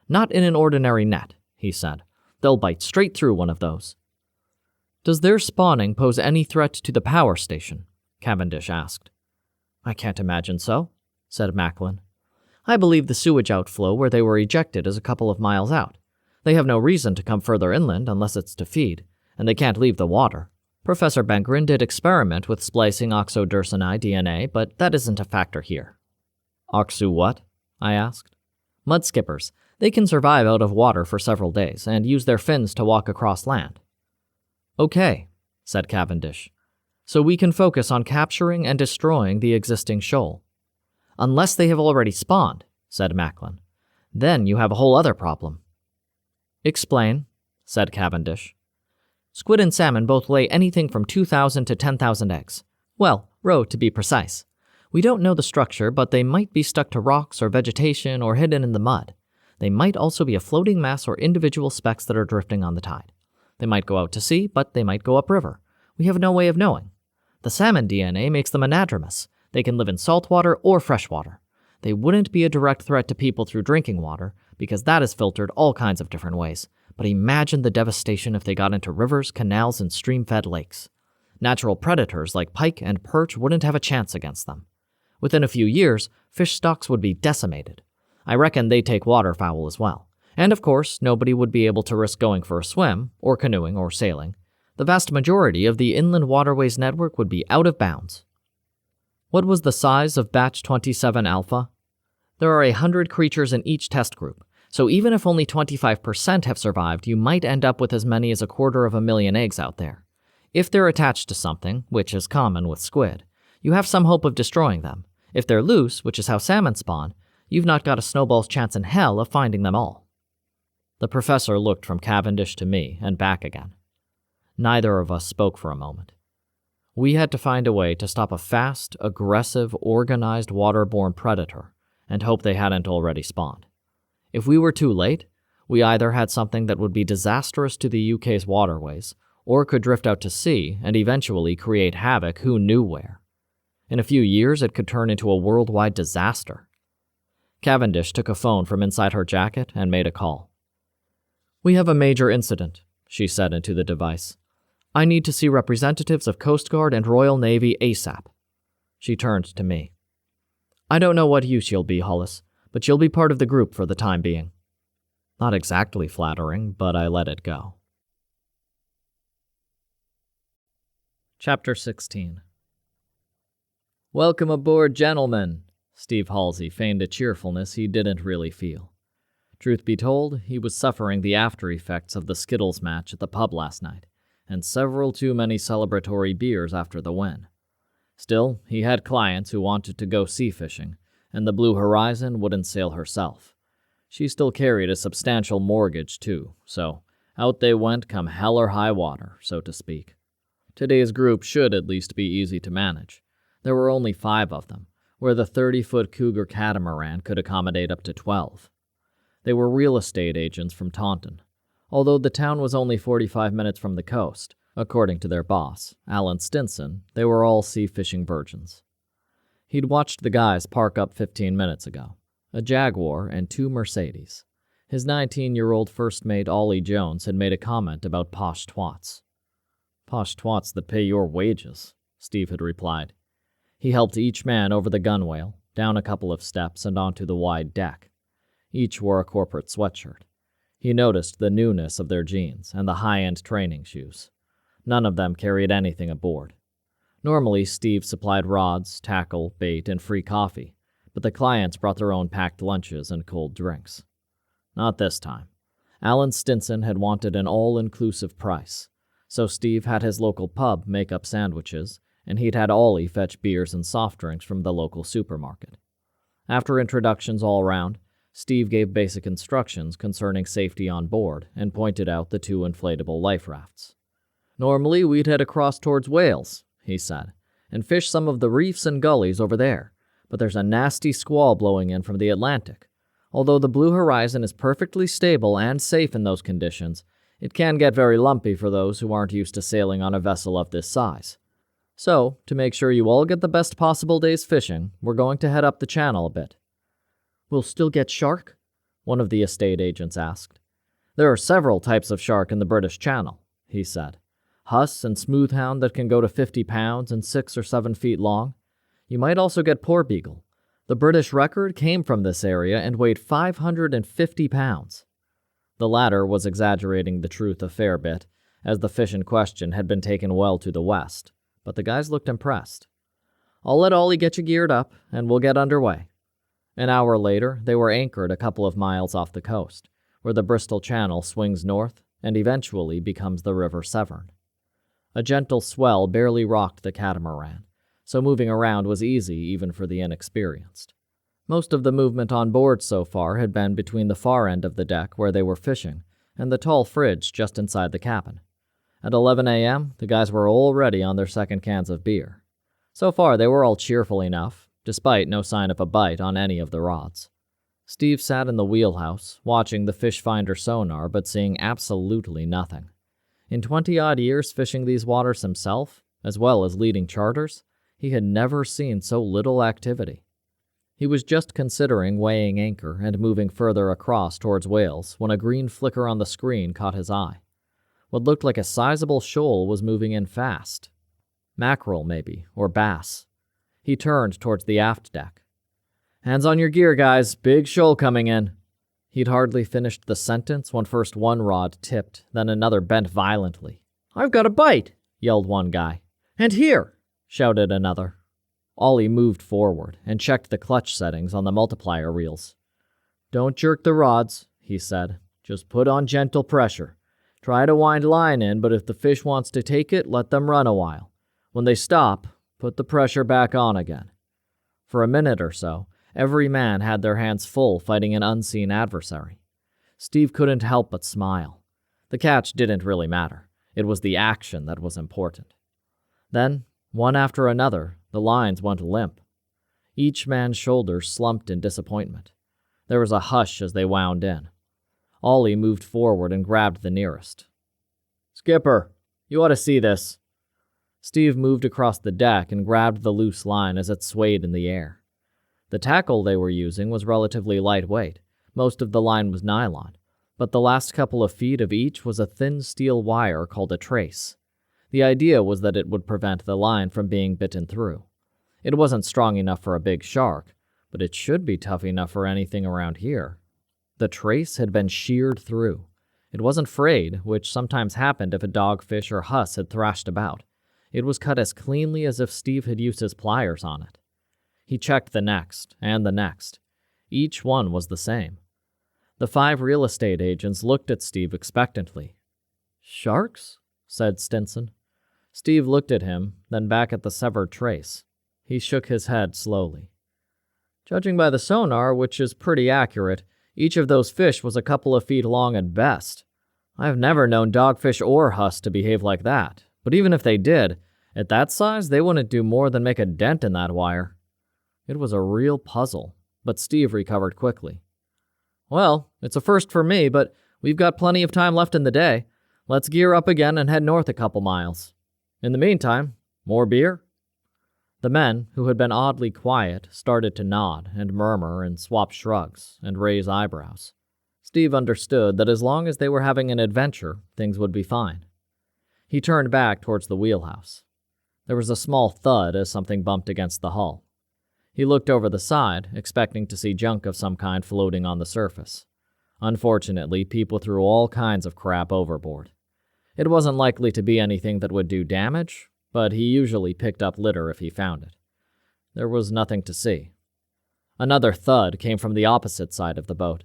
Not in an ordinary net, he said. They'll bite straight through one of those. Does their spawning pose any threat to the power station? Cavendish asked. I can't imagine so, said Macklin. I believe the sewage outflow where they were ejected is a couple of miles out. They have no reason to come further inland unless it's to feed, and they can't leave the water. Professor Bengren did experiment with splicing oxodursini DNA, but that isn't a factor here. Oxu what? I asked. Mud skippers. They can survive out of water for several days and use their fins to walk across land. Okay, said Cavendish. So we can focus on capturing and destroying the existing shoal. Unless they have already spawned, said Macklin. Then you have a whole other problem. Explain, said Cavendish. Squid and salmon both lay anything from 2,000 to 10,000 eggs. Well, roe to be precise. We don't know the structure, but they might be stuck to rocks or vegetation or hidden in the mud. They might also be a floating mass or individual specks that are drifting on the tide. They might go out to sea, but they might go upriver. We have no way of knowing. The salmon DNA makes them anadromous. They can live in saltwater or freshwater. They wouldn't be a direct threat to people through drinking water, because that is filtered all kinds of different ways. But imagine the devastation if they got into rivers, canals, and stream-fed lakes. Natural predators like pike and perch wouldn't have a chance against them. Within a few years, fish stocks would be decimated. I reckon they take waterfowl as well. And of course, nobody would be able to risk going for a swim, or canoeing, or sailing. The vast majority of the inland waterways network would be out of bounds. What was the size of batch 27 alpha? There are 100 creatures in each test group, so even if only 25% have survived, you might end up with as many as 250,000 eggs out there. If they're attached to something, which is common with squid, you have some hope of destroying them. If they're loose, which is how salmon spawn, you've not got a snowball's chance in hell of finding them all. The professor looked from Cavendish to me and back again. Neither of us spoke for a moment. We had to find a way to stop a fast, aggressive, organized waterborne predator and hope they hadn't already spawned. If we were too late, we either had something that would be disastrous to the UK's waterways or could drift out to sea and eventually create havoc who knew where. In a few years, it could turn into a worldwide disaster. Cavendish took a phone from inside her jacket and made a call. We have a major incident, she said into the device. I need to see representatives of Coast Guard and Royal Navy ASAP. She turned to me. I don't know what use you'll be, Hollis, but you'll be part of the group for the time being. Not exactly flattering, but I let it go. Chapter 16. Welcome aboard, gentlemen, Steve Halsey feigned a cheerfulness he didn't really feel. Truth be told, he was suffering the after effects of the Skittles match at the pub last night, and several too many celebratory beers after the win. Still, he had clients who wanted to go sea fishing, and the Blue Horizon wouldn't sail herself. She still carried a substantial mortgage, too, so out they went come hell or high water, so to speak. Today's group should at least be easy to manage. There were only 5 of them, where the 30-foot Cougar catamaran could accommodate up to 12. They were real estate agents from Taunton. Although the town was only 45 minutes from the coast, according to their boss, Alan Stinson, they were all sea-fishing virgins. He'd watched the guys park up 15 minutes ago, a Jaguar and 2 Mercedes. His 19-year-old first mate Ollie Jones had made a comment about posh twats. Posh twats that pay your wages, Steve had replied. He helped each man over the gunwale, down a couple of steps and onto the wide deck. Each wore a corporate sweatshirt. He noticed the newness of their jeans and the high-end training shoes. None of them carried anything aboard. Normally, Steve supplied rods, tackle, bait, and free coffee, but the clients brought their own packed lunches and cold drinks. Not this time. Alan Stinson had wanted an all-inclusive price, so Steve had his local pub make up sandwiches, and he'd had Ollie fetch beers and soft drinks from the local supermarket. After introductions all around, Steve gave basic instructions concerning safety on board and pointed out the 2 inflatable life rafts. Normally, we'd head across towards Wales, he said, and fish some of the reefs and gullies over there, but there's a nasty squall blowing in from the Atlantic. Although the Blue Horizon is perfectly stable and safe in those conditions, it can get very lumpy for those who aren't used to sailing on a vessel of this size. So, to make sure you all get the best possible day's fishing, we're going to head up the channel a bit. We'll still get shark? One of the estate agents asked. There are several types of shark in the British Channel, he said. Huss and smoothhound that can go to 50 pounds and 6 or 7 feet long. You might also get porbeagle. The British record came from this area and weighed 550 pounds. The latter was exaggerating the truth a fair bit, as the fish in question had been taken well to the west, but the guys looked impressed. I'll let Ollie get you geared up, and we'll get underway. An hour later, they were anchored a couple of miles off the coast, where the Bristol Channel swings north and eventually becomes the River Severn. A gentle swell barely rocked the catamaran, so moving around was easy even for the inexperienced. Most of the movement on board so far had been between the far end of the deck where they were fishing and the tall fridge just inside the cabin. At 11 a.m., the guys were already on their second cans of beer. So far, they were all cheerful enough, despite no sign of a bite on any of the rods. Steve sat in the wheelhouse, watching the fish finder sonar but seeing absolutely nothing. In 20-odd years fishing these waters himself, as well as leading charters, he had never seen so little activity. He was just considering weighing anchor and moving further across towards Wales when a green flicker on the screen caught his eye. What looked like a sizable shoal was moving in fast. Mackerel, maybe, or bass. He turned towards the aft deck. Hands on your gear, guys. Big shoal coming in. He'd hardly finished the sentence when first one rod tipped, then another bent violently. I've got a bite, yelled one guy. And here, shouted another. Ollie moved forward and checked the clutch settings on the multiplier reels. Don't jerk the rods, he said. Just put on gentle pressure. Try to wind line in, but if the fish wants to take it, let them run a while. When they stop, put the pressure back on again. For a minute or so, every man had their hands full fighting an unseen adversary. Steve couldn't help but smile. The catch didn't really matter. It was the action that was important. Then, one after another, the lines went limp. Each man's shoulders slumped in disappointment. There was a hush as they wound in. Ollie moved forward and grabbed the nearest. Skipper, you ought to see this. Steve moved across the deck and grabbed the loose line as it swayed in the air. The tackle they were using was relatively lightweight. Most of the line was nylon, but the last couple of feet of each was a thin steel wire called a trace. The idea was that it would prevent the line from being bitten through. It wasn't strong enough for a big shark, but it should be tough enough for anything around here. The trace had been sheared through. It wasn't frayed, which sometimes happened if a dogfish or huss had thrashed about. It was cut as cleanly as if Steve had used his pliers on it. He checked the next, and the next. Each one was the same. The 5 real estate agents looked at Steve expectantly. Sharks? Said Stinson. Steve looked at him, then back at the severed trace. He shook his head slowly. Judging by the sonar, which is pretty accurate, each of those fish was a couple of feet long at best. I've never known dogfish or huss to behave like that, but even if they did, at that size they wouldn't do more than make a dent in that wire. It was a real puzzle, but Steve recovered quickly. Well, it's a first for me, but we've got plenty of time left in the day. Let's gear up again and head north a couple miles. In the meantime, more beer? The men, who had been oddly quiet, started to nod and murmur and swap shrugs and raise eyebrows. Steve understood that as long as they were having an adventure, things would be fine. He turned back towards the wheelhouse. There was a small thud as something bumped against the hull. He looked over the side, expecting to see junk of some kind floating on the surface. Unfortunately, people threw all kinds of crap overboard. It wasn't likely to be anything that would do damage, but he usually picked up litter if he found it. There was nothing to see. Another thud came from the opposite side of the boat.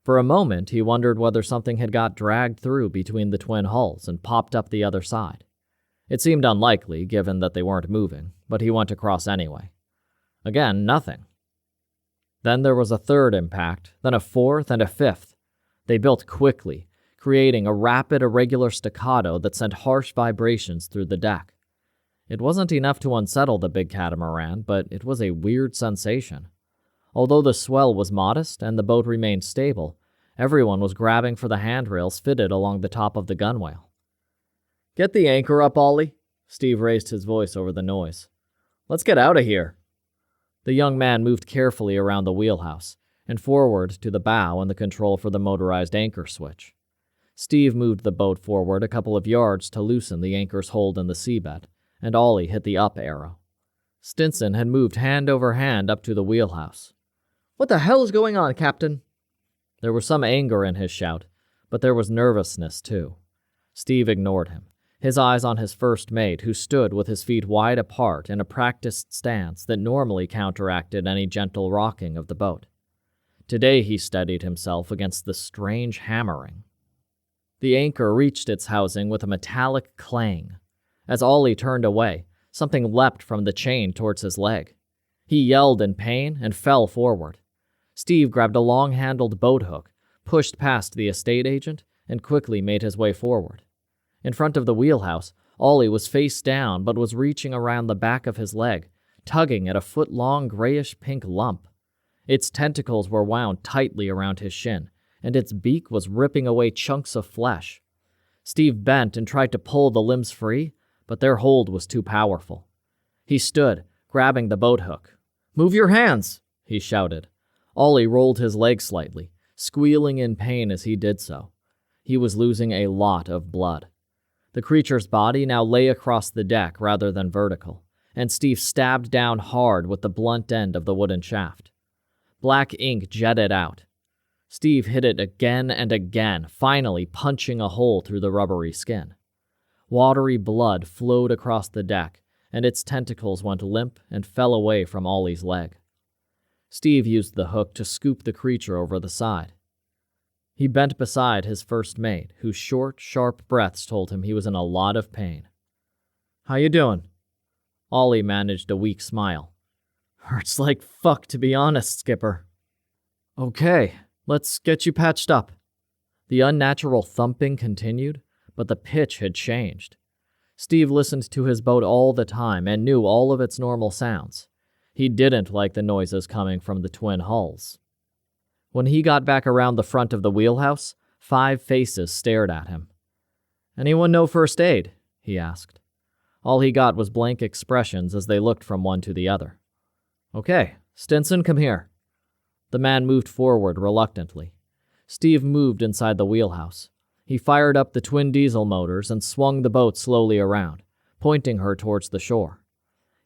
For a moment, he wondered whether something had got dragged through between the twin hulls and popped up the other side. It seemed unlikely, given that they weren't moving, but he went across anyway. Again, nothing. Then there was a third impact, then a fourth and a fifth. They built quickly, creating a rapid, irregular staccato that sent harsh vibrations through the deck. It wasn't enough to unsettle the big catamaran, but it was a weird sensation. Although the swell was modest and the boat remained stable, everyone was grabbing for the handrails fitted along the top of the gunwale. "Get the anchor up, Ollie." Steve raised his voice over the noise. "Let's get out of here." The young man moved carefully around the wheelhouse and forward to the bow and the control for the motorized anchor switch. Steve moved the boat forward a couple of yards to loosen the anchor's hold in the seabed, and Ollie hit the up arrow. Stinson had moved hand over hand up to the wheelhouse. "What the hell is going on, Captain?" There was some anger in his shout, but there was nervousness too. Steve ignored him, his eyes on his first mate, who stood with his feet wide apart in a practiced stance that normally counteracted any gentle rocking of the boat. Today he steadied himself against the strange hammering. The anchor reached its housing with a metallic clang. As Ollie turned away, something leapt from the chain towards his leg. He yelled in pain and fell forward. Steve grabbed a long-handled boat hook, pushed past the estate agent, and quickly made his way forward. In front of the wheelhouse, Ollie was face down but was reaching around the back of his leg, tugging at a foot-long grayish-pink lump. Its tentacles were wound tightly around his shin, and its beak was ripping away chunks of flesh. Steve bent and tried to pull the limbs free, but their hold was too powerful. He stood, grabbing the boat hook. "Move your hands!" he shouted. Ollie rolled his leg slightly, squealing in pain as he did so. He was losing a lot of blood. The creature's body now lay across the deck rather than vertical, and Steve stabbed down hard with the blunt end of the wooden shaft. Black ink jetted out. Steve hit it again and again, finally punching a hole through the rubbery skin. Watery blood flowed across the deck, and its tentacles went limp and fell away from Ollie's leg. Steve used the hook to scoop the creature over the side. He bent beside his first mate, whose short, sharp breaths told him he was in a lot of pain. "How you doing?" Ollie managed a weak smile. "Hurts like fuck, to be honest, Skipper." "Okay, let's get you patched up." The unnatural thumping continued, but the pitch had changed. Steve listened to his boat all the time and knew all of its normal sounds. He didn't like the noises coming from the twin hulls. When he got back around the front of the wheelhouse, 5 faces stared at him. "Anyone know first aid?" he asked. All he got was blank expressions as they looked from one to the other. "Okay, Stinson, come here." The man moved forward reluctantly. Steve moved inside the wheelhouse. He fired up the twin diesel motors and swung the boat slowly around, pointing her towards the shore.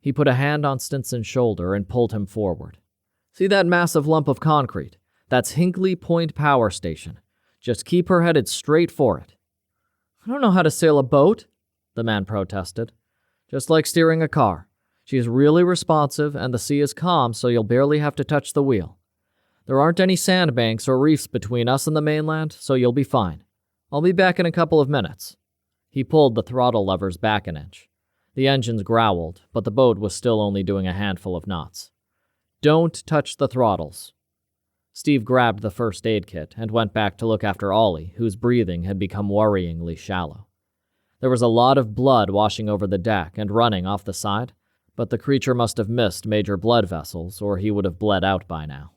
He put a hand on Stinson's shoulder and pulled him forward. "See that massive lump of concrete? That's Hinkley Point Power Station. Just keep her headed straight for it." "I don't know how to sail a boat," the man protested. "Just like steering a car. She's really responsive and the sea is calm, so you'll barely have to touch the wheel. There aren't any sandbanks or reefs between us and the mainland, so you'll be fine. I'll be back in a couple of minutes." He pulled the throttle levers back an inch. The engines growled, but the boat was still only doing a handful of knots. "Don't touch the throttles." Steve grabbed the first aid kit and went back to look after Ollie, whose breathing had become worryingly shallow. There was a lot of blood washing over the deck and running off the side, but the creature must have missed major blood vessels or he would have bled out by now.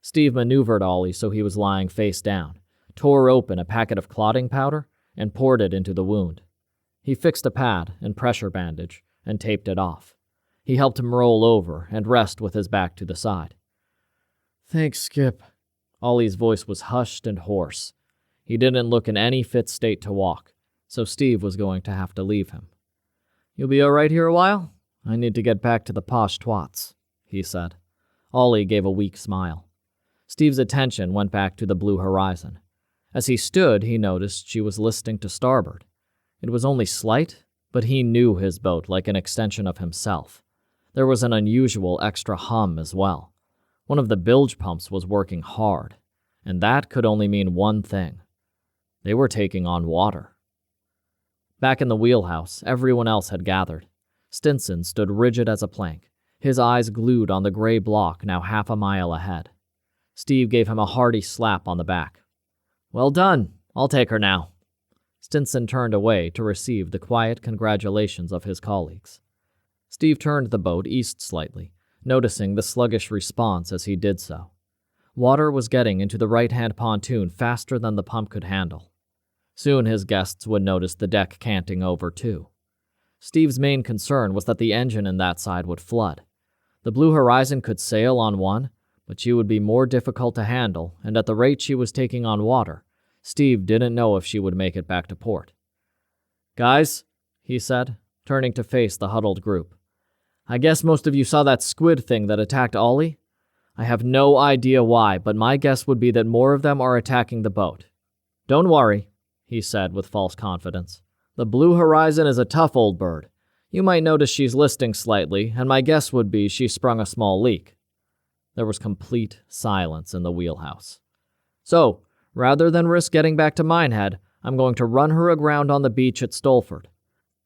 Steve maneuvered Ollie so he was lying face down, tore open a packet of clotting powder, and poured it into the wound. He fixed a pad and pressure bandage and taped it off. He helped him roll over and rest with his back to the side. "Thanks, Skip." Ollie's voice was hushed and hoarse. He didn't look in any fit state to walk. so Steve was going to have to leave him. "You'll be all right here a while? I need to get back to the posh twats," he said. Ollie gave a weak smile. Steve's attention went back to the blue horizon. As he stood, he noticed she was listing to starboard. It was only slight, but he knew his boat like an extension of himself. There was an unusual extra hum as well. One of the bilge pumps was working hard, and that could only mean one thing. They were taking on water. Back in the wheelhouse, everyone else had gathered. Stinson stood rigid as a plank, his eyes glued on the gray block now half a mile ahead. Steve gave him a hearty slap on the back. "Well done. I'll take her now." Stinson turned away to receive the quiet congratulations of his colleagues. Steve turned the boat east slightly, noticing the sluggish response as he did so. Water was getting into the right-hand pontoon faster than the pump could handle. Soon his guests would notice the deck canting over too. Steve's main concern was that the engine in that side would flood. The Blue Horizon could sail on one, but she would be more difficult to handle, and at the rate she was taking on water, Steve didn't know if she would make it back to port. "Guys," he said, turning to face the huddled group, "I guess most of you saw that squid thing that attacked Ollie? I have no idea why, but my guess would be that more of them are attacking the boat. Don't worry," he said with false confidence. "The Blue Horizon is a tough old bird. You might notice she's listing slightly, and my guess would be she sprung a small leak." There was complete silence in the wheelhouse. "So, rather than risk getting back to Minehead, I'm going to run her aground on the beach at Stolford.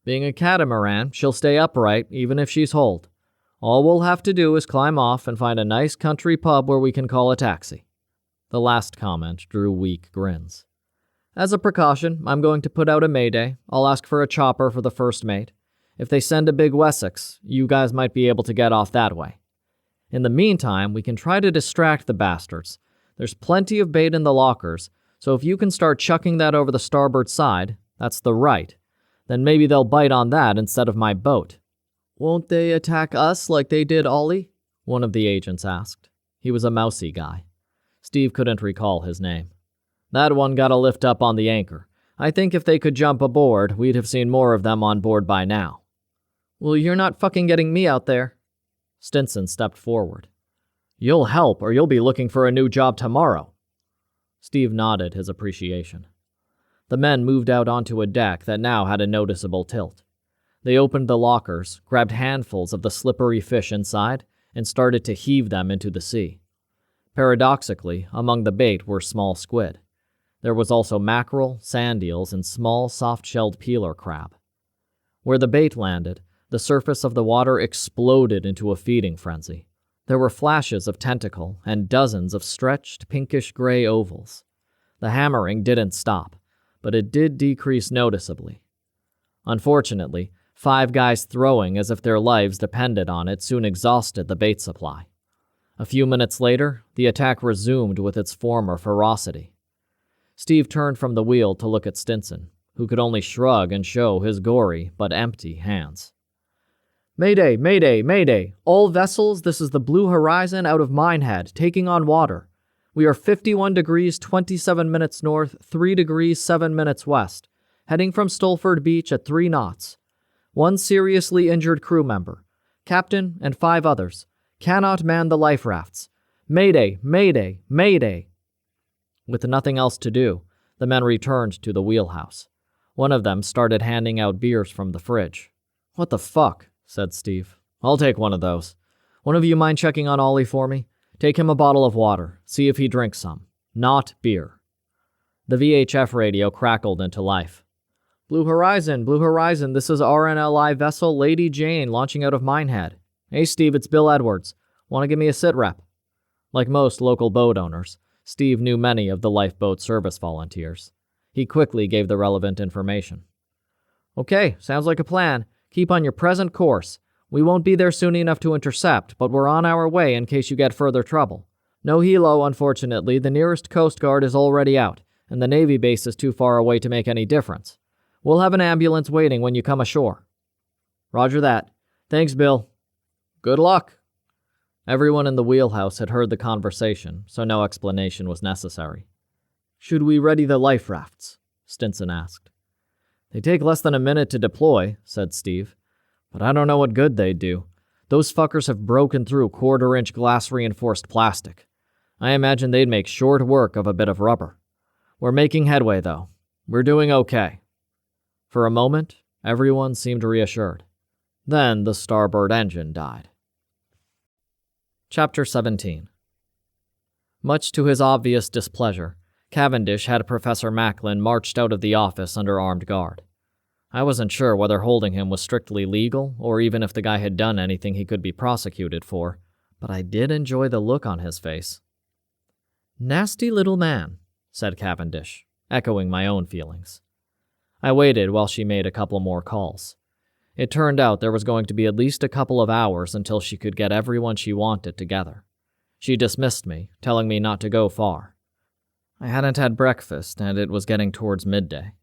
Being a catamaran, she'll stay upright even if she's holed. All we'll have to do is climb off and find a nice country pub where we can call a taxi." The last comment drew weak grins. "As a precaution, I'm going to put out a mayday. I'll ask for a chopper for the first mate. If they send a big Wessex, you guys might be able to get off that way. In the meantime, we can try to distract the bastards. There's plenty of bait in the lockers, so if you can start chucking that over the starboard side, that's the right, then maybe they'll bite on that instead of my boat." "Won't they attack us like they did Ollie?" one of the agents asked. He was a mousy guy. Steve couldn't recall his name. "That one got a lift up on the anchor. I think if they could jump aboard, we'd have seen more of them on board by now." "Well, you're not fucking getting me out there." Stinson stepped forward. "You'll help, or you'll be looking for a new job tomorrow." Steve nodded his appreciation. The men moved out onto a deck that now had a noticeable tilt. They opened the lockers, grabbed handfuls of the slippery fish inside, and started to heave them into the sea. Paradoxically, among the bait were small squid. There was also mackerel, sand eels, and small, soft-shelled peeler crab. Where the bait landed, the surface of the water exploded into a feeding frenzy. There were flashes of tentacle and dozens of stretched, pinkish-gray ovals. The hammering didn't stop, but it did decrease noticeably. Unfortunately, 5 guys throwing as if their lives depended on it soon exhausted the bait supply. A few minutes later, the attack resumed with its former ferocity. Steve turned from the wheel to look at Stinson, who could only shrug and show his gory but empty hands. "Mayday, mayday, mayday! All vessels, this is the Blue Horizon out of Minehead, taking on water. We are 51 degrees 27 minutes north, 3 degrees 7 minutes west, heading from Stolford Beach at 3 knots. 1 seriously injured crew member, captain and 5 others, cannot man the life rafts. Mayday, mayday, mayday!" With nothing else to do, the men returned to the wheelhouse. One of them started handing out beers from the fridge. "What the fuck?" said Steve. "I'll take one of those. One of you mind checking on Ollie for me? Take him a bottle of water. See if he drinks some. Not beer." The VHF radio crackled into life. Blue Horizon, this is RNLI vessel Lady Jane launching out of Minehead. Hey Steve, it's Bill Edwards. Want to give me a sit rep?" Like most local boat owners, Steve knew many of the lifeboat service volunteers. He quickly gave the relevant information. "Okay, sounds like a plan. Keep on your present course. We won't be there soon enough to intercept, but we're on our way in case you get further trouble. No helo, unfortunately. The nearest Coast Guard is already out, and the Navy base is too far away to make any difference. We'll have an ambulance waiting when you come ashore." "Roger that. Thanks, Bill." "Good luck." Everyone in the wheelhouse had heard the conversation, so no explanation was necessary. "Should we ready the life rafts?" Stinson asked. They take less than a minute to deploy, said Steve. But I don't know what good they'd do. Those fuckers have broken through quarter-inch glass-reinforced plastic. I imagine they'd make short work of a bit of rubber. We're making headway, though. We're doing okay. For a moment, everyone seemed reassured. Then the starboard engine died. Chapter 17. Much to his obvious displeasure, Cavendish had Professor Macklin marched out of the office under armed guard. I wasn't sure whether holding him was strictly legal, or even if the guy had done anything he could be prosecuted for, but I did enjoy the look on his face. "Nasty little man," said Cavendish, echoing my own feelings. I waited while she made a couple more calls. It turned out there was going to be at least a couple of hours until she could get everyone she wanted together. She dismissed me, telling me not to go far. I hadn't had breakfast, and it was getting towards midday.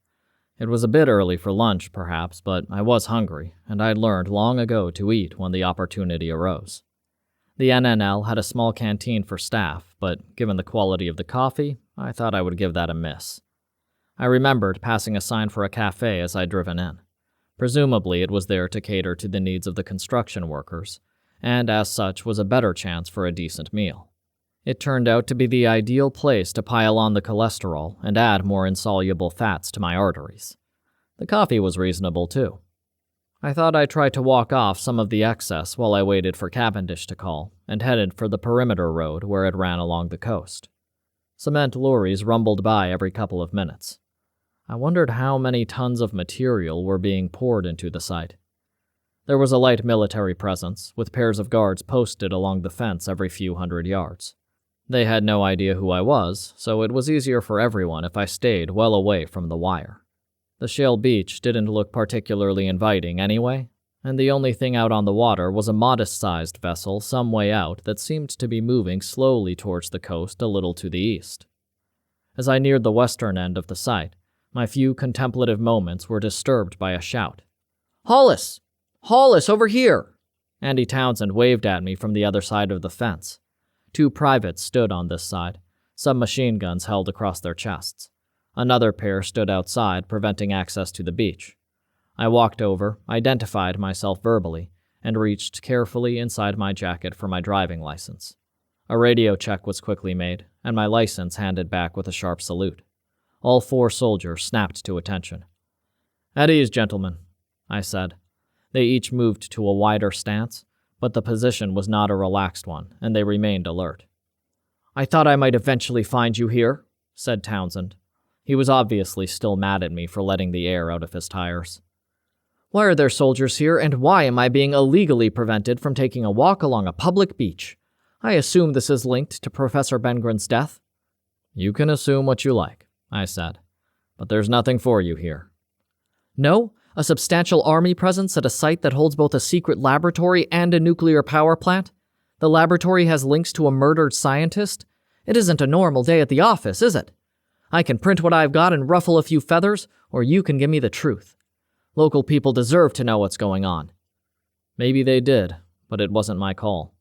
It was a bit early for lunch, perhaps, but I was hungry, and I'd learned long ago to eat when the opportunity arose. The NNL had a small canteen for staff, but given the quality of the coffee, I thought I would give that a miss. I remembered passing a sign for a cafe as I'd driven in. Presumably it was there to cater to the needs of the construction workers, and as such was a better chance for a decent meal. It turned out to be the ideal place to pile on the cholesterol and add more insoluble fats to my arteries. The coffee was reasonable, too. I thought I'd try to walk off some of the excess while I waited for Cavendish to call, and headed for the perimeter road where it ran along the coast. Cement lorries rumbled by every couple of minutes. I wondered how many tons of material were being poured into the site. There was a light military presence, with pairs of guards posted along the fence every few hundred yards. They had no idea who I was, so it was easier for everyone if I stayed well away from the wire. The shale beach didn't look particularly inviting anyway, and the only thing out on the water was a modest-sized vessel some way out that seemed to be moving slowly towards the coast a little to the east. As I neared the western end of the site, my few contemplative moments were disturbed by a shout. "Hollis! Hollis, over here!" Andy Townsend waved at me from the other side of the fence. 2 privates stood on this side, submachine guns held across their chests. Another pair stood outside, preventing access to the beach. I walked over, identified myself verbally, and reached carefully inside my jacket for my driving license. A radio check was quickly made, and my license handed back with a sharp salute. All 4 soldiers snapped to attention. "At ease, gentlemen," I said. They each moved to a wider stance, but the position was not a relaxed one, and they remained alert. "I thought I might eventually find you here," said Townsend. He was obviously still mad at me for letting the air out of his tires. "Why are there soldiers here, and why am I being illegally prevented from taking a walk along a public beach? I assume this is linked to Professor Bengren's death." "You can assume what you like," I said, "but there's nothing for you here." "No? A substantial army presence at a site that holds both a secret laboratory and a nuclear power plant? The laboratory has links to a murdered scientist? It isn't a normal day at the office, is it? I can print what I've got and ruffle a few feathers, or you can give me the truth. Local people deserve to know what's going on." Maybe they did, but it wasn't my call.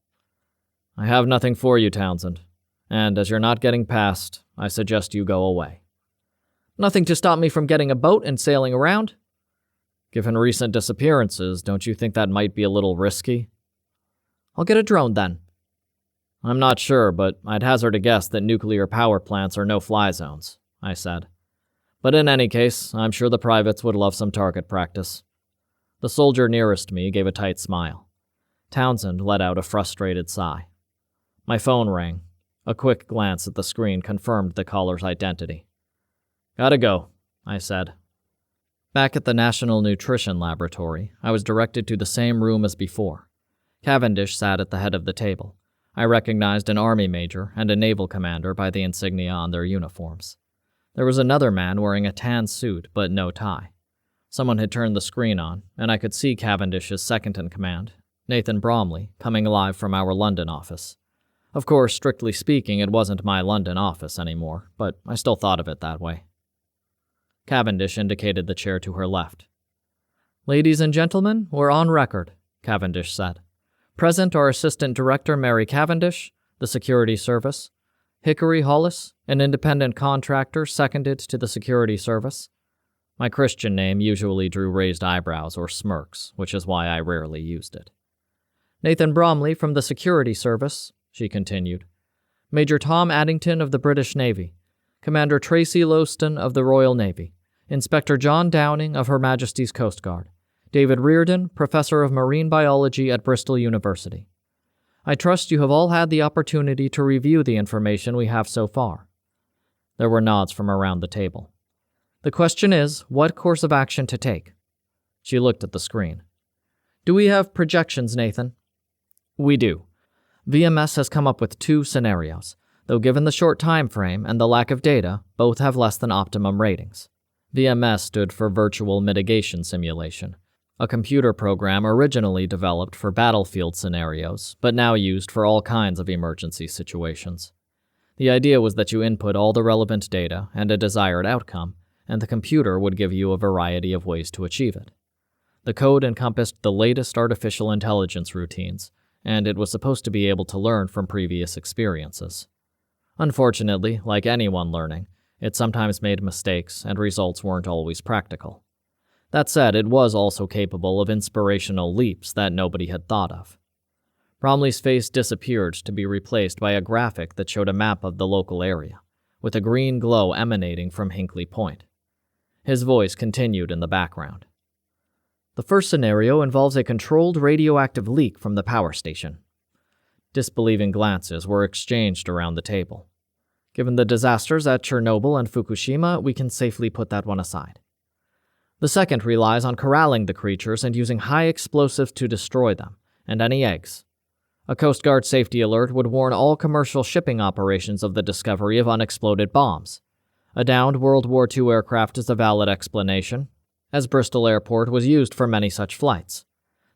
"I have nothing for you, Townsend, and as you're not getting past, I suggest you go away." "Nothing to stop me from getting a boat and sailing around?" "Given recent disappearances, don't you think that might be a little risky?" "I'll get a drone then." "I'm not sure, but I'd hazard a guess that nuclear power plants are no-fly zones," I said. "But in any case, I'm sure the privates would love some target practice." The soldier nearest me gave a tight smile. Townsend let out a frustrated sigh. My phone rang. A quick glance at the screen confirmed the caller's identity. "Gotta go," I said. Back at the National Nutrition Laboratory, I was directed to the same room as before. Cavendish sat at the head of the table. I recognized an Army major and a naval commander by the insignia on their uniforms. There was another man wearing a tan suit but no tie. Someone had turned the screen on, and I could see Cavendish's second-in-command, Nathan Bromley, coming live from our London office. Of course, strictly speaking, it wasn't my London office anymore, but I still thought of it that way. Cavendish indicated the chair to her left. "Ladies and gentlemen, we're on record," Cavendish said. "Present are Assistant Director Mary Cavendish, the Security Service, Hickory Hollis, an independent contractor seconded to the Security Service, My Christian name usually drew raised eyebrows or smirks, which is why I rarely used it. Nathan Bromley from the Security Service, she continued. Major Tom Addington of the British Navy, Commander Tracy Lowston of the Royal Navy, Inspector John Downing of Her Majesty's Coast Guard, David Reardon, Professor of Marine Biology at Bristol University. I trust you have all had the opportunity to review the information we have so far. There were nods from around the table. The question is, what course of action to take? She looked at the screen. Do we have projections, Nathan? We do. VMS has come up with 2 scenarios, though given the short time frame and the lack of data, both have less than optimum ratings. VMS stood for Virtual Mitigation Simulation, a computer program originally developed for battlefield scenarios, but now used for all kinds of emergency situations. The idea was that you input all the relevant data and a desired outcome, and the computer would give you a variety of ways to achieve it. The code encompassed the latest artificial intelligence routines, and it was supposed to be able to learn from previous experiences. Unfortunately, like anyone learning, it sometimes made mistakes and results weren't always practical. That said, it was also capable of inspirational leaps that nobody had thought of. Bromley's face disappeared to be replaced by a graphic that showed a map of the local area, with a green glow emanating from Hinkley Point. His voice continued in the background. The first scenario involves a controlled radioactive leak from the power station. Disbelieving glances were exchanged around the table. Given the disasters at Chernobyl and Fukushima, we can safely put that one aside. The second relies on corralling the creatures and using high explosives to destroy them, and any eggs. A Coast Guard safety alert would warn all commercial shipping operations of the discovery of unexploded bombs. A downed World War II aircraft is a valid explanation, as Bristol Airport was used for many such flights.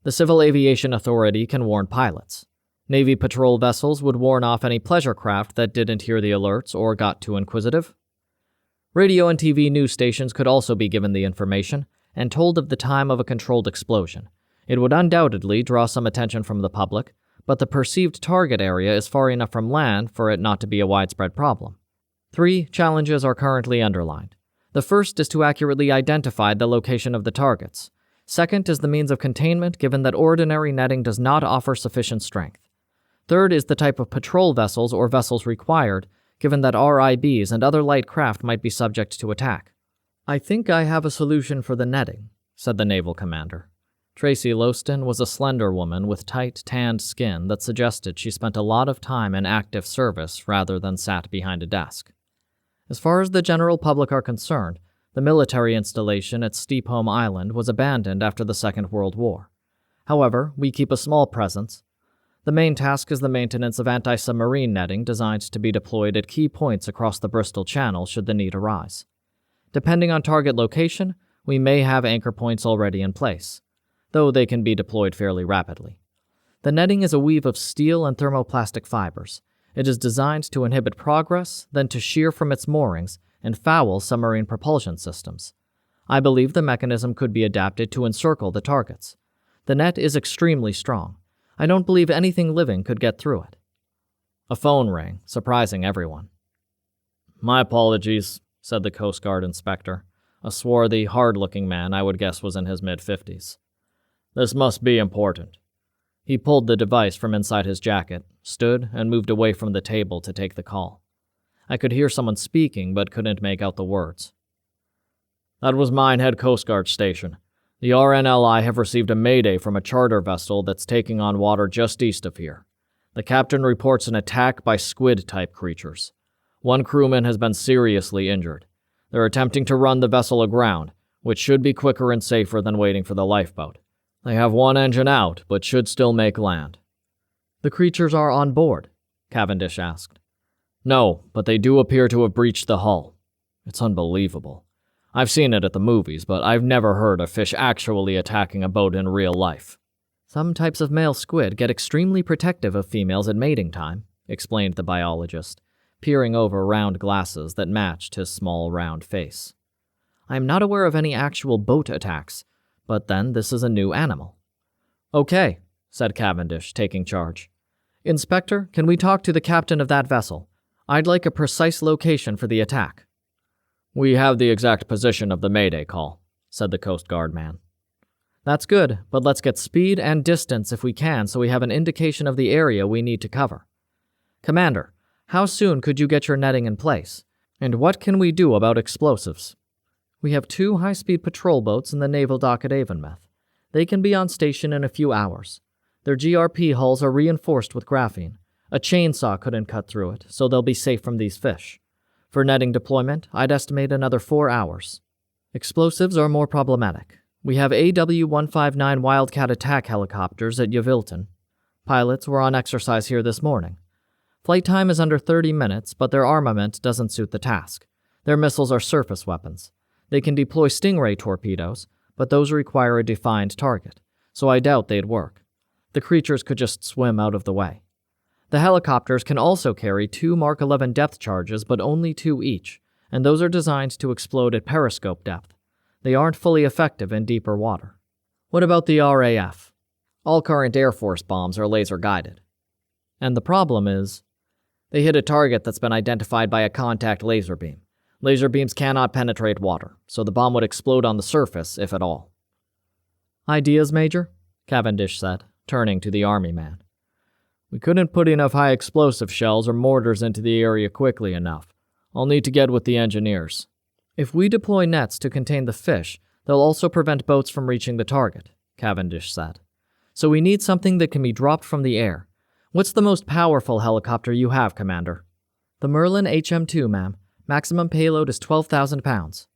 The Civil Aviation Authority can warn pilots. Navy patrol vessels would warn off any pleasure craft that didn't hear the alerts or got too inquisitive. Radio and TV news stations could also be given the information and told of the time of a controlled explosion. It would undoubtedly draw some attention from the public, but the perceived target area is far enough from land for it not to be a widespread problem. 3 challenges are currently underlined. The first is to accurately identify the location of the targets. Second is the means of containment, given that ordinary netting does not offer sufficient strength. Third is the type of patrol vessels or vessels required, given that RIBs and other light craft might be subject to attack. I think I have a solution for the netting, said the naval commander. Tracy Lowston was a slender woman with tight, tanned skin that suggested she spent a lot of time in active service rather than sat behind a desk. As far as the general public are concerned, the military installation at Steepholm Island was abandoned after the Second World War. However, we keep a small presence. The main task is the maintenance of anti-submarine netting designed to be deployed at key points across the Bristol Channel should the need arise. Depending on target location, we may have anchor points already in place, though they can be deployed fairly rapidly. The netting is a weave of steel and thermoplastic fibers. It is designed to inhibit progress, then to shear from its moorings and foul submarine propulsion systems. I believe the mechanism could be adapted to encircle the targets. The net is extremely strong. I don't believe anything living could get through it. A phone rang, surprising everyone. My apologies, said the Coast Guard inspector, a swarthy, hard-looking man I would guess was in his mid-50s. This must be important. He pulled the device from inside his jacket, stood, and moved away from the table to take the call. I could hear someone speaking, but couldn't make out the words. That was Minehead Coast Guard Station. The RNLI have received a mayday from a charter vessel that's taking on water just east of here. The captain reports an attack by squid-type creatures. One crewman has been seriously injured. They're attempting to run the vessel aground, which should be quicker and safer than waiting for the lifeboat. They have one engine out, but should still make land. The creatures are on board? Cavendish asked. No, but they do appear to have breached the hull. It's unbelievable. I've seen it at the movies, but I've never heard of fish actually attacking a boat in real life. Some types of male squid get extremely protective of females at mating time, explained the biologist, peering over round glasses that matched his small, round face. I am not aware of any actual boat attacks, but then this is a new animal. Okay, said Cavendish, taking charge. Inspector, can we talk to the captain of that vessel? I'd like a precise location for the attack. "We have the exact position of the Mayday call," said the Coast Guard man. "That's good, but let's get speed and distance if we can so we have an indication of the area we need to cover. Commander, how soon could you get your netting in place? And what can we do about explosives?" "We have 2 high-speed patrol boats in the naval dock at Avonmouth. They can be on station in a few hours. Their GRP hulls are reinforced with graphene. A chainsaw couldn't cut through it, so they'll be safe from these fish. For netting deployment, I'd estimate another 4 hours. Explosives are more problematic. We have AW-159 Wildcat attack helicopters at Yavilton. Pilots were on exercise here this morning. Flight time is under 30 minutes, but their armament doesn't suit the task. Their missiles are surface weapons. They can deploy Stingray torpedoes, but those require a defined target, so I doubt they'd work. The creatures could just swim out of the way. The helicopters can also carry 2 Mark 11 depth charges, but only 2 each, and those are designed to explode at periscope depth. They aren't fully effective in deeper water. What about the RAF? All current Air Force bombs are laser-guided. And the problem is, they hit a target that's been identified by a contact laser beam. Laser beams cannot penetrate water, so the bomb would explode on the surface, if at all. "Ideas, Major?" Cavendish said, turning to the Army man. "We couldn't put enough high-explosive shells or mortars into the area quickly enough. I'll need to get with the engineers." "If we deploy nets to contain the fish, they'll also prevent boats from reaching the target," Cavendish said. "So we need something that can be dropped from the air. What's the most powerful helicopter you have, Commander?" "The Merlin HM-2, ma'am. Maximum payload is 12,000 pounds.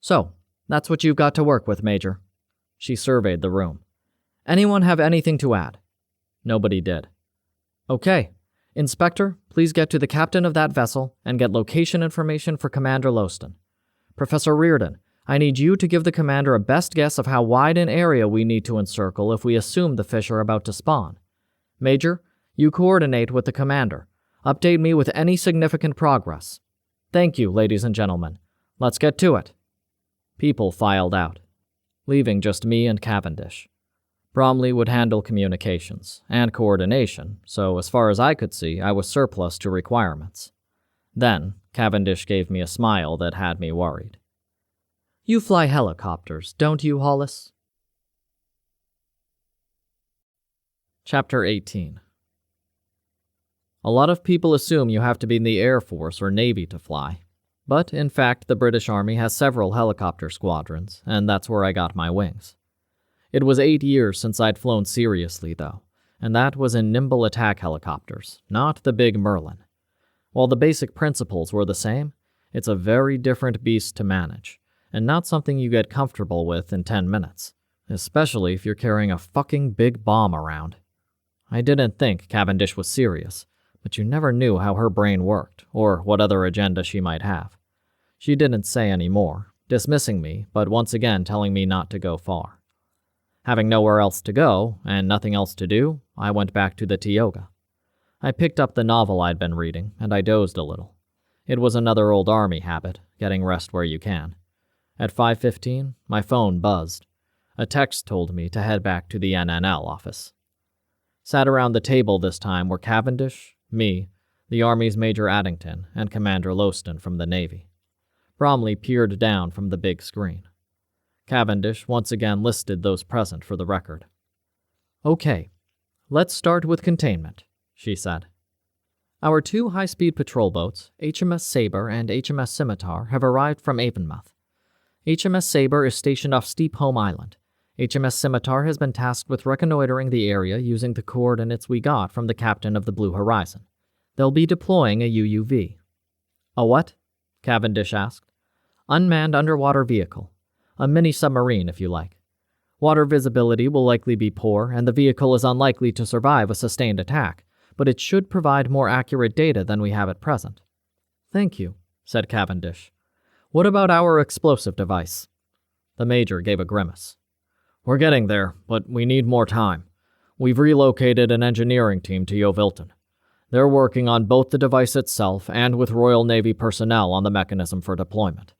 "So, that's what you've got to work with, Major." She surveyed the room. "Anyone have anything to add?" Nobody did. "Okay. Inspector, please get to the captain of that vessel and get location information for Commander Loston. Professor Reardon, I need you to give the commander a best guess of how wide an area we need to encircle if we assume the fish are about to spawn. Major, you coordinate with the commander. Update me with any significant progress. Thank you, ladies and gentlemen. Let's get to it." People filed out, leaving just me and Cavendish. Bromley would handle communications and coordination, so as far as I could see, I was surplus to requirements. Then, Cavendish gave me a smile that had me worried. "You fly helicopters, don't you, Hollis?" Chapter 18. A lot of people assume you have to be in the Air Force or Navy to fly. But, in fact, the British Army has several helicopter squadrons, and that's where I got my wings. It was 8 years since I'd flown seriously, though, and that was in nimble attack helicopters, not the big Merlin. While the basic principles were the same, it's a very different beast to manage, and not something you get comfortable with in 10 minutes, especially if you're carrying a fucking big bomb around. I didn't think Cavendish was serious, but you never knew how her brain worked, or what other agenda she might have. She didn't say any more, dismissing me, but once again telling me not to go far. Having nowhere else to go, and nothing else to do, I went back to the Tioga. I picked up the novel I'd been reading, and I dozed a little. It was another old Army habit, getting rest where you can. At 5:15, my phone buzzed. A text told me to head back to the NNL office. Sat around the table this time were Cavendish, me, the Army's Major Addington, and Commander Loston from the Navy. Bromley peered down from the big screen. Cavendish once again listed those present for the record. "Okay, let's start with containment," she said. "Our 2 high-speed patrol boats, HMS Sabre and HMS Scimitar, have arrived from Avonmouth. HMS Sabre is stationed off Steep Home Island. HMS Scimitar has been tasked with reconnoitering the area using the coordinates we got from the captain of the Blue Horizon. They'll be deploying a UUV. "A what?" Cavendish asked. "Unmanned underwater vehicle. A mini-submarine, if you like. Water visibility will likely be poor, and the vehicle is unlikely to survive a sustained attack, but it should provide more accurate data than we have at present." "Thank you," said Cavendish. "What about our explosive device?" The Major gave a grimace. "We're getting there, but we need more time. We've relocated an engineering team to Yeovilton. They're working on both the device itself and with Royal Navy personnel on the mechanism for deployment.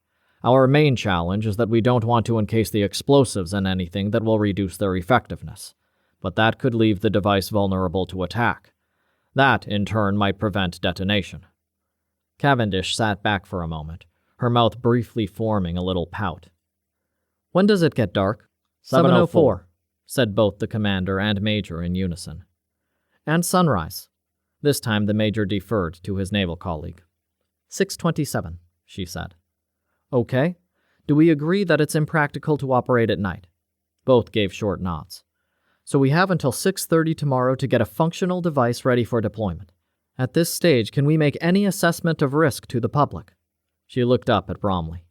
Our main challenge is that we don't want to encase the explosives in anything that will reduce their effectiveness, but that could leave the device vulnerable to attack. That, in turn, might prevent detonation." Cavendish sat back for a moment, her mouth briefly forming a little pout. "When does it get dark?" 7:04, said both the commander and major in unison. "And sunrise." This time the major deferred to his naval colleague. 6:27, she said. "Okay. Do we agree that it's impractical to operate at night?" Both gave short nods. "So we have until 6:30 tomorrow to get a functional device ready for deployment. At this stage, can we make any assessment of risk to the public?" She looked up at Bromley.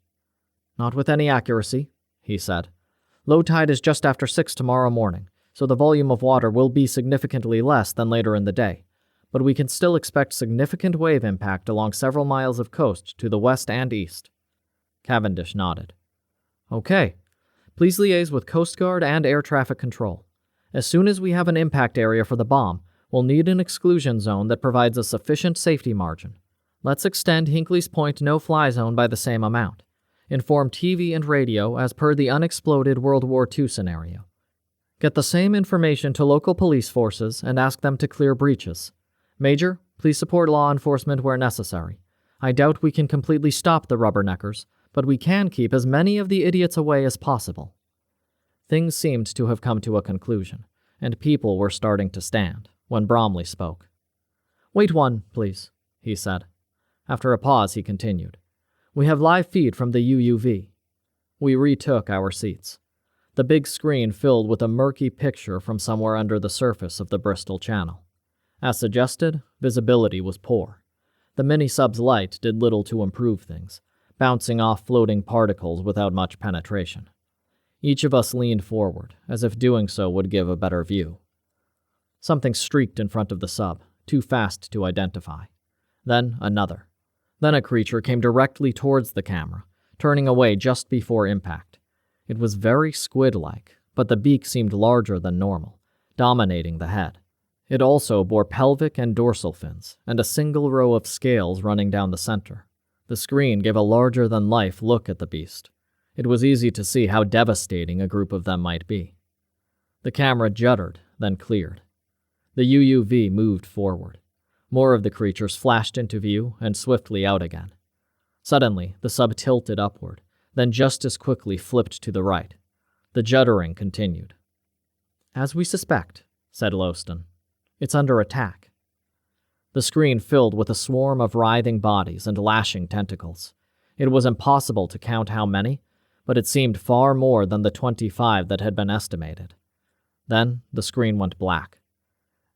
"Not with any accuracy," he said. "Low tide is just after 6 tomorrow morning, so the volume of water will be significantly less than later in the day, but we can still expect significant wave impact along several miles of coast to the west and east." Cavendish nodded. "Okay. Please liaise with Coast Guard and Air Traffic Control. As soon as we have an impact area for the bomb, we'll need an exclusion zone that provides a sufficient safety margin. Let's extend Hinckley's Point no-fly zone by the same amount. Inform TV and radio as per the unexploded World War II scenario. Get the same information to local police forces and ask them to clear breaches. Major, please support law enforcement where necessary. I doubt we can completely stop the rubberneckers, but we can keep as many of the idiots away as possible." Things seemed to have come to a conclusion, and people were starting to stand, when Bromley spoke. "Wait one, please," he said. After a pause, he continued. "We have live feed from the UUV." We retook our seats. The big screen filled with a murky picture from somewhere under the surface of the Bristol Channel. As suggested, visibility was poor. The mini-sub's light did little to improve things, bouncing off floating particles without much penetration. Each of us leaned forward, as if doing so would give a better view. Something streaked in front of the sub, too fast to identify. Then another. Then a creature came directly towards the camera, turning away just before impact. It was very squid-like, but the beak seemed larger than normal, dominating the head. It also bore pelvic and dorsal fins, and a single row of scales running down the center. The screen gave a larger-than-life look at the beast. It was easy to see how devastating a group of them might be. The camera juddered, then cleared. The UUV moved forward. More of the creatures flashed into view and swiftly out again. Suddenly, the sub tilted upward, then just as quickly flipped to the right. The juddering continued. "As we suspect," said Lowston. "It's under attack." The screen filled with a swarm of writhing bodies and lashing tentacles. It was impossible to count how many, but it seemed far more than the 25 that had been estimated. Then the screen went black.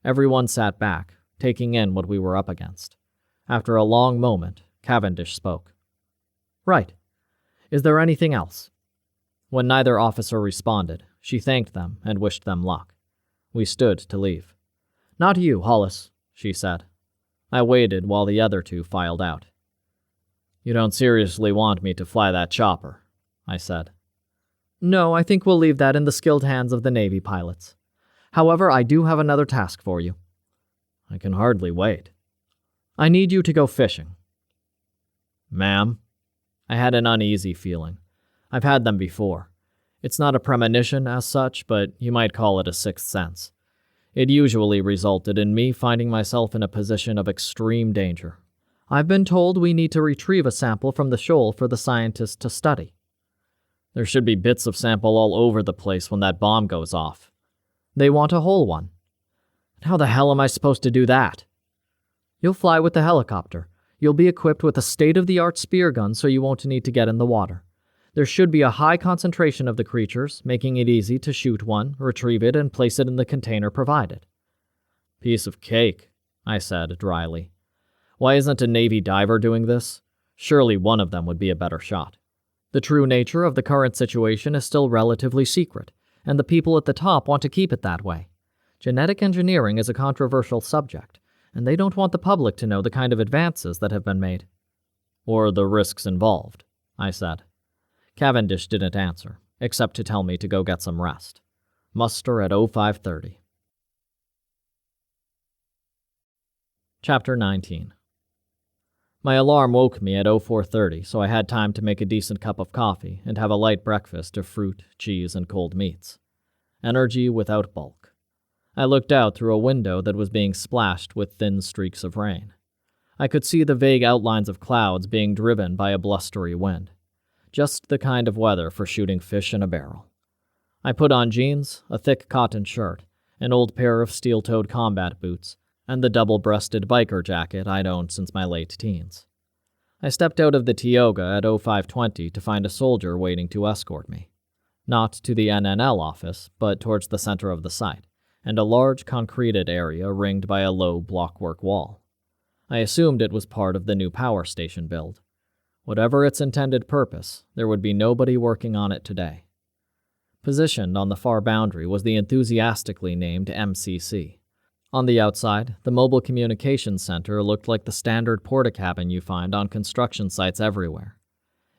Everyone sat back, taking in what we were up against. After a long moment, Cavendish spoke. "Right. Is there anything else?" When neither officer responded, she thanked them and wished them luck. We stood to leave. "Not you, Hollis," she said. I waited while the other two filed out. "You don't seriously want me to fly that chopper," I said. "No, I think we'll leave that in the skilled hands of the Navy pilots. However, I do have another task for you." "I can hardly wait." "I need you to go fishing." "Ma'am?" I had an uneasy feeling. I've had them before. It's not a premonition as such, but you might call it a sixth sense. It usually resulted in me finding myself in a position of extreme danger. "I've been told we need to retrieve a sample from the shoal for the scientists to study." "There should be bits of sample all over the place when that bomb goes off." "They want a whole one." "And how the hell am I supposed to do that?" "You'll fly with the helicopter. You'll be equipped with a state-of-the-art spear gun so you won't need to get in the water. There should be a high concentration of the creatures, making it easy to shoot one, retrieve it, and place it in the container provided." "Piece of cake," I said dryly. "Why isn't a Navy diver doing this? Surely one of them would be a better shot." "The true nature of the current situation is still relatively secret, and the people at the top want to keep it that way. Genetic engineering is a controversial subject, and they don't want the public to know the kind of advances that have been made." "Or the risks involved," I said. Cavendish didn't answer, except to tell me to go get some rest. Muster at 05:30. Chapter 19. My alarm woke me at 04:30, so I had time to make a decent cup of coffee and have a light breakfast of fruit, cheese, and cold meats. Energy without bulk. I looked out through a window that was being splashed with thin streaks of rain. I could see the vague outlines of clouds being driven by a blustery wind. Just the kind of weather for shooting fish in a barrel. I put on jeans, a thick cotton shirt, an old pair of steel-toed combat boots, and the double-breasted biker jacket I'd owned since my late teens. I stepped out of the Tioga at 0520 to find a soldier waiting to escort me. Not to the NNL office, but towards the center of the site, and a large concreted area ringed by a low blockwork wall. I assumed it was part of the new power station build. Whatever its intended purpose, there would be nobody working on it today. Positioned on the far boundary was the enthusiastically named MCC. On the outside, the Mobile Communications Center looked like the standard porta-cabin you find on construction sites everywhere.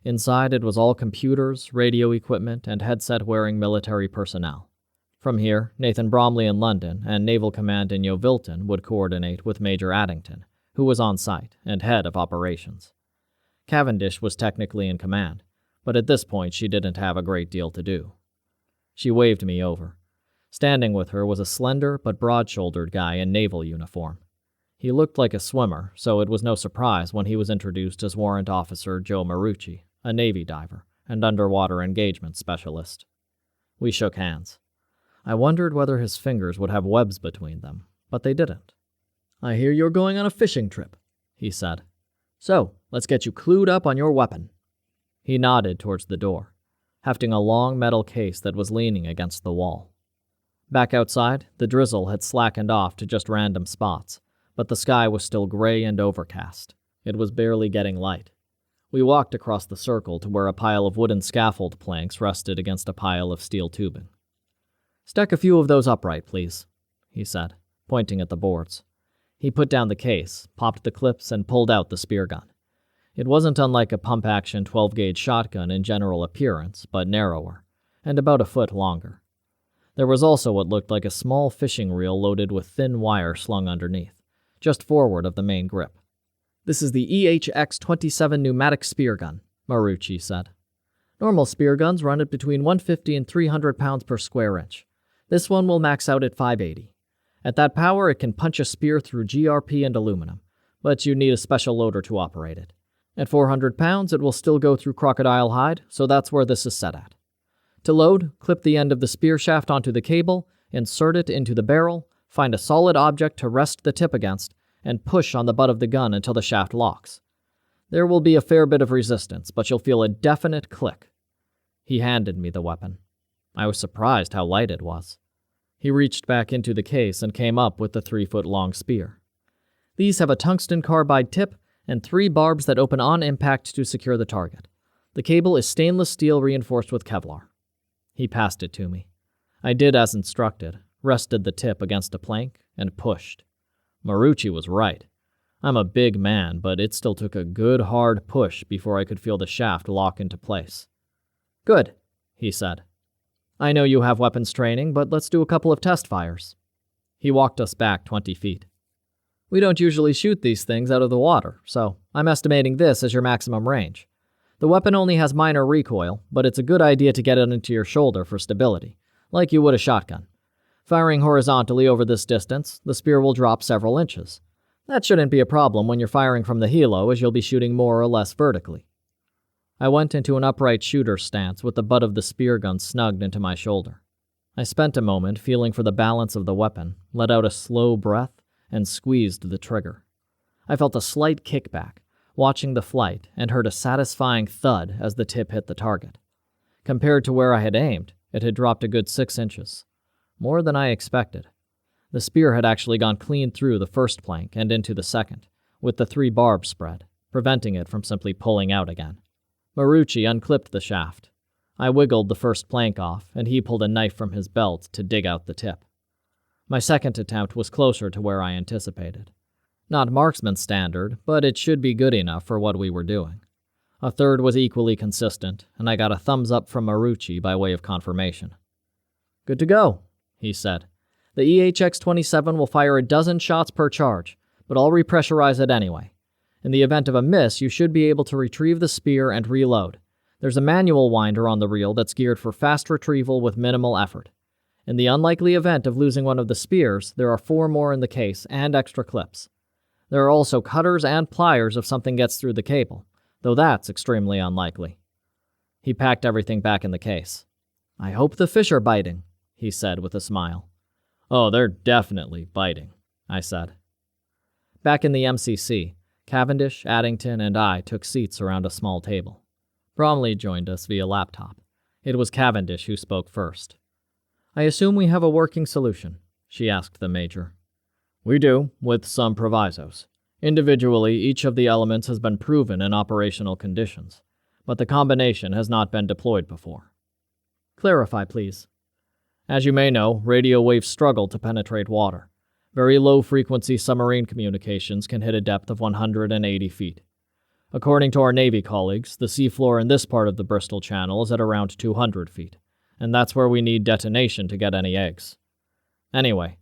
Inside, it was all computers, radio equipment, and headset-wearing military personnel. From here, Nathan Bromley in London and Naval Command in Yeovilton would coordinate with Major Addington, who was on site and head of operations. Cavendish was technically in command, but at this point she didn't have a great deal to do. She waved me over. Standing with her was a slender but broad-shouldered guy in naval uniform. He looked like a swimmer, so it was no surprise when he was introduced as Warrant Officer Joe Marucci, a Navy diver and underwater engagement specialist. We shook hands. I wondered whether his fingers would have webs between them, but they didn't. "I hear you're going on a fishing trip," he said. "So, let's get you clued up on your weapon." He nodded towards the door, hefting a long metal case that was leaning against the wall. Back outside, the drizzle had slackened off to just random spots, but the sky was still gray and overcast. It was barely getting light. We walked across the circle to where a pile of wooden scaffold planks rested against a pile of steel tubing. "Stack a few of those upright, please," he said, pointing at the boards. He put down the case, popped the clips, and pulled out the spear gun. It wasn't unlike a pump-action 12-gauge shotgun in general appearance, but narrower, and about a foot longer. There was also what looked like a small fishing reel loaded with thin wire slung underneath, just forward of the main grip. "This is the EHX-27 pneumatic spear gun," Marucci said. "Normal spear guns run at between 150 and 300 pounds per square inch. This one will max out at 580. At that power, it can punch a spear through GRP and aluminum, but you need a special loader to operate it. At 400 pounds, it will still go through crocodile hide, so that's where this is set at. To load, clip the end of the spear shaft onto the cable, insert it into the barrel, find a solid object to rest the tip against, and push on the butt of the gun until the shaft locks. There will be a fair bit of resistance, but you'll feel a definite click." He handed me the weapon. I was surprised how light it was. He reached back into the case and came up with the 3-foot-long spear. "These have a tungsten carbide tip and 3 barbs that open on impact to secure the target. The cable is stainless steel reinforced with Kevlar." He passed it to me. I did as instructed, rested the tip against a plank, and pushed. Marucci was right. I'm a big man, but it still took a good hard push before I could feel the shaft lock into place. "Good," he said. "I know you have weapons training, but let's do a couple of test fires." He walked us back 20 feet. "We don't usually shoot these things out of the water, so I'm estimating this as your maximum range. The weapon only has minor recoil, but it's a good idea to get it into your shoulder for stability, like you would a shotgun. Firing horizontally over this distance, the spear will drop several inches. That shouldn't be a problem when you're firing from the helo, as you'll be shooting more or less vertically." I went into an upright shooter stance with the butt of the spear gun snugged into my shoulder. I spent a moment feeling for the balance of the weapon, let out a slow breath, and squeezed the trigger. I felt a slight kickback, watching the flight, and heard a satisfying thud as the tip hit the target. Compared to where I had aimed, it had dropped a good 6 inches. More than I expected. The spear had actually gone clean through the first plank and into the second, with the 3 barbs spread, preventing it from simply pulling out again. Marucci unclipped the shaft. I wiggled the first plank off, and he pulled a knife from his belt to dig out the tip. My second attempt was closer to where I anticipated. Not marksman standard, but it should be good enough for what we were doing. A third was equally consistent, and I got a thumbs up from Marucci by way of confirmation. "Good to go," he said. "The EHX-27 will fire a dozen shots per charge, but I'll repressurize it anyway. In the event of a miss, you should be able to retrieve the spear and reload. There's a manual winder on the reel that's geared for fast retrieval with minimal effort. In the unlikely event of losing one of the spears, there are 4 more in the case and extra clips. There are also cutters and pliers if something gets through the cable, though that's extremely unlikely. He packed everything back in the case. I hope the fish are biting, he said with a smile. Oh, they're definitely biting, I said. Back in the MCC, Cavendish, Addington, and I took seats around a small table. Bromley joined us via laptop. It was Cavendish who spoke first. I assume we have a working solution, she asked the Major. We do, with some provisos. Individually, each of the elements has been proven in operational conditions, but the combination has not been deployed before. Clarify, please. As you may know, radio waves struggle to penetrate water. Very low-frequency submarine communications can hit a depth of 180 feet. According to our Navy colleagues, the seafloor in this part of the Bristol Channel is at around 200 feet, and that's where we need detonation to get any eggs. Anyway,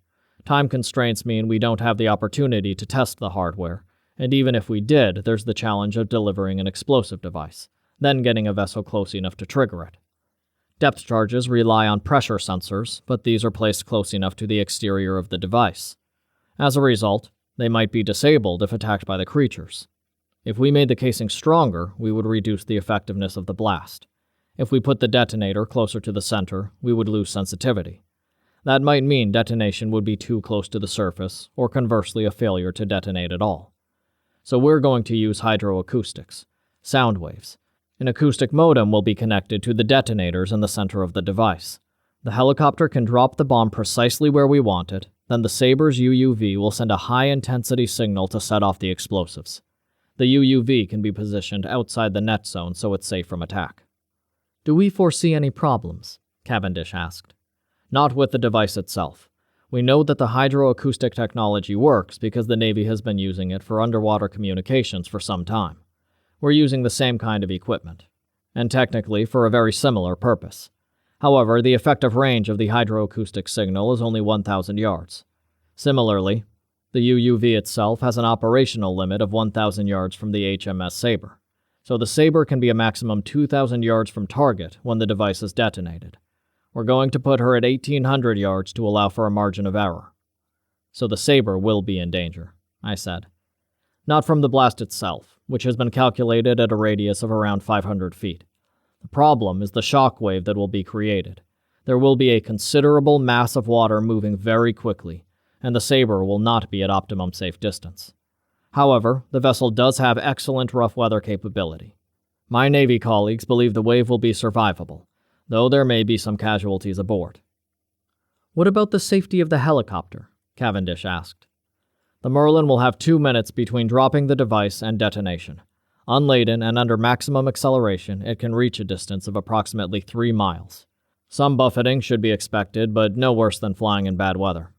time constraints mean we don't have the opportunity to test the hardware, and even if we did, there's the challenge of delivering an explosive device, then getting a vessel close enough to trigger it. Depth charges rely on pressure sensors, but these are placed close enough to the exterior of the device. As a result, they might be disabled if attacked by the creatures. If we made the casing stronger, we would reduce the effectiveness of the blast. If we put the detonator closer to the center, we would lose sensitivity. That might mean detonation would be too close to the surface, or conversely a failure to detonate at all. So we're going to use hydroacoustics, sound waves. An acoustic modem will be connected to the detonators in the center of the device. The helicopter can drop the bomb precisely where we want it, then the Saber's UUV will send a high-intensity signal to set off the explosives. The UUV can be positioned outside the net zone so it's safe from attack. Do we foresee any problems? Cavendish asked. Not with the device itself. We know that the hydroacoustic technology works because the Navy has been using it for underwater communications for some time. We're using the same kind of equipment, and technically for a very similar purpose. However, the effective range of the hydroacoustic signal is only 1,000 yards. Similarly, the UUV itself has an operational limit of 1,000 yards from the HMS Sabre, so the Sabre can be a maximum 2,000 yards from target when the device is detonated. We're going to put her at 1,800 yards to allow for a margin of error. So the Sabre will be in danger, I said. Not from the blast itself, which has been calculated at a radius of around 500 feet. The problem is the shock wave that will be created. There will be a considerable mass of water moving very quickly, and the Sabre will not be at optimum safe distance. However, the vessel does have excellent rough weather capability. My Navy colleagues believe the wave will be survivable, though there may be some casualties aboard. What about the safety of the helicopter? Cavendish asked. The Merlin will have 2 minutes between dropping the device and detonation. Unladen and under maximum acceleration, it can reach a distance of approximately 3 miles. Some buffeting should be expected, but no worse than flying in bad weather.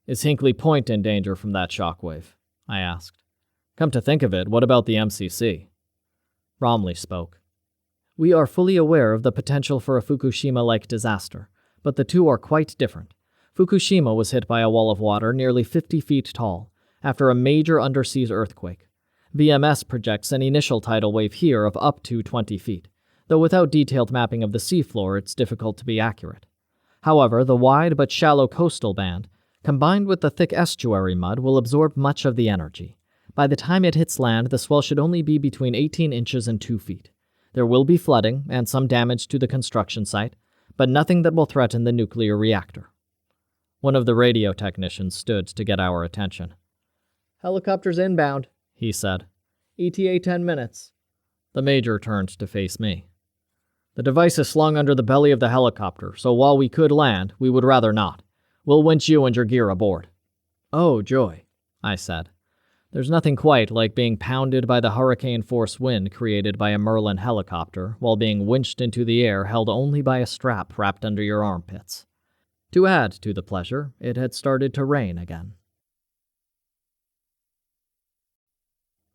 Is Hinkley Point in danger from that shockwave? I asked. Come to think of it, what about the MCC? Bromley spoke. We are fully aware of the potential for a Fukushima-like disaster, but the two are quite different. Fukushima was hit by a wall of water nearly 50 feet tall after a major underseas earthquake. VMS projects an initial tidal wave here of up to 20 feet, though without detailed mapping of the seafloor it's difficult to be accurate. However, the wide but shallow coastal band, combined with the thick estuary mud, will absorb much of the energy. By the time it hits land, the swell should only be between 18 inches and 2 feet. There will be flooding and some damage to the construction site, but nothing that will threaten the nuclear reactor. One of the radio technicians stood to get our attention. Helicopters inbound, he said. ETA 10 minutes. The Major turned to face me. The device is slung under the belly of the helicopter, so while we could land, we would rather not. We'll winch you and your gear aboard. Oh, joy, I said. There's nothing quite like being pounded by the hurricane-force wind created by a Merlin helicopter while being winched into the air held only by a strap wrapped under your armpits. To add to the pleasure, it had started to rain again.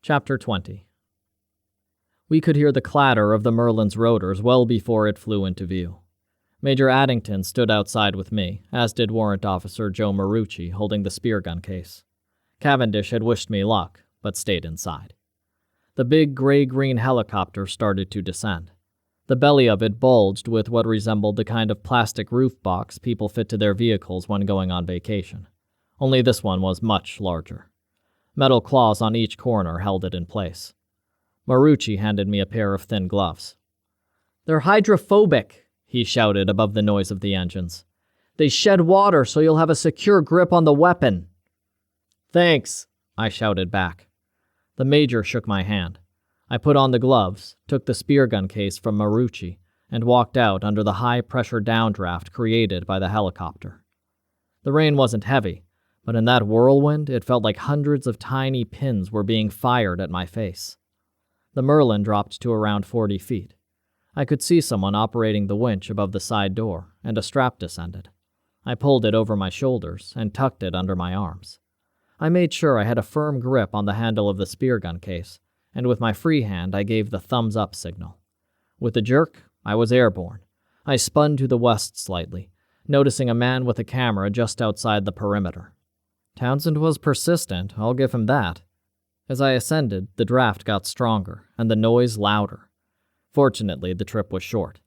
Chapter 20. We could hear the clatter of the Merlin's rotors well before it flew into view. Major Addington stood outside with me, as did Warrant Officer Joe Marucci holding the spear gun case. Cavendish had wished me luck, but stayed inside. The big gray-green helicopter started to descend. The belly of it bulged with what resembled the kind of plastic roof box people fit to their vehicles when going on vacation. Only this one was much larger. Metal claws on each corner held it in place. Marucci handed me a pair of thin gloves. "They're hydrophobic," he shouted above the noise of the engines. "They shed water so you'll have a secure grip on the weapon." "Thanks," I shouted back. The Major shook my hand. I put on the gloves, took the spear gun case from Marucci, and walked out under the high-pressure downdraft created by the helicopter. The rain wasn't heavy, but in that whirlwind it felt like hundreds of tiny pins were being fired at my face. The Merlin dropped to around 40 feet. I could see someone operating the winch above the side door, and a strap descended. I pulled it over my shoulders and tucked it under my arms. I made sure I had a firm grip on the handle of the spear gun case, and with my free hand I gave the thumbs-up signal. With a jerk, I was airborne. I spun to the west slightly, noticing a man with a camera just outside the perimeter. Townsend was persistent, I'll give him that. As I ascended, the draft got stronger, and the noise louder. Fortunately, the trip was short.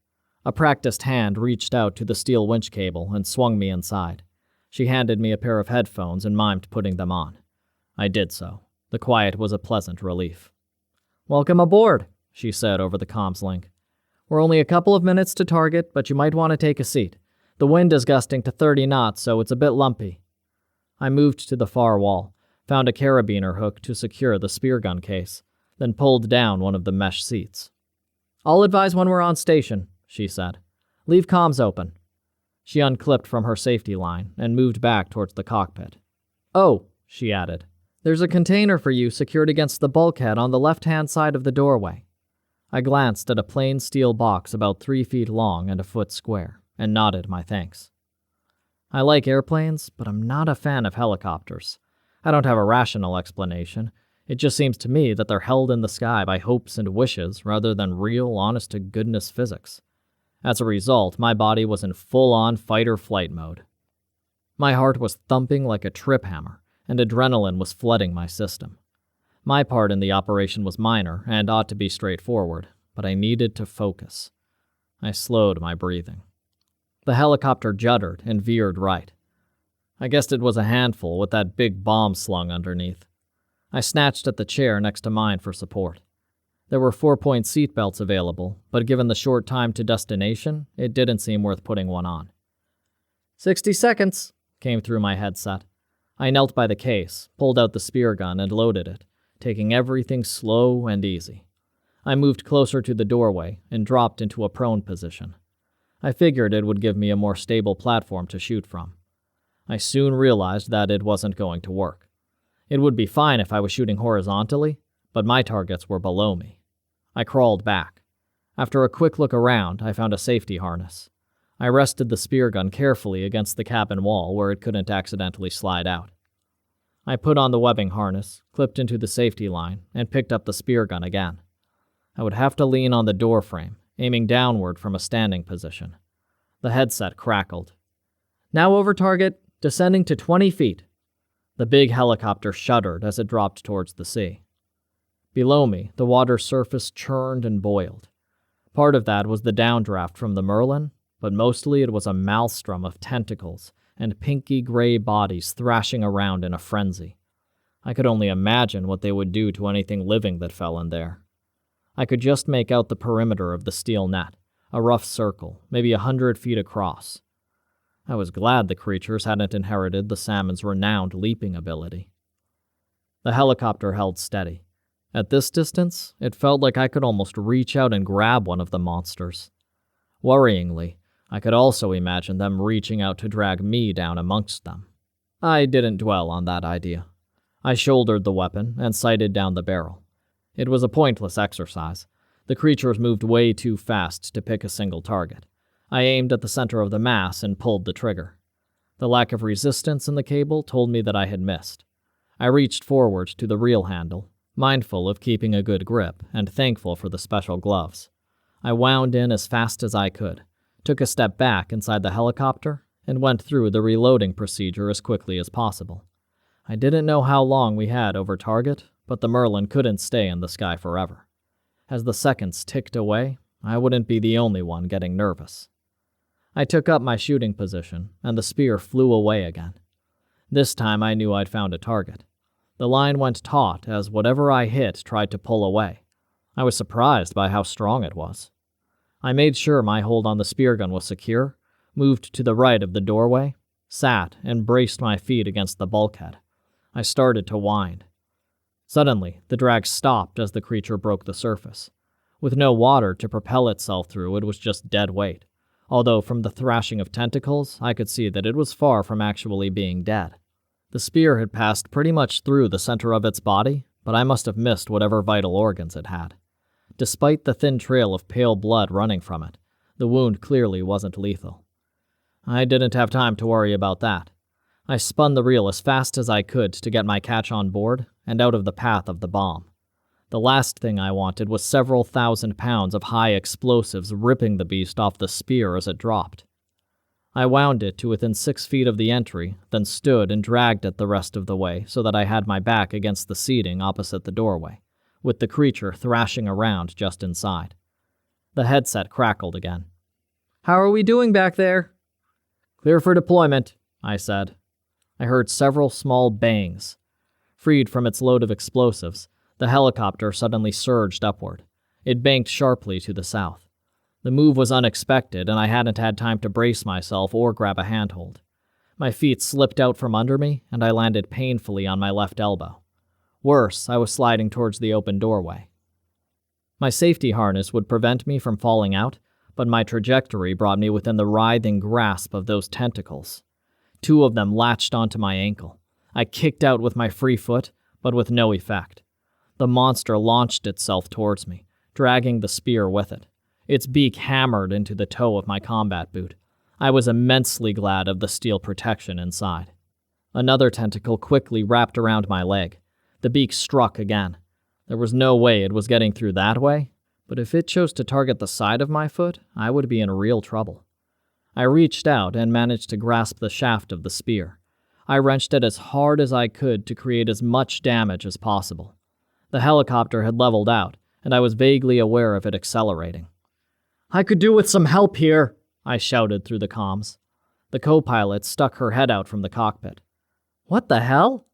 A practiced hand reached out to the steel winch cable and swung me inside. She handed me a pair of headphones and mimed putting them on. I did so. The quiet was a pleasant relief. "Welcome aboard," she said over the comms link. "We're only a couple of minutes to target, but you might want to take a seat. The wind is gusting to 30 knots, so it's a bit lumpy." I moved to the far wall, found a carabiner hook to secure the spear gun case, then pulled down one of the mesh seats. "I'll advise when we're on station," she said. "Leave comms open." She unclipped from her safety line and moved back towards the cockpit. "Oh," she added, "there's a container for you secured against the bulkhead on the left-hand side of the doorway." I glanced at a plain steel box about 3 feet long and a foot square, and nodded my thanks. I like airplanes, but I'm not a fan of helicopters. I don't have a rational explanation. It just seems to me that they're held in the sky by hopes and wishes rather than real, honest-to-goodness physics. As a result, my body was in full-on fight-or-flight mode. My heart was thumping like a trip hammer, and adrenaline was flooding my system. My part in the operation was minor and ought to be straightforward, but I needed to focus. I slowed my breathing. The helicopter juddered and veered right. I guessed it was a handful with that big bomb slung underneath. I snatched at the chair next to mine for support. There were 4-point seatbelts available, but given the short time to destination, it didn't seem worth putting one on. 60 seconds, came through my headset. I knelt by the case, pulled out the spear gun, and loaded it, taking everything slow and easy. I moved closer to the doorway and dropped into a prone position. I figured it would give me a more stable platform to shoot from. I soon realized that it wasn't going to work. It would be fine if I was shooting horizontally, but my targets were below me. I crawled back. After a quick look around, I found a safety harness. I rested the spear gun carefully against the cabin wall where it couldn't accidentally slide out. I put on the webbing harness, clipped into the safety line, and picked up the spear gun again. I would have to lean on the door frame, aiming downward from a standing position. The headset crackled. "Now over target, descending to 20 feet. The big helicopter shuddered as it dropped towards the sea. Below me, the water's surface churned and boiled. Part of that was the downdraft from the Merlin, but mostly it was a maelstrom of tentacles and pinky gray bodies thrashing around in a frenzy. I could only imagine what they would do to anything living that fell in there. I could just make out the perimeter of the steel net, a rough circle, maybe 100 feet across. I was glad the creatures hadn't inherited the salmon's renowned leaping ability. The helicopter held steady. At this distance, it felt like I could almost reach out and grab one of the monsters. Worryingly, I could also imagine them reaching out to drag me down amongst them. I didn't dwell on that idea. I shouldered the weapon and sighted down the barrel. It was a pointless exercise. The creatures moved way too fast to pick a single target. I aimed at the center of the mass and pulled the trigger. The lack of resistance in the cable told me that I had missed. I reached forward to the reel handle, mindful of keeping a good grip and thankful for the special gloves. I wound in as fast as I could, took a step back inside the helicopter, and went through the reloading procedure as quickly as possible. I didn't know how long we had over target, but the Merlin couldn't stay in the sky forever. As the seconds ticked away, I wouldn't be the only one getting nervous. I took up my shooting position, and the spear flew away again. This time I knew I'd found a target. The line went taut as whatever I hit tried to pull away. I was surprised by how strong it was. I made sure my hold on the spear gun was secure, moved to the right of the doorway, sat, and braced my feet against the bulkhead. I started to wind. Suddenly, the drag stopped as the creature broke the surface. With no water to propel itself through, it was just dead weight, although from the thrashing of tentacles, I could see that it was far from actually being dead. The spear had passed pretty much through the center of its body, but I must have missed whatever vital organs it had. Despite the thin trail of pale blood running from it, the wound clearly wasn't lethal. I didn't have time to worry about that. I spun the reel as fast as I could to get my catch on board and out of the path of the bomb. The last thing I wanted was several thousand pounds of high explosives ripping the beast off the spear as it dropped. I wound it to within 6 feet of the entry, then stood and dragged it the rest of the way so that I had my back against the seating opposite the doorway, with the creature thrashing around just inside. The headset crackled again. "How are we doing back there?" "Clear for deployment," I said. I heard several small bangs. Freed from its load of explosives, the helicopter suddenly surged upward. It banked sharply to the south. The move was unexpected, and I hadn't had time to brace myself or grab a handhold. My feet slipped out from under me, and I landed painfully on my left elbow. Worse, I was sliding towards the open doorway. My safety harness would prevent me from falling out, but my trajectory brought me within the writhing grasp of those tentacles. 2 of them latched onto my ankle. I kicked out with my free foot, but with no effect. The monster launched itself towards me, dragging the spear with it. Its beak hammered into the toe of my combat boot. I was immensely glad of the steel protection inside. Another tentacle quickly wrapped around my leg. The beak struck again. There was no way it was getting through that way, but if it chose to target the side of my foot, I would be in real trouble. I reached out and managed to grasp the shaft of the spear. I wrenched it as hard as I could to create as much damage as possible. The helicopter had leveled out, and I was vaguely aware of it accelerating. "I could do with some help here," I shouted through the comms. The co-pilot stuck her head out from the cockpit. "What the hell?"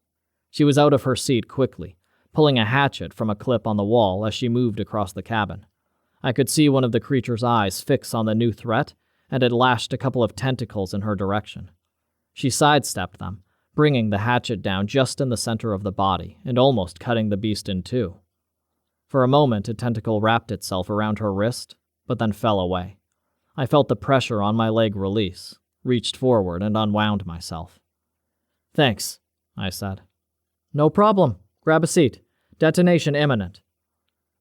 She was out of her seat quickly, pulling a hatchet from a clip on the wall as she moved across the cabin. I could see one of the creature's eyes fix on the new threat, and it lashed a couple of tentacles in her direction. She sidestepped them, bringing the hatchet down just in the center of the body and almost cutting the beast in two. For a moment, a tentacle wrapped itself around her wrist, but then fell away. I felt the pressure on my leg release, reached forward, and unwound myself. "Thanks," I said. "No problem. Grab a seat. Detonation imminent."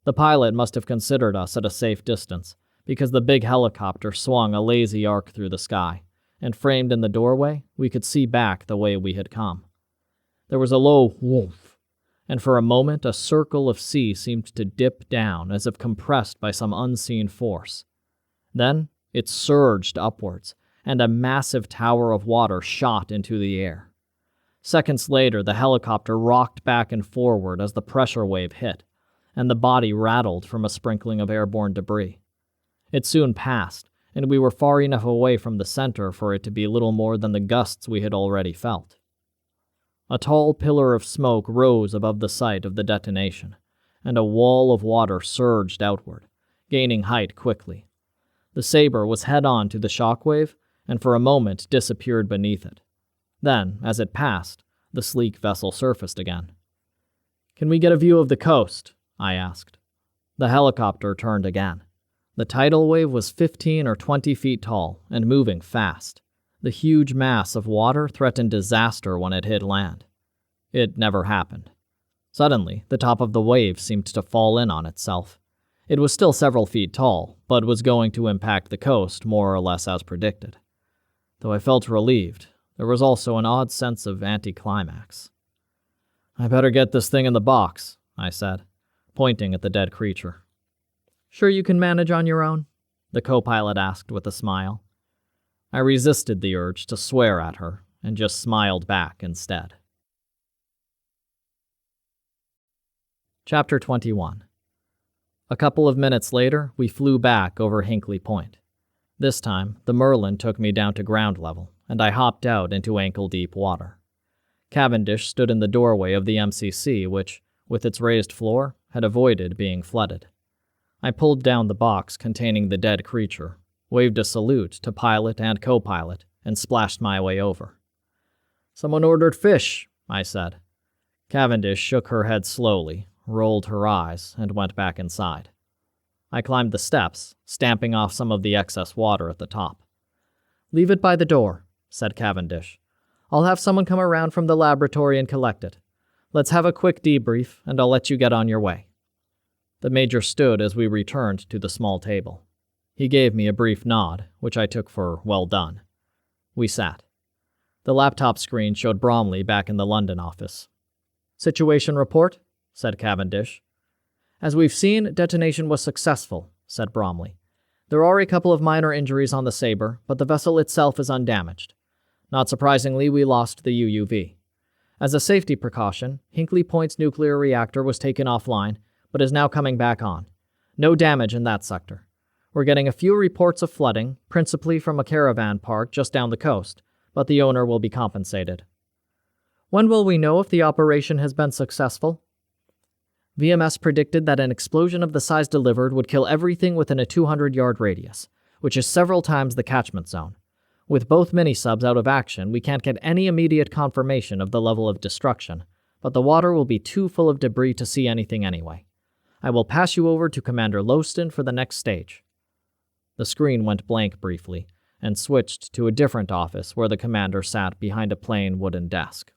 The pilot must have considered us at a safe distance, because the big helicopter swung a lazy arc through the sky, and framed in the doorway, we could see back the way we had come. There was a low whoof, and for a moment a circle of sea seemed to dip down as if compressed by some unseen force. Then it surged upwards, and a massive tower of water shot into the air. Seconds later, the helicopter rocked back and forward as the pressure wave hit, and the body rattled from a sprinkling of airborne debris. It soon passed, and we were far enough away from the center for it to be little more than the gusts we had already felt. A tall pillar of smoke rose above the site of the detonation, and a wall of water surged outward, gaining height quickly. The Saber was head-on to the shockwave, and for a moment disappeared beneath it. Then, as it passed, the sleek vessel surfaced again. "Can we get a view of the coast?" I asked. The helicopter turned again. The tidal wave was 15 or 20 feet tall and moving fast. The huge mass of water threatened disaster when it hit land. It never happened. Suddenly, the top of the wave seemed to fall in on itself. It was still several feet tall, but was going to impact the coast more or less as predicted. Though I felt relieved, there was also an odd sense of anticlimax. "I better get this thing in the box," I said, pointing at the dead creature. "Sure you can manage on your own?" the co-pilot asked with a smile. I resisted the urge to swear at her and just smiled back instead. Chapter 21. A couple of minutes later, we flew back over Hinkley Point. This time, the Merlin took me down to ground level, and I hopped out into ankle-deep water. Cavendish stood in the doorway of the MCC, which, with its raised floor, had avoided being flooded. I pulled down the box containing the dead creature, waved a salute to pilot and co-pilot, and splashed my way over. "Someone ordered fish," I said. Cavendish shook her head slowly, rolled her eyes, and went back inside. I climbed the steps, stamping off some of the excess water at the top. "Leave it by the door," said Cavendish. "I'll have someone come around from the laboratory and collect it. Let's have a quick debrief, and I'll let you get on your way." The Major stood as we returned to the small table. He gave me a brief nod, which I took for well done. We sat. The laptop screen showed Bromley back in the London office. "Situation report?" said Cavendish. "As we've seen, detonation was successful," said Bromley. "There are a couple of minor injuries on the Sabre, but the vessel itself is undamaged. Not surprisingly, we lost the UUV. As a safety precaution, Hinkley Point's nuclear reactor was taken offline, but is now coming back on. No damage in that sector. We're getting a few reports of flooding, principally from a caravan park just down the coast, but the owner will be compensated." "When will we know if the operation has been successful?" "VMS predicted that an explosion of the size delivered would kill everything within a 200-yard radius, which is several times the catchment zone. With both mini-subs out of action, we can't get any immediate confirmation of the level of destruction, but the water will be too full of debris to see anything anyway. I will pass you over to Commander Lowston for the next stage." The screen went blank briefly, and switched to a different office where the commander sat behind a plain wooden desk.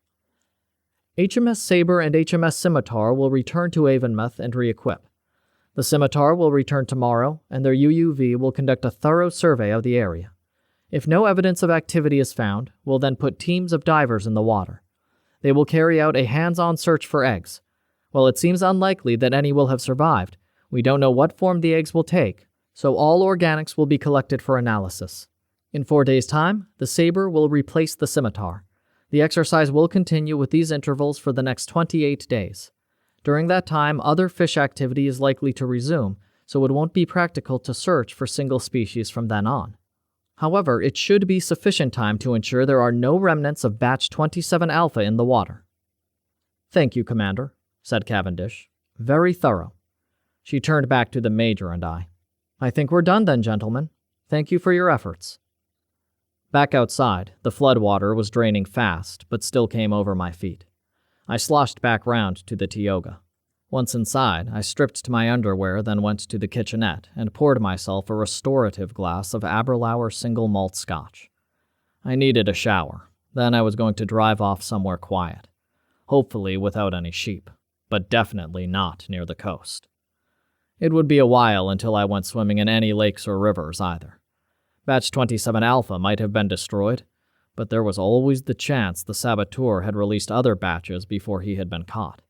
"HMS Sabre and HMS Scimitar will return to Avonmouth and re-equip. The Scimitar will return tomorrow, and their UUV will conduct a thorough survey of the area. If no evidence of activity is found, we'll then put teams of divers in the water. They will carry out a hands-on search for eggs. While it seems unlikely that any will have survived, we don't know what form the eggs will take, so all organics will be collected for analysis. In 4 days' time, the Sabre will replace the Scimitar. The exercise will continue with these intervals for the next 28 days. During that time, other fish activity is likely to resume, so it won't be practical to search for single species from then on. However, it should be sufficient time to ensure there are no remnants of Batch 27 Alpha in the water." "Thank you, Commander," said Cavendish. "Very thorough." She turned back to the Major and I. "I think we're done then, gentlemen. Thank you for your efforts." Back outside, the floodwater was draining fast, but still came over my feet. I sloshed back round to the Tioga. Once inside, I stripped to my underwear, then went to the kitchenette and poured myself a restorative glass of Aberlour single malt scotch. I needed a shower. Then I was going to drive off somewhere quiet. Hopefully without any sheep, but definitely not near the coast. It would be a while until I went swimming in any lakes or rivers either. Batch 27 Alpha might have been destroyed, but there was always the chance the saboteur had released other batches before he had been caught.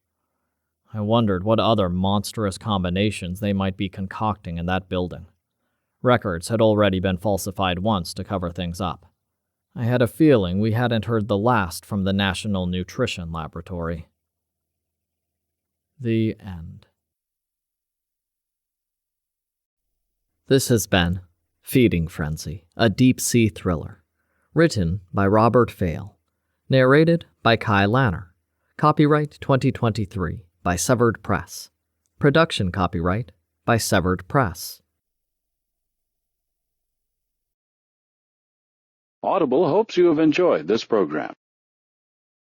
I wondered what other monstrous combinations they might be concocting in that building. Records had already been falsified once to cover things up. I had a feeling we hadn't heard the last from the National Nutrition Laboratory. The end. This has been Feeding Frenzy, a deep-sea thriller. Written by Robert Fael. Narrated by Kai Lanner. Copyright 2023 by Severed Press. Production copyright by Severed Press. Audible hopes you have enjoyed this program.